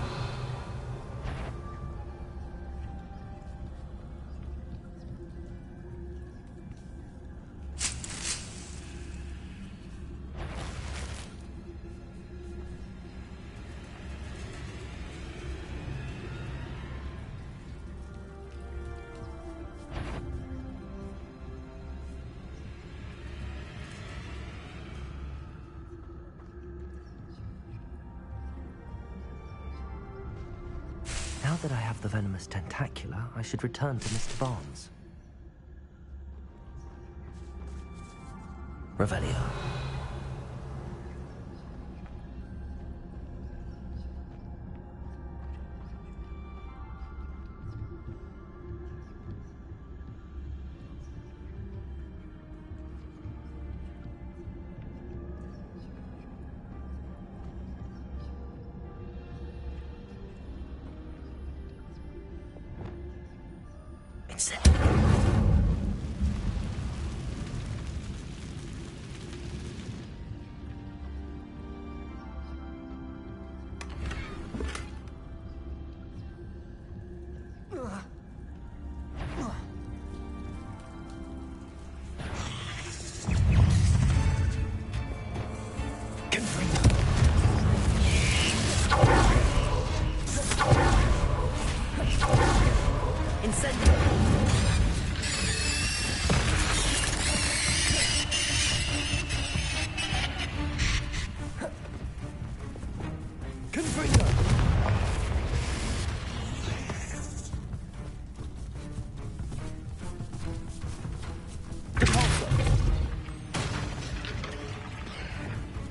Now that I have the venomous tentacula, I should return to Mr. Barnes. Revelio.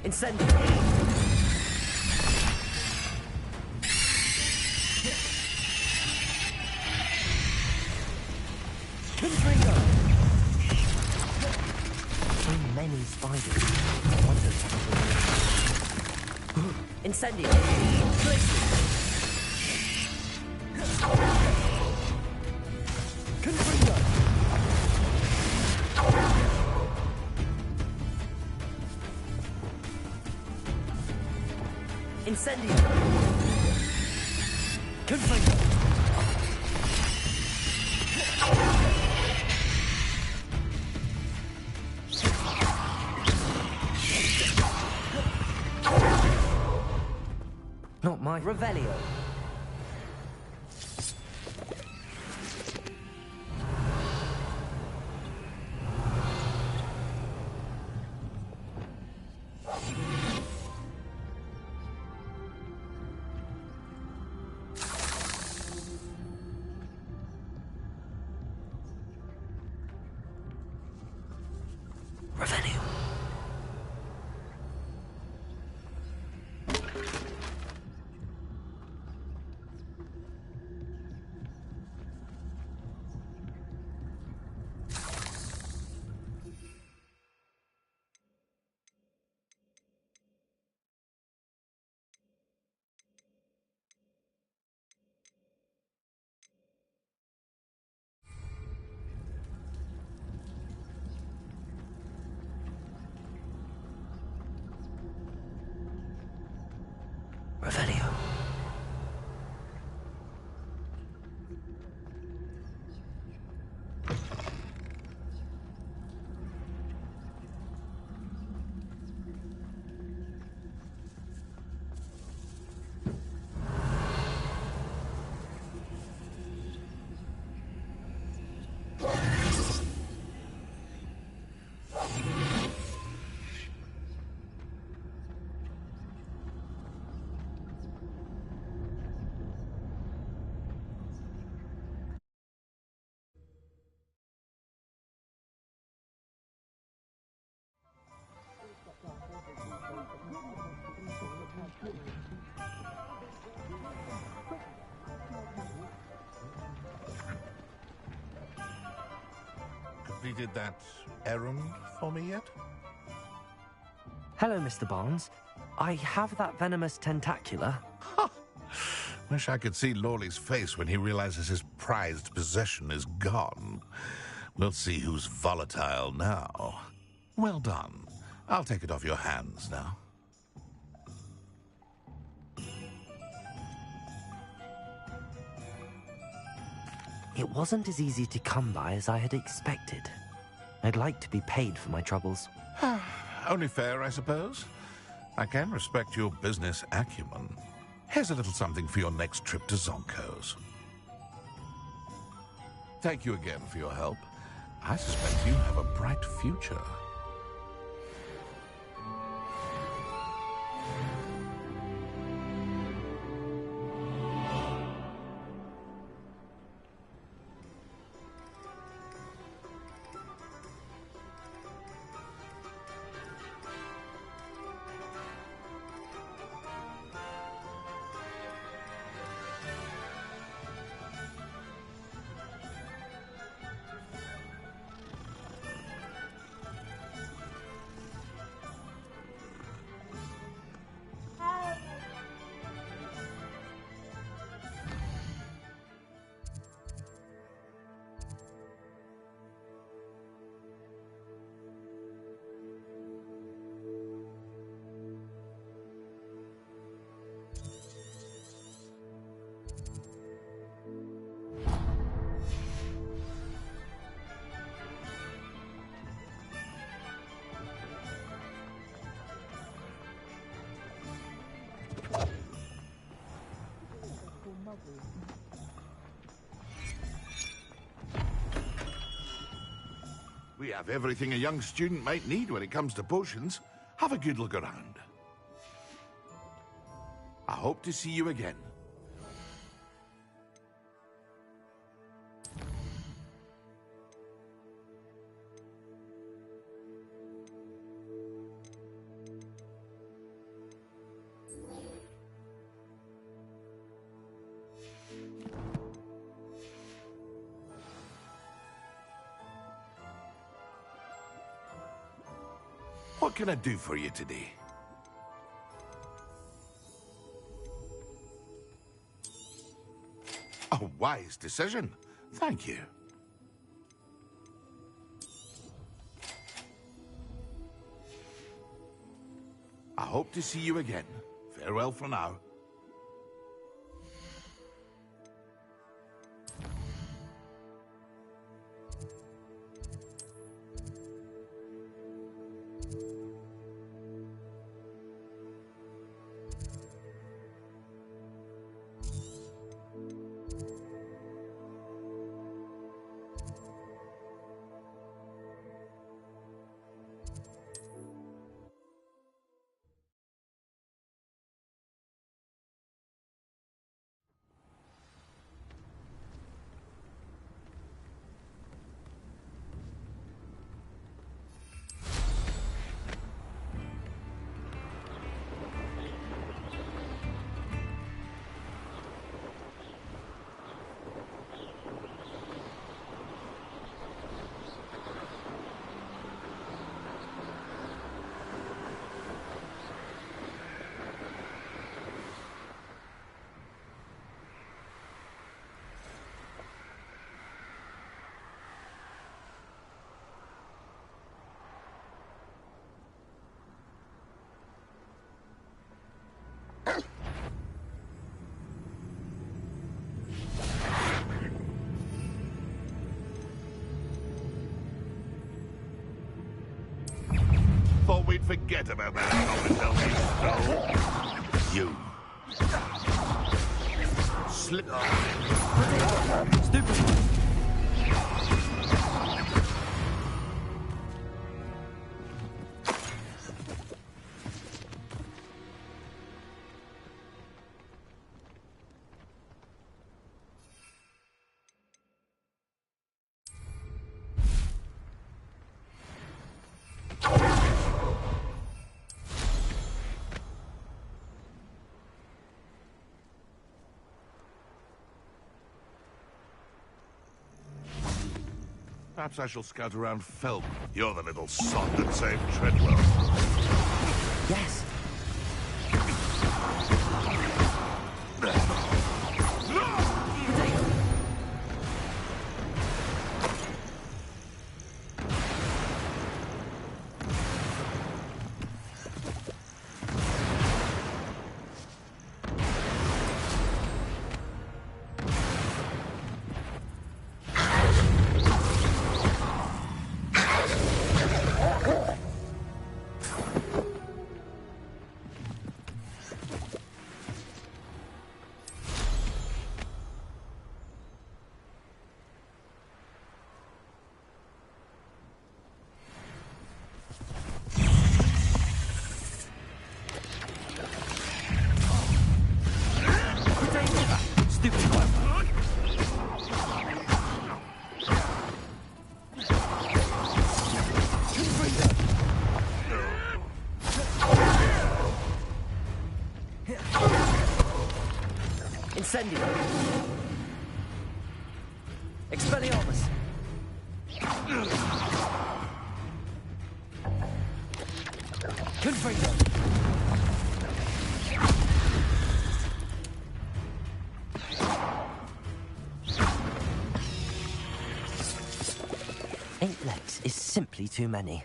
Incendio. Confringo. So many spiders. I wonder if Incendio. Confringo. Incendio. Confringo. Revelio. Revelio. Revelio. Completed that errand for me yet? Hello, Mr. Barnes. I have that venomous tentacula. Wish I could see Lawley's face when he realizes his prized possession is gone. We'll see who's volatile now. Well done. I'll take it off your hands now. It wasn't as easy to come by as I had expected. I'd like to be paid for my troubles. Only fair, I suppose. I can respect your business acumen. Here's a little something for your next trip to Zonko's. Thank you again for your help. I suspect you have a bright future. We have everything a young student might need when it comes to potions. Have a good look around. I hope to see you again. What can I do for you today? A wise decision. Thank you. I hope to see you again. Farewell for now. thought we'd forget about that comment, don't we? You. Slip. Stupid. Perhaps I shall scout around Felk. You're the little sod that saved Treadwell. Yes. Incendio. Expelliarmus. Confringo. Eight legs is simply too many.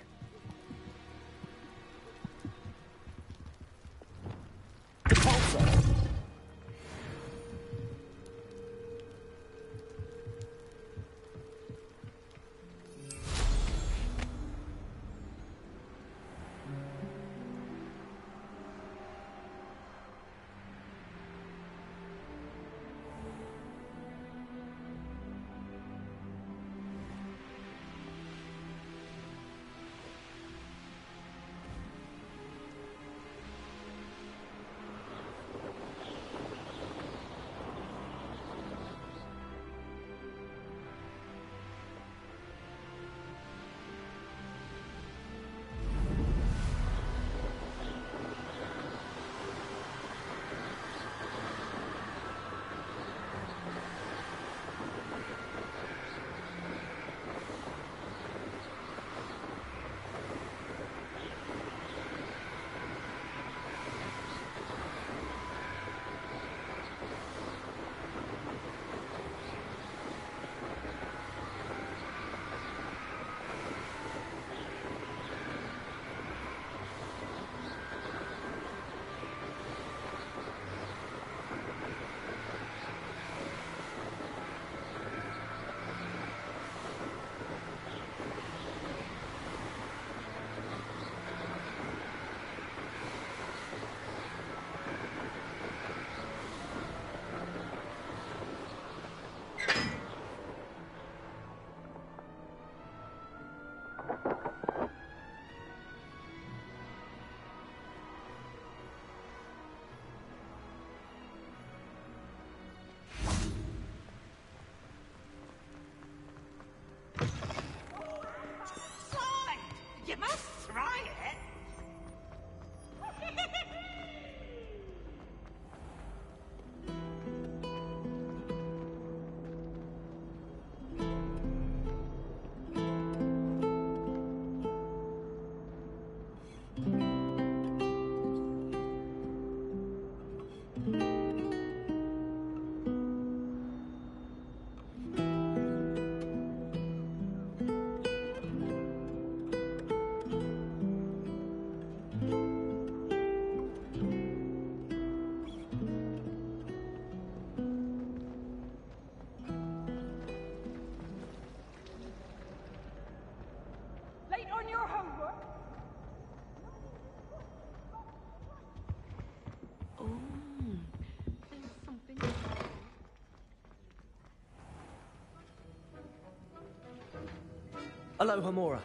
Aloha Mora.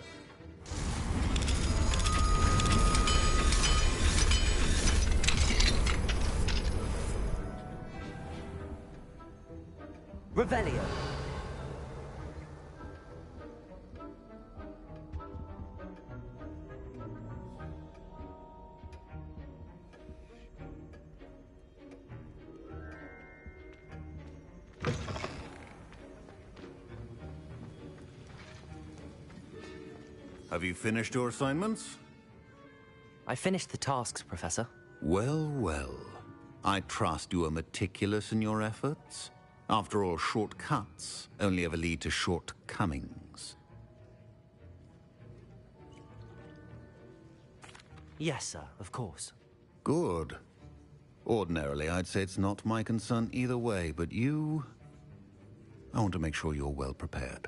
Revelio. Have you finished your assignments? I finished the tasks, Professor. Well, well. I trust you are meticulous in your efforts. After all, shortcuts only ever lead to shortcomings. Yes, sir, of course. Good. Ordinarily, I'd say it's not my concern either way, but you... I want to make sure you're well prepared.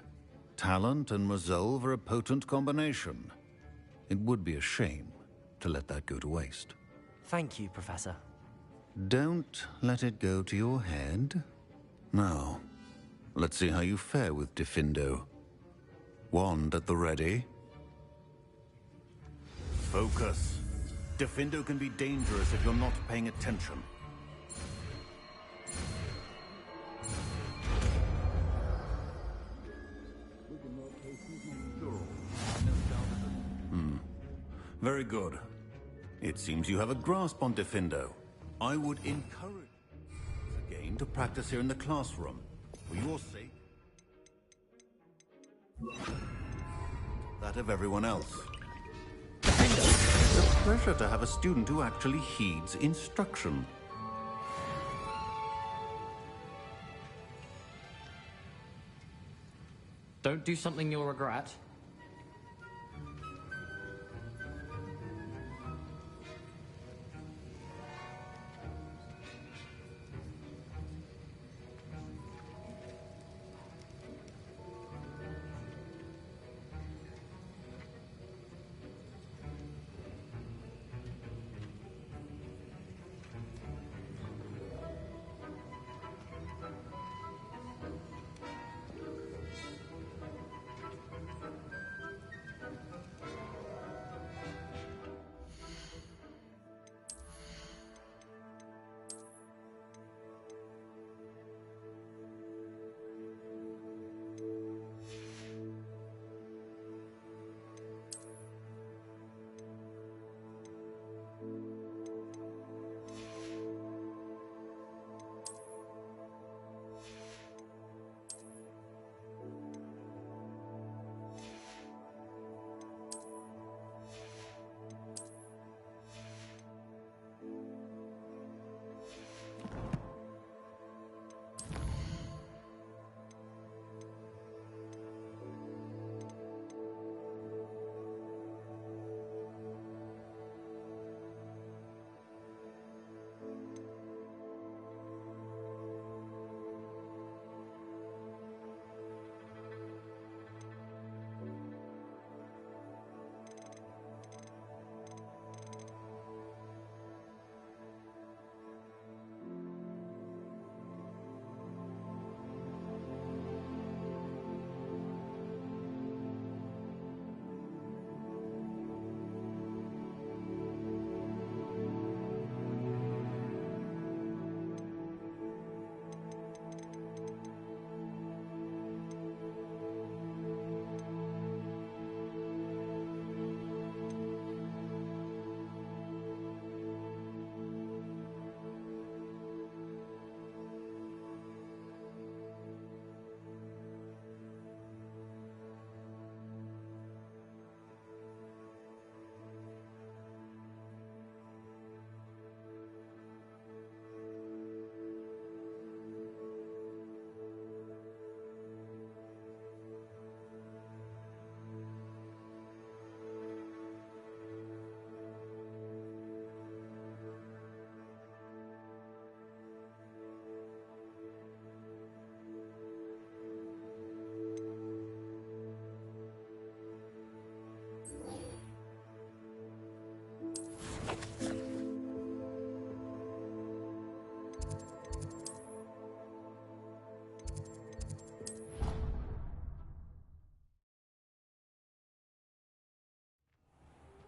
Talent and resolve are a potent combination. It would be a shame to let that go to waste. Thank you, Professor. Don't let it go to your head. Now, let's see how you fare with Diffindo. Wand at the ready. Focus. Diffindo can be dangerous if you're not paying attention. Very good. It seems you have a grasp on Diffindo. I would encourage you again to practice here in the classroom. For your sake. That of everyone else. It's a pleasure to have a student who actually heeds instruction. Don't do something you'll regret.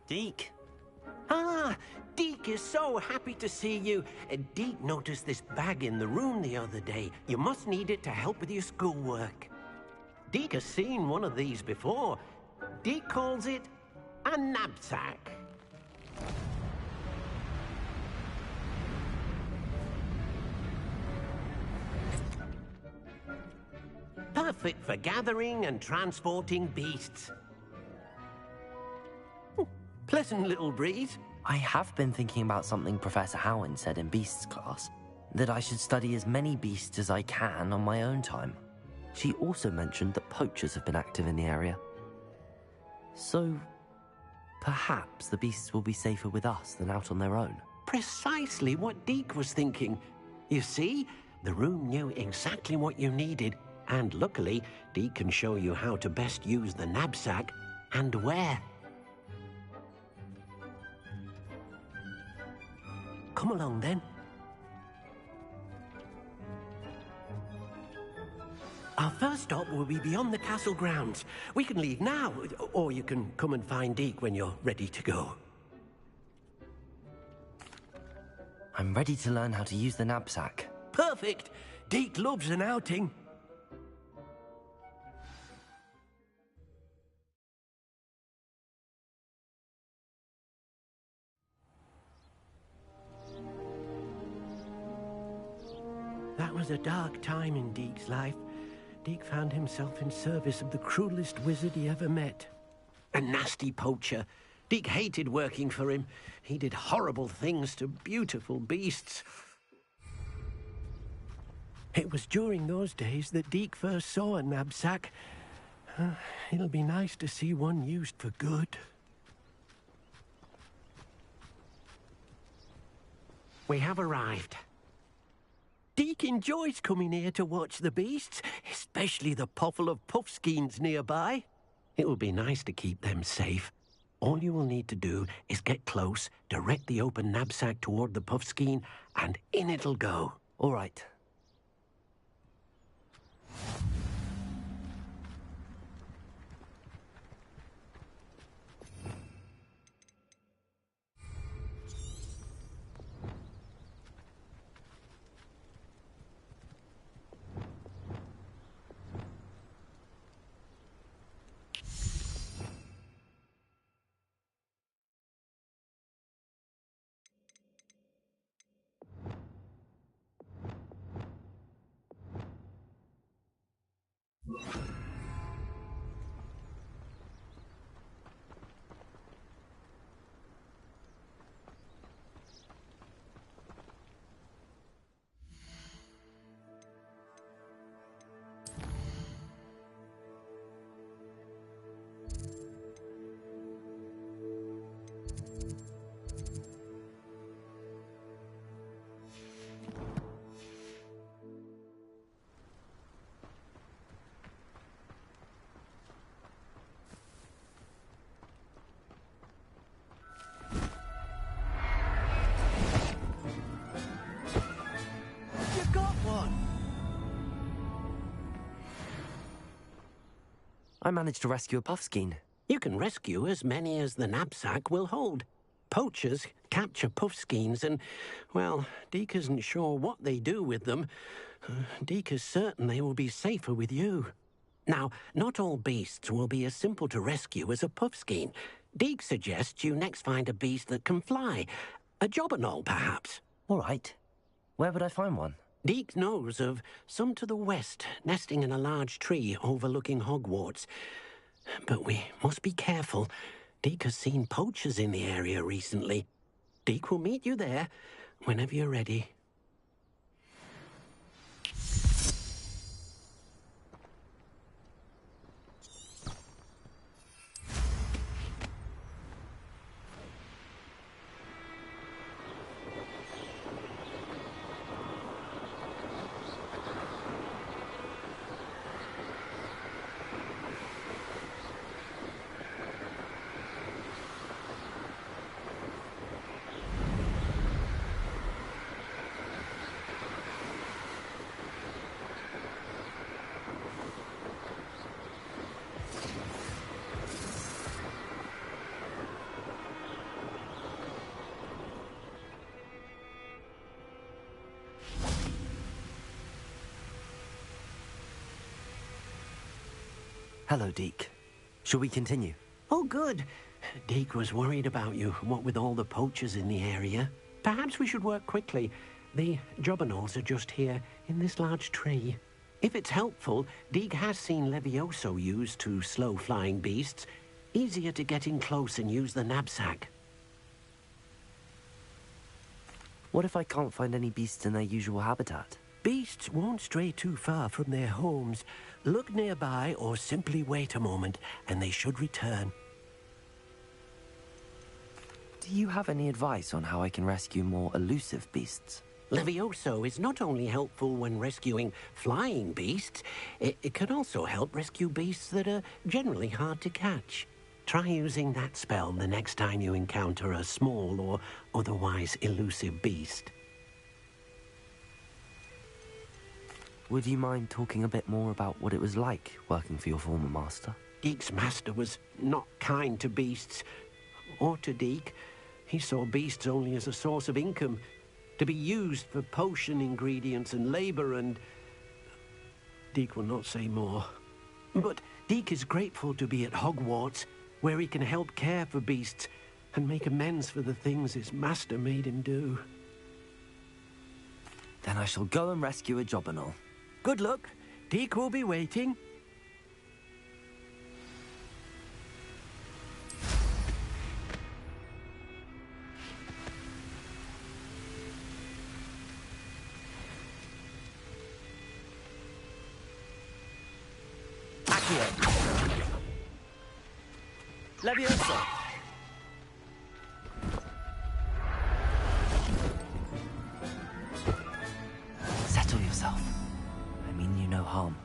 Deke. Ah, Deke is so happy to see you. Deke noticed this bag in the room the other day. You must need it to help with your schoolwork. Deke has seen one of these before. Deke calls it a knapsack. Perfect for gathering and transporting beasts. Pleasant little breeze. I have been thinking about something Professor Howin said in Beasts class, that I should study as many beasts as I can on my own time. She also mentioned that poachers have been active in the area. So, perhaps the beasts will be safer with us than out on their own. Precisely what Deke was thinking. You see, the room knew exactly what you needed, and luckily, Deke can show you how to best use the knapsack and where. Come along, then. Our first stop will be beyond the castle grounds. We can leave now, or you can come and find Deke when you're ready to go. I'm ready to learn how to use the knapsack. Perfect! Deke loves an outing. That was a dark time in Deke's life. Deke found himself in service of the cruelest wizard he ever met. A nasty poacher. Deke hated working for him. He did horrible things to beautiful beasts. It was during those days that Deke first saw a knapsack. It'll be nice to see one used for good. We have arrived. Deke enjoys coming here to watch the beasts, especially the potful of puffskeins nearby. It will be nice to keep them safe. All you will need to do is get close, direct the open knapsack toward the puffskein, and in it'll go. All right. I managed to rescue a puffskein. You can rescue as many as the knapsack will hold. Poachers capture puffskeins and, well, Deke isn't sure what they do with them. Deke is certain they will be safer with you. Now, not all beasts will be as simple to rescue as a puffskein. Deke suggests you next find a beast that can fly. A jobberknoll, perhaps. All right. Where would I find one? Deke knows of some to the west, nesting in a large tree overlooking Hogwarts. But we must be careful. Deke has seen poachers in the area recently. Deke will meet you there whenever you're ready. Hello, Deke. Shall we continue? Oh, good. Deke was worried about you, what with all the poachers in the area. Perhaps we should work quickly. The jobberknolls are just here, in this large tree. If it's helpful, Deke has seen Levioso used to slow flying beasts. Easier to get in close and use the knapsack. What if I can't find any beasts in their usual habitat? Beasts won't stray too far from their homes. Look nearby or simply wait a moment, and they should return. Do you have any advice on how I can rescue more elusive beasts? Levioso is not only helpful when rescuing flying beasts, it can also help rescue beasts that are generally hard to catch. Try using that spell the next time you encounter a small or otherwise elusive beast. Would you mind talking a bit more about what it was like working for your former master? Deke's master was not kind to beasts, or to Deke. He saw beasts only as a source of income, to be used for potion ingredients and labor, and Deke will not say more. But Deke is grateful to be at Hogwarts, where he can help care for beasts and make amends for the things his master made him do. Then I shall go and rescue a jobberknoll. Good luck. Deke will be waiting. Leviosa! Settle yourself. I mean you no harm.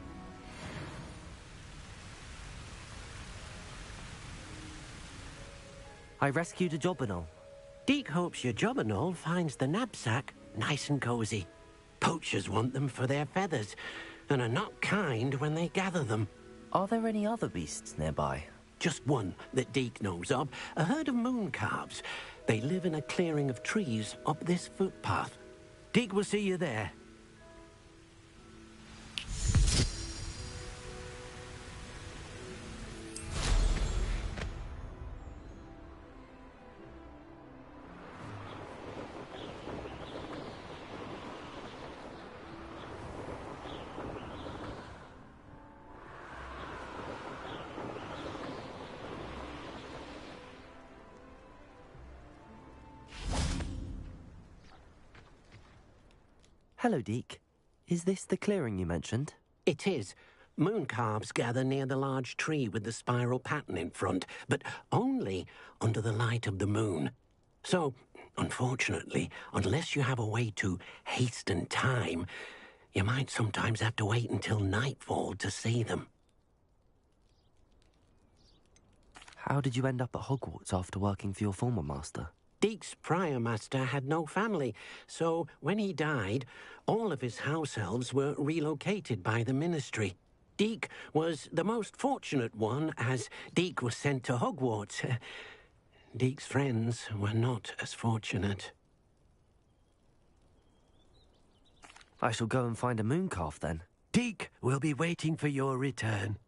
I rescued a jobberknoll. Deke hopes your jobberknoll finds the knapsack nice and cozy. Poachers want them for their feathers, and are not kind when they gather them. Are there any other beasts nearby? Just one that Deke knows of, a herd of moon calves. They live in a clearing of trees up this footpath. Deke will see you there. Hello, Deke. Is this the clearing you mentioned? It is. Moon calves gather near the large tree with the spiral pattern in front, but only under the light of the moon. So, unfortunately, unless you have a way to hasten time, you might sometimes have to wait until nightfall to see them. How did you end up at Hogwarts after working for your former master? Deke's prior master had no family, so when he died, all of his house elves were relocated by the ministry. Deke was the most fortunate one, as Deke was sent to Hogwarts. Deke's friends were not as fortunate. I shall go and find a mooncalf then. Deke will be waiting for your return.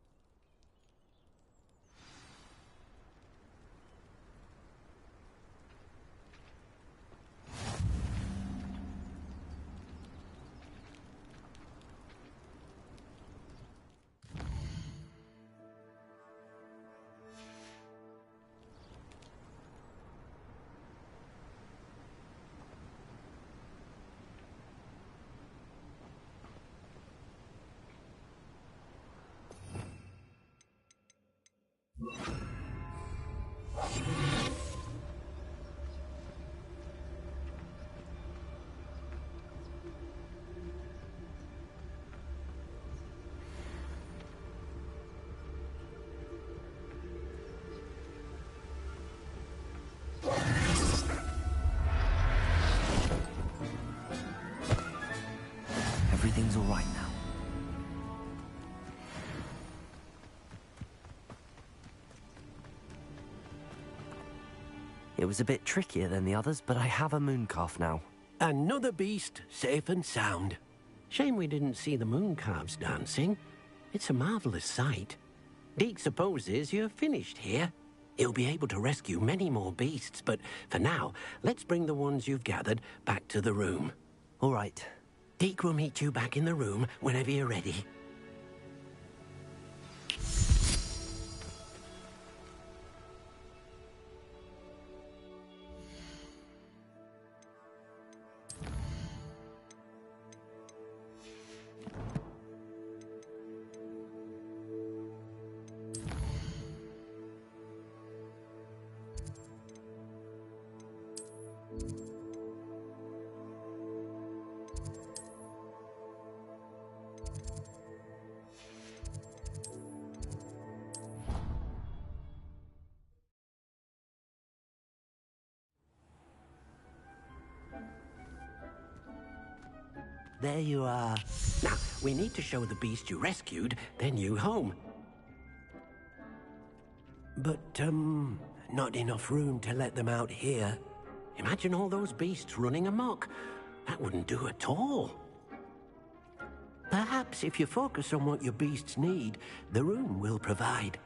Everything's all right now. It was a bit trickier than the others, but I have a mooncalf now. Another beast, safe and sound. Shame we didn't see the moon calves dancing. It's a marvelous sight. Deke supposes you're finished here. He'll be able to rescue many more beasts, but for now, let's bring the ones you've gathered back to the room. All right. Deke will meet you back in the room whenever you're ready. There you are. Now, we need to show the beast you rescued their new home. But, not enough room to let them out here. Imagine all those beasts running amok. That wouldn't do at all. Perhaps if you focus on what your beasts need, the room will provide.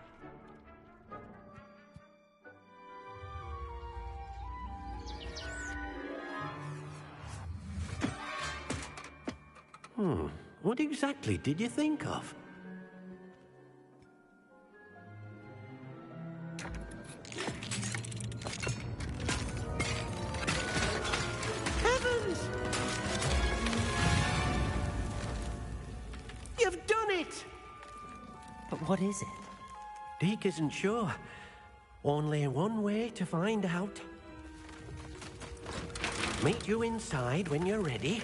What exactly did you think of? Heavens! You've done it! But what is it? Deke isn't sure. Only one way to find out. Meet you inside when you're ready.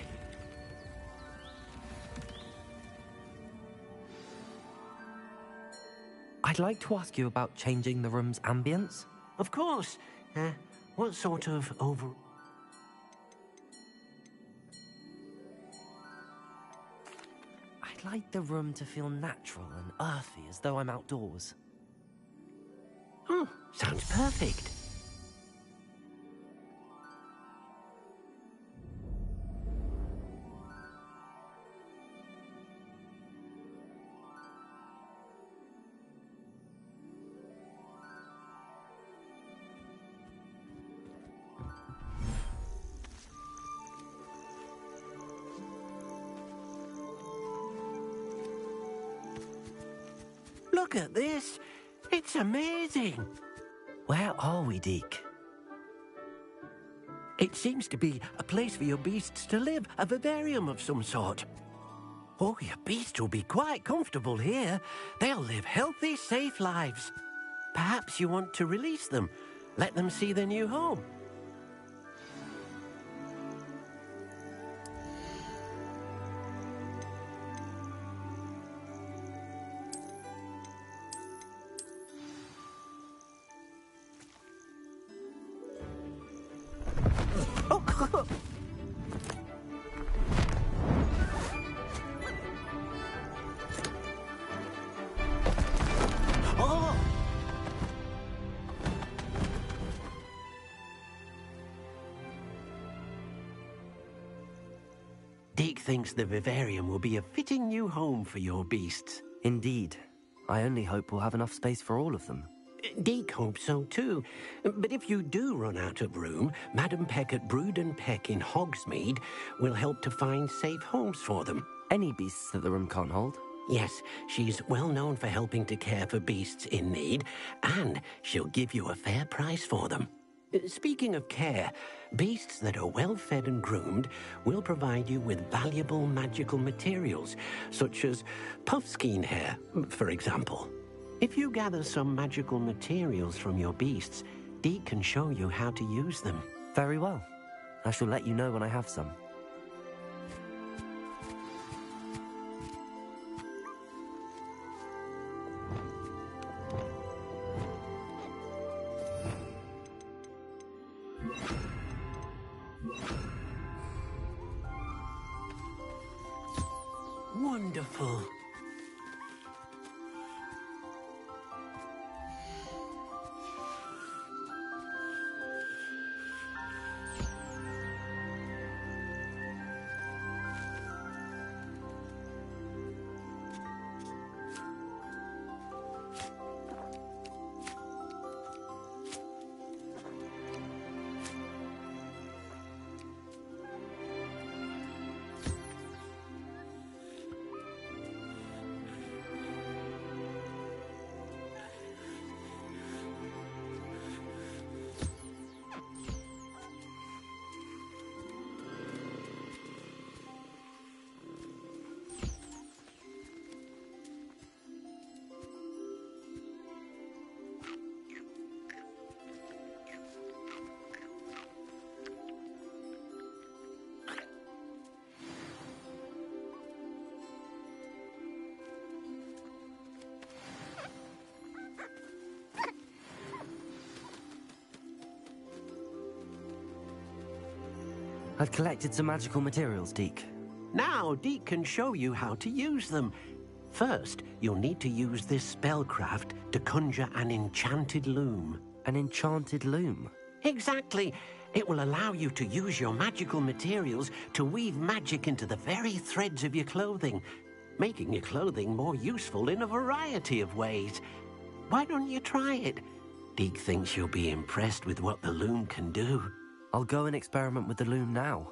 I'd like to ask you about changing the room's ambience. Of course. What sort of I'd like the room to feel natural and earthy, as though I'm outdoors. Sounds perfect. Look at this. It's amazing. Where are we, Deke? It seems to be a place for your beasts to live, a vivarium of some sort. Oh, your beasts will be quite comfortable here. They'll live healthy, safe lives. Perhaps you want to release them, let them see their new home. Deke thinks the vivarium will be a fitting new home for your beasts. Indeed. I only hope we'll have enough space for all of them. Deke hopes so too. But if you do run out of room, Madam Peck at Brood and Peck in Hogsmeade will help to find safe homes for them. Any beasts that the room can't hold? Yes, she's well known for helping to care for beasts in need, and she'll give you a fair price for them. Speaking of care, beasts that are well fed and groomed will provide you with valuable magical materials, such as puffskein hair, for example. If you gather some magical materials from your beasts, Deke can show you how to use them. Very well. I shall let you know when I have some. Wonderful. I've collected some magical materials, Deke. Now, Deke can show you how to use them. First, you'll need to use this spellcraft to conjure an enchanted loom. An enchanted loom? Exactly. It will allow you to use your magical materials to weave magic into the very threads of your clothing, making your clothing more useful in a variety of ways. Why don't you try it? Deke thinks you'll be impressed with what the loom can do. I'll go and experiment with the loom now.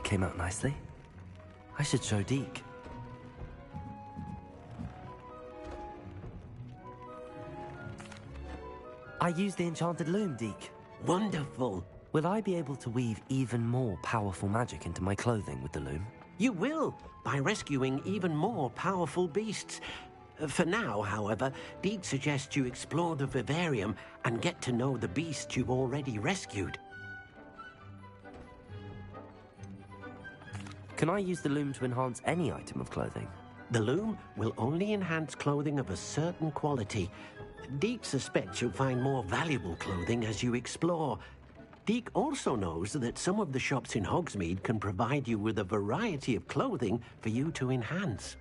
came out nicely. I should show Deke. I used the enchanted loom, Deke. Wonderful. Will I be able to weave even more powerful magic into my clothing with the loom? You will, by rescuing even more powerful beasts. For now, however, Deke suggests you explore the vivarium and get to know the beasts you've already rescued. Can I use the loom to enhance any item of clothing? The loom will only enhance clothing of a certain quality. Deke suspects you'll find more valuable clothing as you explore. Deke also knows that some of the shops in Hogsmeade can provide you with a variety of clothing for you to enhance.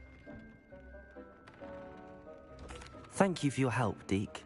Thank you for your help, Deke.